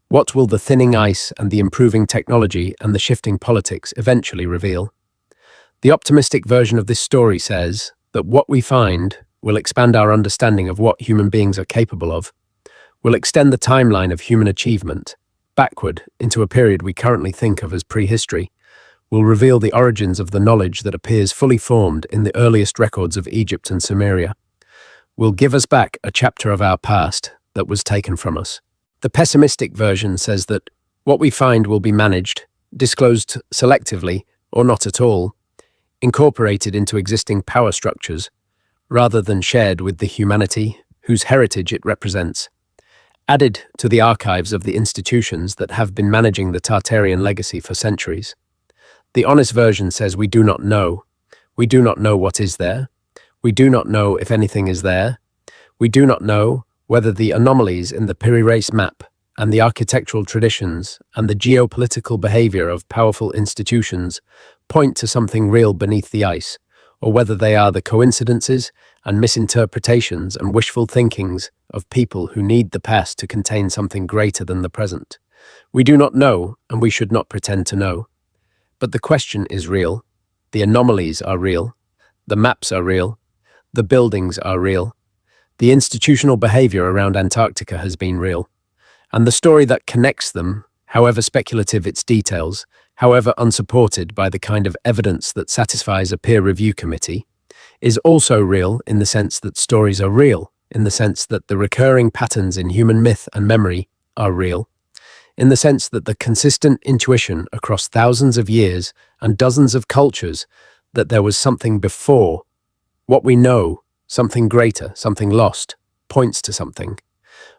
What will the thinning ice and the improving technology and the shifting politics eventually reveal? The optimistic version of this story says that what we find will expand our understanding of what human beings are capable of, will extend the timeline of human achievement backward into a period we currently think of as prehistory, will reveal the origins of the knowledge that appears fully formed in the earliest records of Egypt and Sumeria, will give us back a chapter of our past that was taken from us. The pessimistic version says that what we find will be managed, disclosed selectively or not at all, incorporated into existing power structures, rather than shared with the humanity whose heritage it represents, added to the archives of the institutions that have been managing the Tartarian legacy for centuries. The honest version says we do not know. We do not know what is there. We do not know if anything is there. We do not know whether the anomalies in the Piri-Reis map and the architectural traditions and the geopolitical behavior of powerful institutions point to something real beneath the ice, or whether they are the coincidences and misinterpretations and wishful thinkings of people who need the past to contain something greater than the present. We do not know, and we should not pretend to know. But the question is real. The anomalies are real. The maps are real. The buildings are real. The institutional behavior around Antarctica has been real. And the story that connects them, however speculative its details, however unsupported by the kind of evidence that satisfies a peer review committee, is also real in the sense that stories are real, in the sense that the recurring patterns in human myth and memory are real, in the sense that the consistent intuition across thousands of years and dozens of cultures that there was something before, what we know, something greater, something lost, points to something.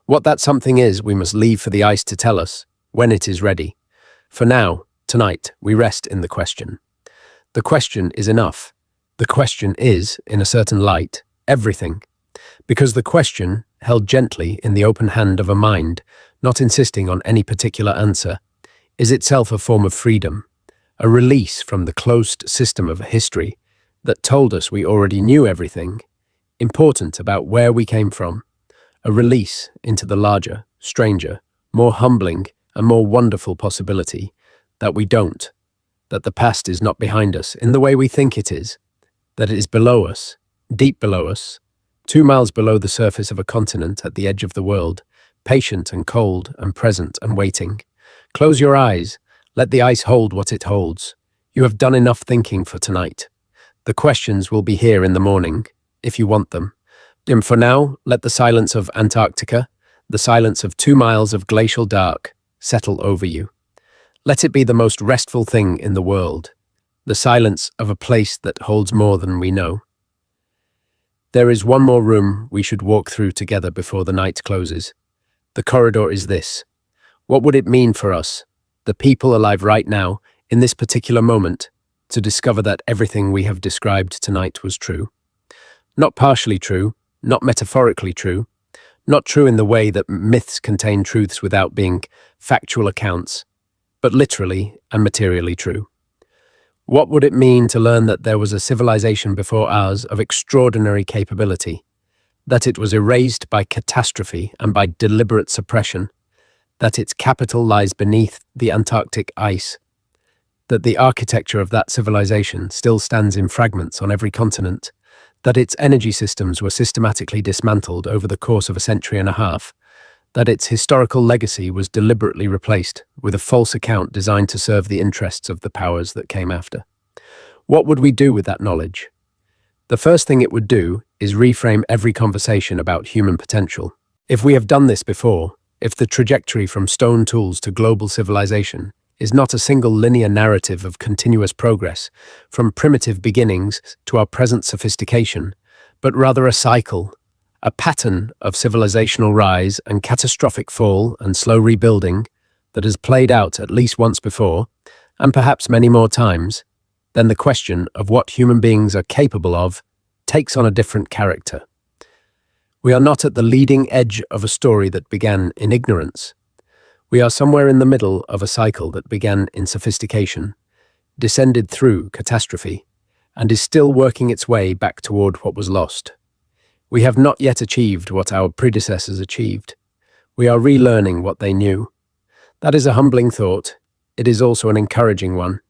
What that something is, we must leave for the ice to tell us, when it is ready. For now, tonight, we rest in the question. The question is enough. The question is, in a certain light, everything. Because the question, held gently in the open hand of a mind, not insisting on any particular answer, is itself a form of freedom, a release from the closed system of history that told us we already knew everything, important about where we came from, a release into the larger, stranger, more humbling and more wonderful possibility that we don't, that the past is not behind us in the way we think it is, that it is below us, deep below us, 2 miles below the surface of a continent at the edge of the world, patient and cold and present and waiting. Close your eyes, let the ice hold what it holds. You have done enough thinking for tonight. The questions will be here in the morning, if you want them. And for now, let the silence of Antarctica, the silence of 2 miles of glacial dark, settle over you. Let it be the most restful thing in the world, the silence of a place that holds more than we know. There is one more room we should walk through together before the night closes. The corridor is this. What would it mean for us, the people alive right now, in this particular moment, to discover that everything we have described tonight was true? Not partially true, not metaphorically true, not true in the way that myths contain truths without being factual accounts, but literally and materially true. What would it mean to learn that there was a civilization before ours of extraordinary capability, that it was erased by catastrophe and by deliberate suppression, that its capital lies beneath the Antarctic ice, that the architecture of that civilization still stands in fragments on every continent, that its energy systems were systematically dismantled over the course of a century and a half, that its historical legacy was deliberately replaced with a false account designed to serve the interests of the powers that came after. What would we do with that knowledge? The first thing it would do is reframe every conversation about human potential. If we have done this before, if the trajectory from stone tools to global civilization is not a single linear narrative of continuous progress, from primitive beginnings to our present sophistication, but rather a cycle, a pattern of civilizational rise and catastrophic fall and slow rebuilding that has played out at least once before, and perhaps many more times, then the question of what human beings are capable of takes on a different character. We are not at the leading edge of a story that began in ignorance. We are somewhere in the middle of a cycle that began in sophistication, descended through catastrophe, and is still working its way back toward what was lost. We have not yet achieved what our predecessors achieved. We are relearning what they knew. That is a humbling thought. It is also an encouraging one.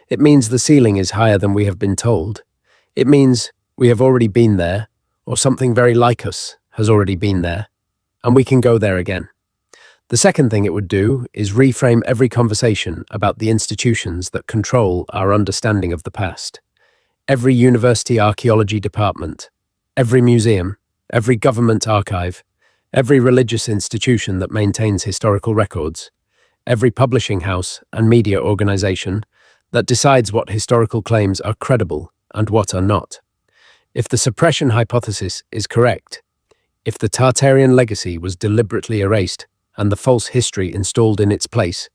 It means the ceiling is higher than we have been told. It means we have already been there, or something very like us has already been there, and we can go there again. The second thing it would do is reframe every conversation about the institutions that control our understanding of the past. Every university archaeology department, every museum, every government archive, every religious institution that maintains historical records, every publishing house and media organization that decides what historical claims are credible and what are not. If the suppression hypothesis is correct, if the Tartarian legacy was deliberately erased and the false history installed in its place,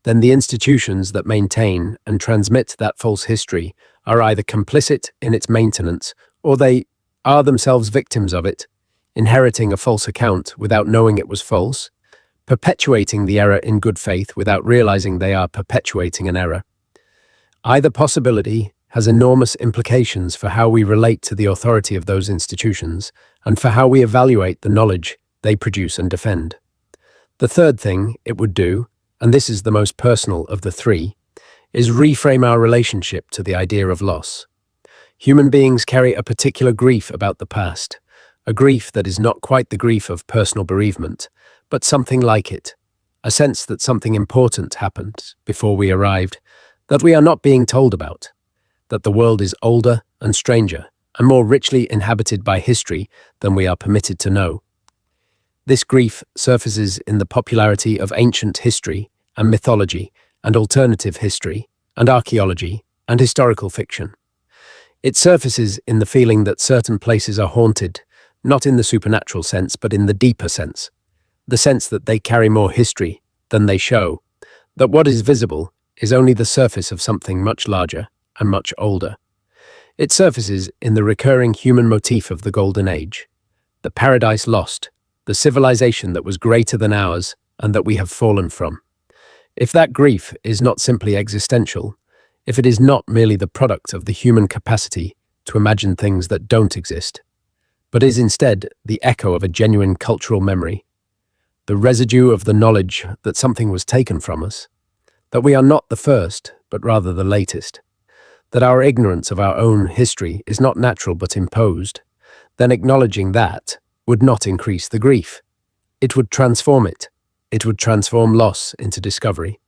then the institutions that maintain and transmit that false history are either complicit in its maintenance or they are themselves victims of it, inheriting a false account without knowing it was false, perpetuating the error in good faith without realizing they are perpetuating an error. Either possibility has enormous implications for how we relate to the authority of those institutions and for how we evaluate the knowledge they produce and defend. The third thing it would do, and this is the most personal of the three, is reframe our relationship to the idea of loss. Human beings carry a particular grief about the past, a grief that is not quite the grief of personal bereavement, but something like it, a sense that something important happened before we arrived, that we are not being told about, that the world is older and stranger and more richly inhabited by history than we are permitted to know. This grief surfaces in the popularity of ancient history and mythology and alternative history and archaeology and historical fiction. It surfaces in the feeling that certain places are haunted, not in the supernatural sense, but in the deeper sense, the sense that they carry more history than they show, that what is visible is only the surface of something much larger and much older. It surfaces in the recurring human motif of the Golden Age, the paradise lost, the civilization that was greater than ours and that we have fallen from. If that grief is not simply existential, if it is not merely the product of the human capacity to imagine things that don't exist, but is instead the echo of a genuine cultural memory, the residue of the knowledge that something was taken from us, that we are not the first, but rather the latest, that our ignorance of our own history is not natural but imposed, then acknowledging that would not increase the grief. It would transform it. It would transform loss into discovery.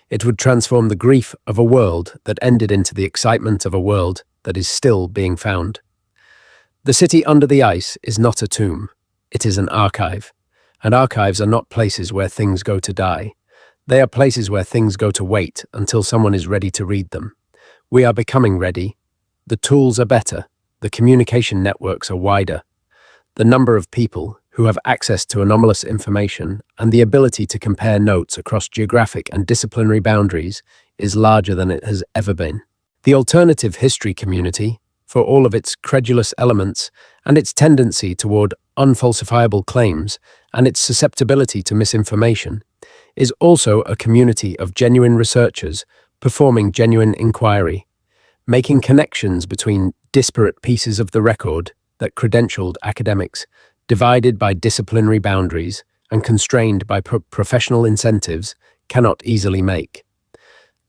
It would transform the grief of a world that ended into the excitement of a world that is still being found. The city under the ice is not a tomb. It is an archive. And archives are not places where things go to die. They are places where things go to wait until someone is ready to read them. We are becoming ready. The tools are better. The communication networks are wider. The number of people who have access to anomalous information and the ability to compare notes across geographic and disciplinary boundaries is larger than it has ever been. The alternative history community, for all of its credulous elements and its tendency toward unfalsifiable claims and its susceptibility to misinformation, is also a community of genuine researchers performing genuine inquiry, making connections between disparate pieces of the record that credentialed academics, divided by disciplinary boundaries and constrained by professional incentives, cannot easily make.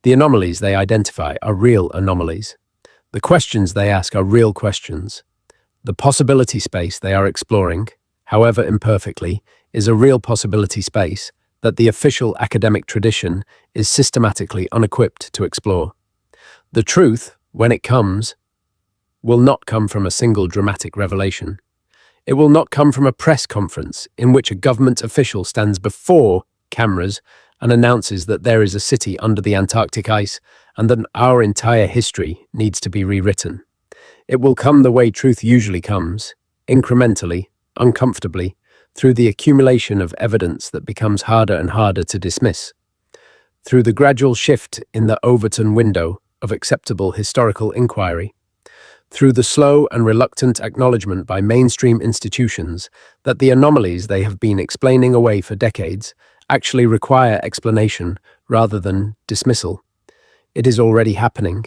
The anomalies they identify are real anomalies. The questions they ask are real questions. The possibility space they are exploring, however imperfectly, is a real possibility space that the official academic tradition is systematically unequipped to explore. The truth, when it comes, will not come from a single dramatic revelation. It will not come from a press conference in which a government official stands before cameras and announces that there is a city under the Antarctic ice and that our entire history needs to be rewritten. It will come the way truth usually comes, incrementally, uncomfortably, through the accumulation of evidence that becomes harder and harder to dismiss, through the gradual shift in the Overton window of acceptable historical inquiry, through the slow and reluctant acknowledgement by mainstream institutions that the anomalies they have been explaining away for decades actually require explanation rather than dismissal. It is already happening.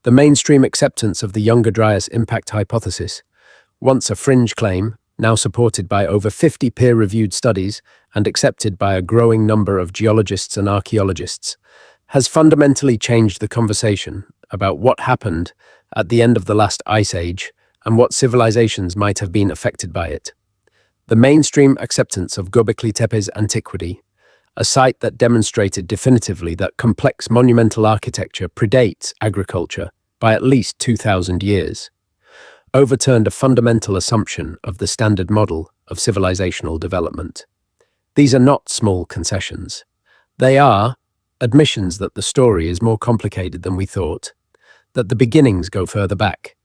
The mainstream acceptance of the Younger Dryas impact hypothesis, once a fringe claim, now supported by over 50 peer-reviewed studies and accepted by a growing number of geologists and archaeologists, has fundamentally changed the conversation about what happened at the end of the last ice age and what civilizations might have been affected by it. The mainstream acceptance of Göbekli Tepe's antiquity, a site that demonstrated definitively that complex monumental architecture predates agriculture by at least 2,000 years, overturned a fundamental assumption of the standard model of civilizational development. These are not small concessions. They are admissions that the story is more complicated than we thought, that the beginnings go further back,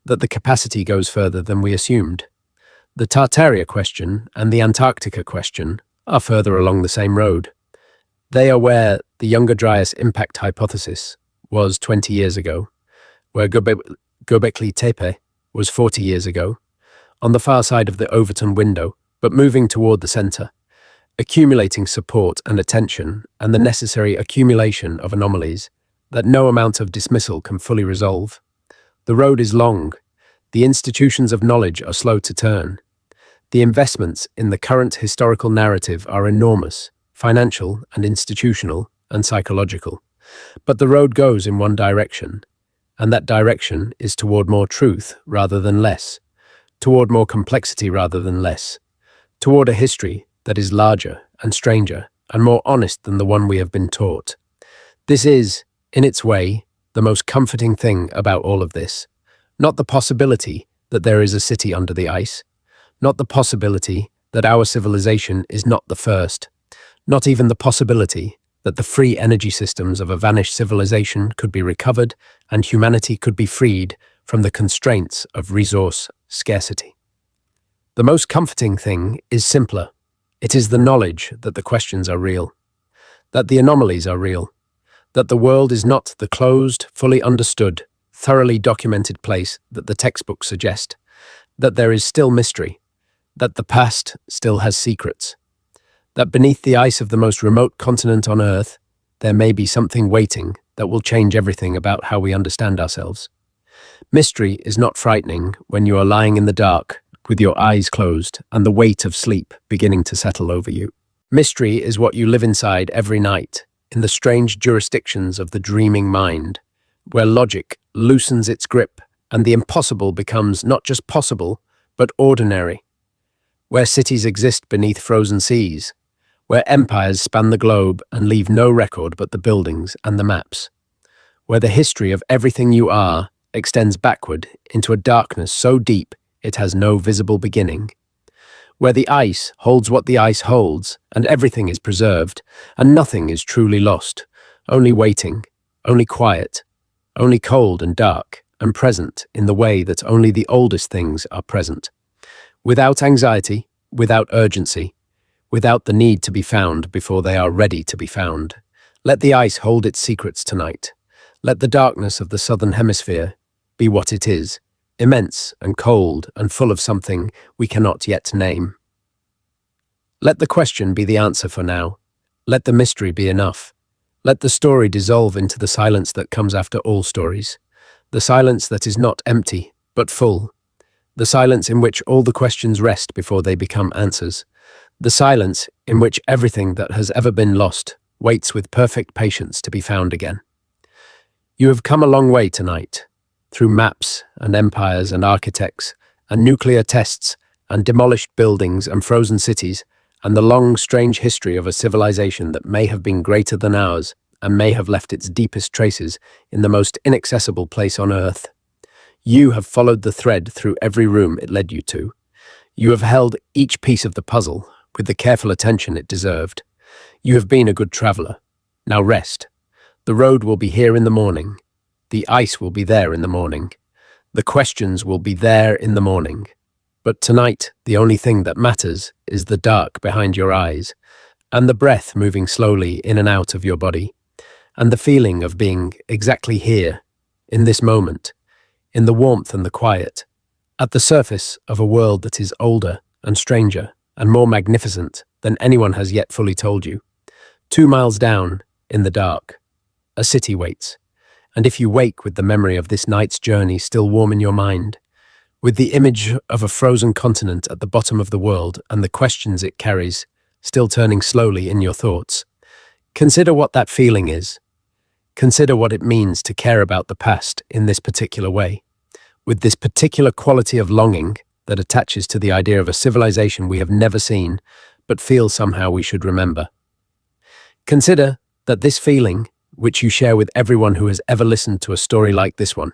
that the capacity goes further than we assumed. The Tartaria question and the Antarctica question are further along the same road. They are where the Younger Dryas impact hypothesis was 20 years ago, where Göbekli Tepe was 40 years ago, on the far side of the Overton window, but moving toward the center, accumulating support and attention and the necessary accumulation of anomalies that no amount of dismissal can fully resolve. The road is long. The institutions of knowledge are slow to turn. The investments in the current historical narrative are enormous, financial and institutional and psychological. But the road goes in one direction, and that direction is toward more truth rather than less, toward more complexity rather than less, toward a history that is larger and stranger and more honest than the one we have been taught. This is, in its way, the most comforting thing about all of this. Not the possibility that there is a city under the ice, not the possibility that our civilization is not the first, not even the possibility that the free energy systems of a vanished civilization could be recovered and humanity could be freed from the constraints of resource scarcity. The most comforting thing is simpler. It is the knowledge that the questions are real, that the anomalies are real, that the world is not the closed, fully understood, thoroughly documented place that the textbooks suggest, that there is still mystery, that the past still has secrets, that beneath the ice of the most remote continent on Earth, there may be something waiting that will change everything about how we understand ourselves. Mystery is not frightening when you are lying in the dark with your eyes closed and the weight of sleep beginning to settle over you. Mystery is what you live inside every night, in the strange jurisdictions of the dreaming mind, where logic loosens its grip and the impossible becomes not just possible, but ordinary, where cities exist beneath frozen seas, where empires span the globe and leave no record but the buildings and the maps, where the history of everything you are extends backward into a darkness so deep it has no visible beginning. Where the ice holds what the ice holds, and everything is preserved, and nothing is truly lost, only waiting, only quiet, only cold and dark, and present in the way that only the oldest things are present. Without anxiety, without urgency, without the need to be found before they are ready to be found. Let the ice hold its secrets tonight. Let the darkness of the southern hemisphere be what it is, immense and cold and full of something we cannot yet name. Let the question be the answer for now. Let the mystery be enough. Let the story dissolve into the silence that comes after all stories. The silence that is not empty, but full. The silence in which all the questions rest before they become answers. The silence in which everything that has ever been lost waits with perfect patience to be found again. You have come a long way tonight, through maps and empires and architects and nuclear tests and demolished buildings and frozen cities and the long, strange history of a civilization that may have been greater than ours and may have left its deepest traces in the most inaccessible place on Earth. You have followed the thread through every room it led you to. You have held each piece of the puzzle with the careful attention it deserved. You have been a good traveler. Now rest. The road will be here in the morning. The ice will be there in the morning. The questions will be there in the morning. But tonight, the only thing that matters is the dark behind your eyes, and the breath moving slowly in and out of your body, and the feeling of being exactly here, in this moment, in the warmth and the quiet, at the surface of a world that is older and stranger and more magnificent than anyone has yet fully told you. 2 miles down, in the dark, a city waits, and if you wake with the memory of this night's journey still warm in your mind, with the image of a frozen continent at the bottom of the world and the questions it carries still turning slowly in your thoughts, consider what that feeling is. Consider what it means to care about the past in this particular way, with this particular quality of longing that attaches to the idea of a civilization we have never seen, but feel somehow we should remember. Consider that this feeling, which you share with everyone who has ever listened to a story like this one,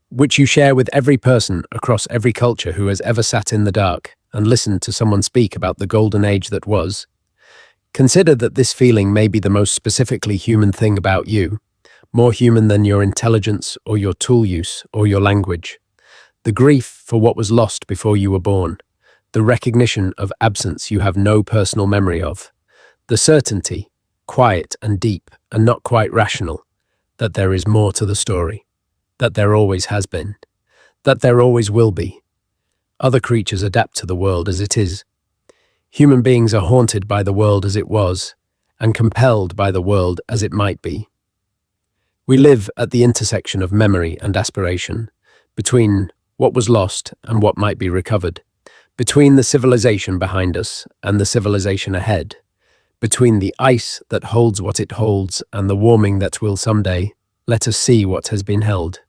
which you share with every person across every culture who has ever sat in the dark and listened to someone speak about the golden age that was, consider that this feeling may be the most specifically human thing about you, more human than your intelligence or your tool use or your language. The grief for what was lost before you were born, the recognition of absence you have no personal memory of, the certainty, quiet and deep and not quite rational, that there is more to the story, that there always has been, that there always will be. Other creatures adapt to the world as it is. Human beings are haunted by the world as it was, and compelled by the world as it might be. We live at the intersection of memory and aspiration, between what was lost and what might be recovered, between the civilization behind us and the civilization ahead, between the ice that holds what it holds and the warming that will someday let us see what has been held.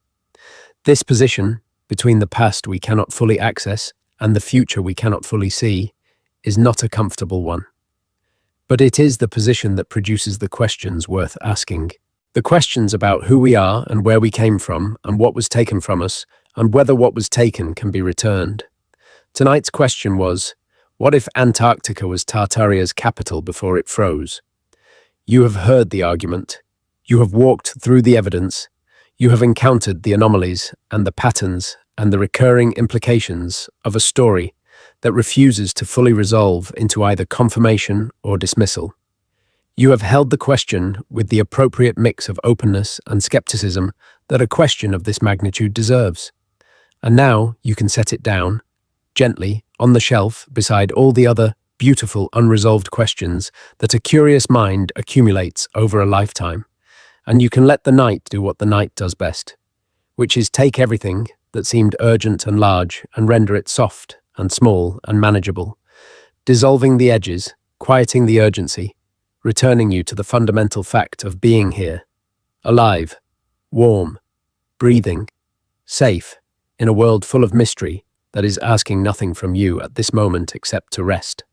This position, between the past we cannot fully access and the future we cannot fully see, is not a comfortable one. But it is the position that produces the questions worth asking. The questions about who we are and where we came from and what was taken from us and whether what was taken can be returned. Tonight's question was, what if Antarctica was Tartaria's capital before it froze? You have heard the argument. You have walked through the evidence. You have encountered the anomalies and the patterns and the recurring implications of a story that refuses to fully resolve into either confirmation or dismissal. You have held the question with the appropriate mix of openness and skepticism that a question of this magnitude deserves. And now you can set it down, gently, on the shelf beside all the other beautiful unresolved questions that a curious mind accumulates over a lifetime. And you can let the night do what the night does best, which is take everything that seemed urgent and large and render it soft and small and manageable, dissolving the edges, quieting the urgency, returning you to the fundamental fact of being here, alive, warm, breathing, safe, in a world full of mystery that is asking nothing from you at this moment except to rest.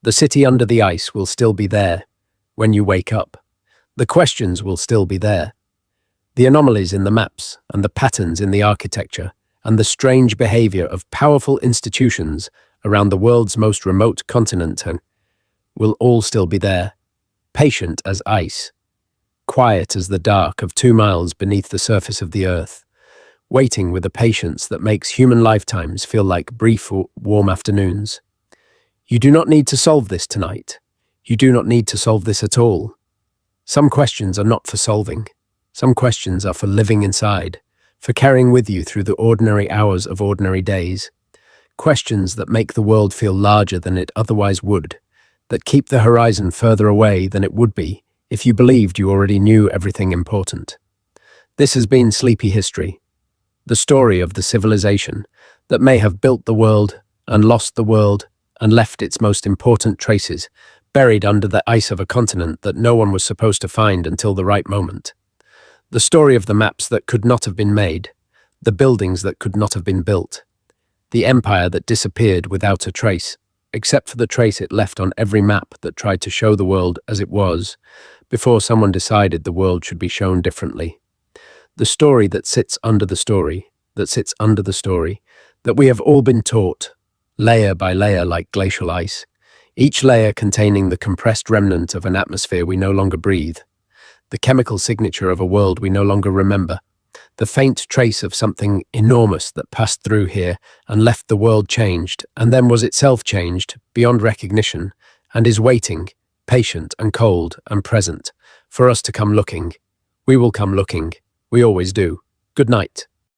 The city under the ice will still be there when you wake up. The questions will still be there. The anomalies in the maps and the patterns in the architecture and the strange behavior of powerful institutions around the world's most remote continent will all still be there, patient as ice, quiet as the dark of 2 miles beneath the surface of the earth, waiting with a patience that makes human lifetimes feel like brief, warm afternoons. You do not need to solve this tonight. You do not need to solve this at all. Some questions are not for solving. Some questions are for living inside, for carrying with you through the ordinary hours of ordinary days. Questions that make the world feel larger than it otherwise would, that keep the horizon further away than it would be if you believed you already knew everything important. This has been Sleepy History, the story of the civilization that may have built the world and lost the world and left its most important traces buried under the ice of a continent that no one was supposed to find until the right moment. The story of the maps that could not have been made, the buildings that could not have been built, the empire that disappeared without a trace, except for the trace it left on every map that tried to show the world as it was, before someone decided the world should be shown differently. The story that sits under the story, that sits under the story, that we have all been taught, layer by layer like glacial ice, each layer containing the compressed remnant of an atmosphere we no longer breathe, the chemical signature of a world we no longer remember, the faint trace of something enormous that passed through here and left the world changed, and then was itself changed beyond recognition, and is waiting, patient and cold and present, for us to come looking. We will come looking. We always do. Good night.